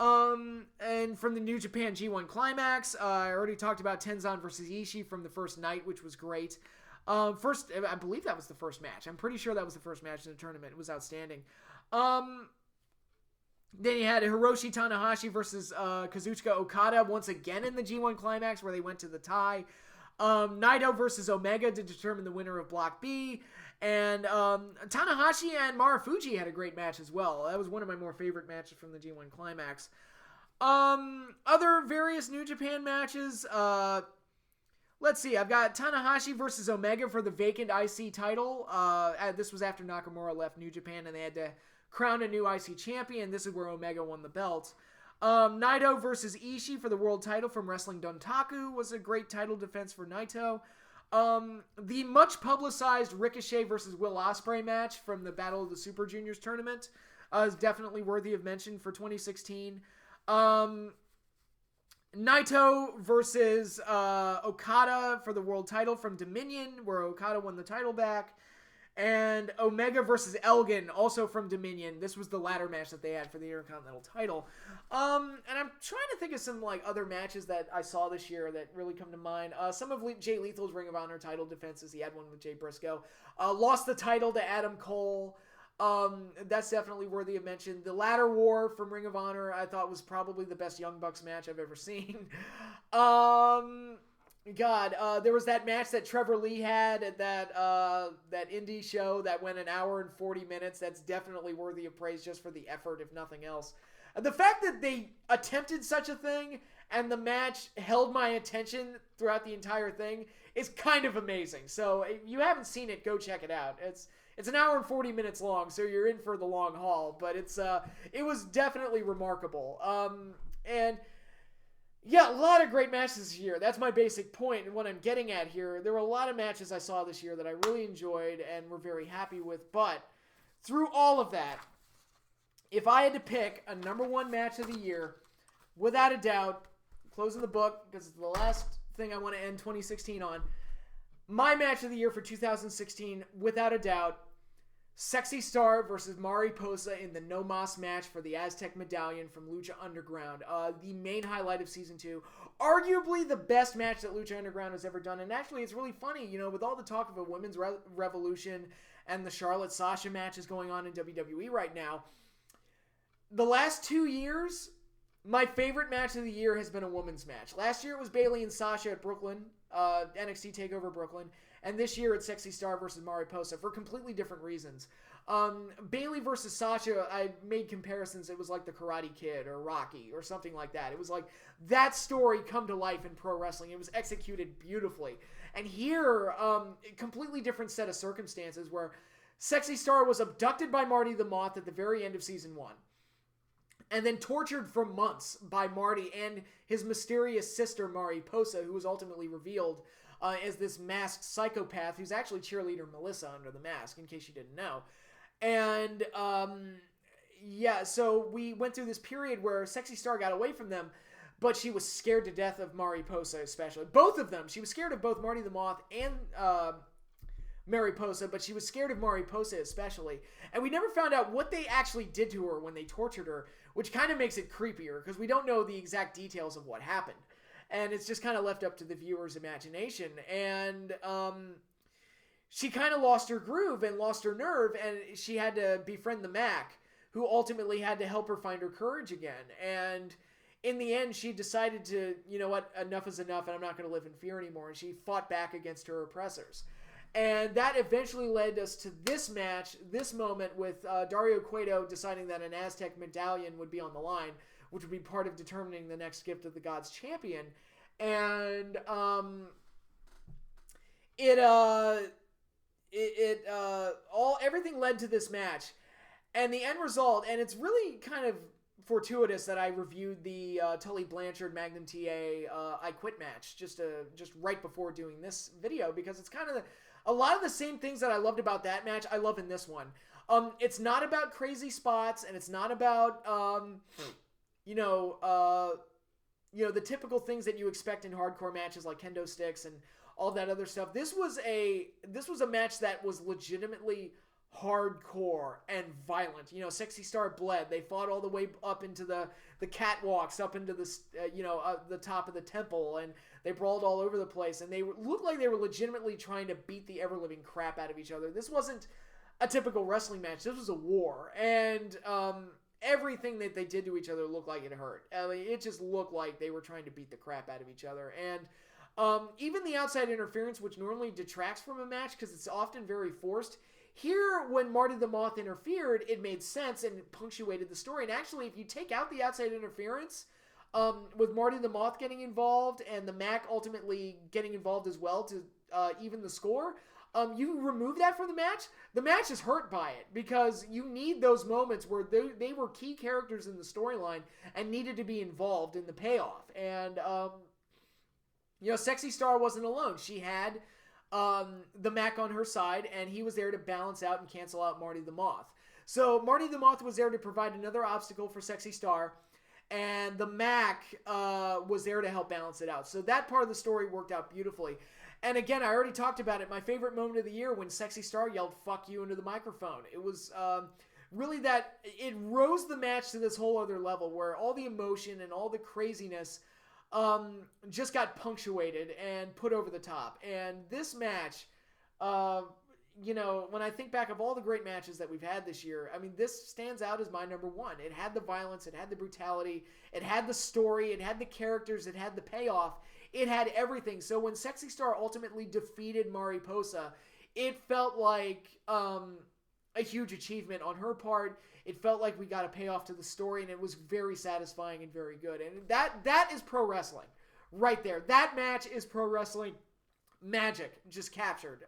And from the New Japan G1 Climax, I already talked about Tenzan versus Ishii from the first night, which was great. I believe that was the first match. I'm pretty sure that was the first match in the tournament. It was outstanding. Then you had Hiroshi Tanahashi versus Kazuchika Okada once again in the G1 Climax, where they went to the tie. Naito versus Omega to determine the winner of Block B. And Tanahashi and Marufuji had a great match as well. That was one of my more favorite matches from the G1 Climax. Other various New Japan matches. Let's see. I've got Tanahashi versus Omega for the vacant IC title. This was after Nakamura left New Japan and they had to crown a new IC champion. This is where Omega won the belt. Naito versus Ishii for the world title from Wrestling Dontaku was a great title defense for Naito. The much publicized Ricochet versus Will Ospreay match from the Battle of the Super Juniors tournament is definitely worthy of mention for 2016. Naito versus Okada for the world title from Dominion, where Okada won the title back. And Omega versus Elgin, also from Dominion. This was the ladder match that they had for the Intercontinental title. And I'm trying to think of some other matches that I saw this year that really come to mind. Some of Jay Lethal's Ring of Honor title defenses. He had one with Jay Briscoe. Lost the title to Adam Cole. That's definitely worthy of mention. The Ladder War from Ring of Honor, I thought was probably the best Young Bucks match I've ever seen. There was that match that Trevor Lee had at that indie show that went an hour and 40 minutes. That's definitely worthy of praise just for the effort, if nothing else. The fact that they attempted such a thing and the match held my attention throughout the entire thing is kind of amazing. So if you haven't seen it, go check it out. It's an hour and 40 minutes long, so you're in for the long haul. But it was definitely remarkable. And yeah, a lot of great matches this year. That's my basic point, and what I'm getting at here. There were a lot of matches I saw this year that I really enjoyed and were very happy with. But through all of that, if I had to pick a number one match of the year, without a doubt, closing the book, because it's the last thing I want to end 2016 on, my match of the year for 2016, without a doubt, Sexy Star versus Mari Posa in the No Mas match for the Aztec Medallion from Lucha Underground. The main highlight of Season 2. Arguably the best match that Lucha Underground has ever done. And actually, it's really funny, with all the talk of a women's revolution and the Charlotte-Sasha matches going on in WWE right now, the last 2 years, my favorite match of the year has been a women's match. Last year it was Bayley and Sasha at Brooklyn, NXT TakeOver Brooklyn. And this year it's Sexy Star versus Mari Posa for completely different reasons. Bayley versus Sasha, I made comparisons. It was like the Karate Kid or Rocky or something like that. It was like that story come to life in pro wrestling. It was executed beautifully. And here, a completely different set of circumstances where Sexy Star was abducted by Marty the Moth at the very end of Season 1. And then tortured for months by Marty and his mysterious sister, Mari Posa, who was ultimately revealed as this masked psychopath who's actually cheerleader Melissa under the mask, in case you didn't know. And, so we went through this period where Sexy Star got away from them, but she was scared to death of Mari Posa especially. Both of them. She was scared of both Marty the Moth and Mariposa, but she was scared of Mariposa especially. And we never found out what they actually did to her when they tortured her, which kind of makes it creepier because we don't know the exact details of what happened. And it's just kind of left up to the viewer's imagination. And she kind of lost her groove and lost her nerve, and she had to befriend the Mac, who ultimately had to help her find her courage again. And in the end, she decided to, you know what, enough is enough, and I'm not going to live in fear anymore. And she fought back against her oppressors. And that eventually led us to this match, this moment with Dario Cueto deciding that an Aztec medallion would be on the line, which would be part of determining the next Gift of the Gods champion. And everything led to this match. And the end result, and it's really kind of fortuitous that I reviewed the Tully Blanchard Magnum TA I Quit match just right before doing this video, because it's kind of a lot of the same things that I loved about that match I love in this one. It's not about crazy spots, and it's not about the typical things that you expect in hardcore matches like kendo sticks and all that other stuff. This was a match that was legitimately hardcore and violent. Sexy Star bled. They fought all the way up into the catwalks, up into the top of the temple, and they brawled all over the place, and they looked like they were legitimately trying to beat the ever-living crap out of each other. This wasn't a typical wrestling match. This was a war, and everything that they did to each other looked like it hurt. I mean, it just looked like they were trying to beat the crap out of each other. And even the outside interference, which normally detracts from a match because it's often very forced, here, when Marty the Moth interfered, it made sense and punctuated the story. And actually, if you take out the outside interference, with Marty the Moth getting involved and the Mac ultimately getting involved as well to even the score, you remove that from the match is hurt by it, because you need those moments where they were key characters in the storyline and needed to be involved in the payoff. And, Sexy Star wasn't alone. She had the Mac on her side, and he was there to balance out and cancel out Marty the Moth. So Marty the Moth was there to provide another obstacle for Sexy Star, and the Mac was there to help balance it out. So that part of the story worked out beautifully. And again, I already talked about it. My favorite moment of the year when Sexy Star yelled "fuck you" into the microphone. It was really that it rose the match to this whole other level where all the emotion and all the craziness just got punctuated and put over the top. And this match, when I think back of all the great matches that we've had this year, I mean, this stands out as my number one. It had the violence, it had the brutality, it had the story, it had the characters, it had the payoff, it had everything. So when Sexy Star ultimately defeated Mariposa, it felt like a huge achievement on her part. It felt like we got a payoff to the story, and it was very satisfying and very good. And that is pro wrestling right there. That match is pro wrestling magic just captured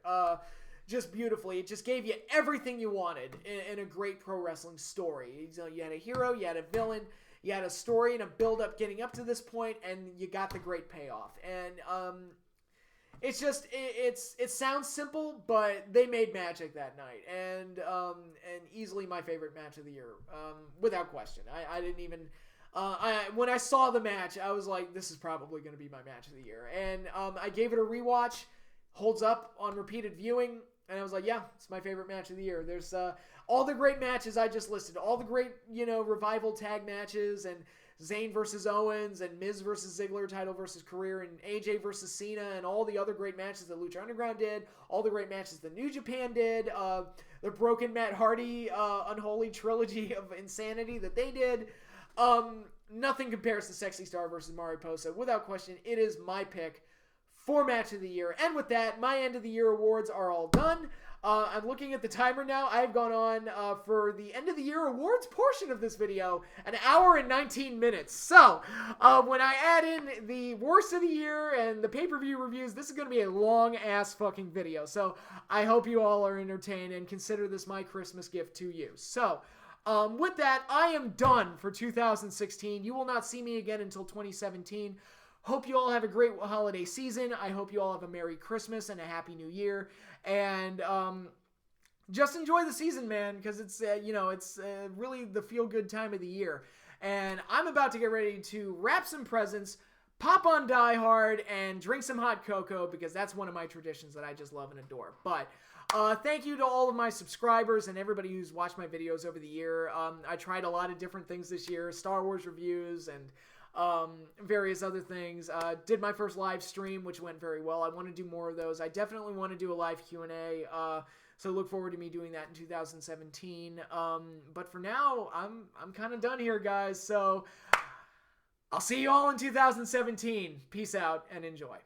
just beautifully. It just gave you everything you wanted in a great pro wrestling story. You had a hero, you had a villain, you had a story and a build-up getting up to this point, and you got the great payoff. And it's just it sounds simple, but they made magic that night, and easily my favorite match of the year, without question. I didn't even when I saw the match, I was like, this is probably going to be my match of the year, and I gave it a rewatch. Holds up on repeated viewing, and I was like, yeah, it's my favorite match of the year. There's all the great matches I just listed, all the great revival tag matches, and Zayn versus Owens, and Miz versus Ziggler, title versus career, and AJ versus Cena, and all the other great matches that Lucha Underground did, all the great matches that New Japan did, the Broken Matt Hardy unholy trilogy of insanity that they did. Nothing compares to Sexy Star versus Mariposa. Without question, it is my pick for match of the year. And with that, my end of the year awards are all done. I'm looking at the timer now. I've gone on for the end of the year awards portion of this video, an hour and 19 minutes. So when I add in the worst of the year and the pay-per-view reviews, this is going to be a long-ass fucking video. So I hope you all are entertained and consider this my Christmas gift to you. So with that, I am done for 2016. You will not see me again until 2017. Hope you all have a great holiday season. I hope you all have a Merry Christmas and a Happy New Year. And just enjoy the season, man, because it's really the feel-good time of the year. And I'm about to get ready to wrap some presents, pop on Die Hard and drink some hot cocoa, because that's one of my traditions that I just love and adore. But thank you to all of my subscribers and everybody who's watched my videos over the year. I tried a lot of different things this year, Star Wars reviews and various other things. Did my first live stream, which went very well. I want to do more of those. I definitely want to do a live Q&A, so look forward to me doing that in 2017. But for now, I'm kind of done here, guys. So I'll see you all in 2017. Peace out and enjoy.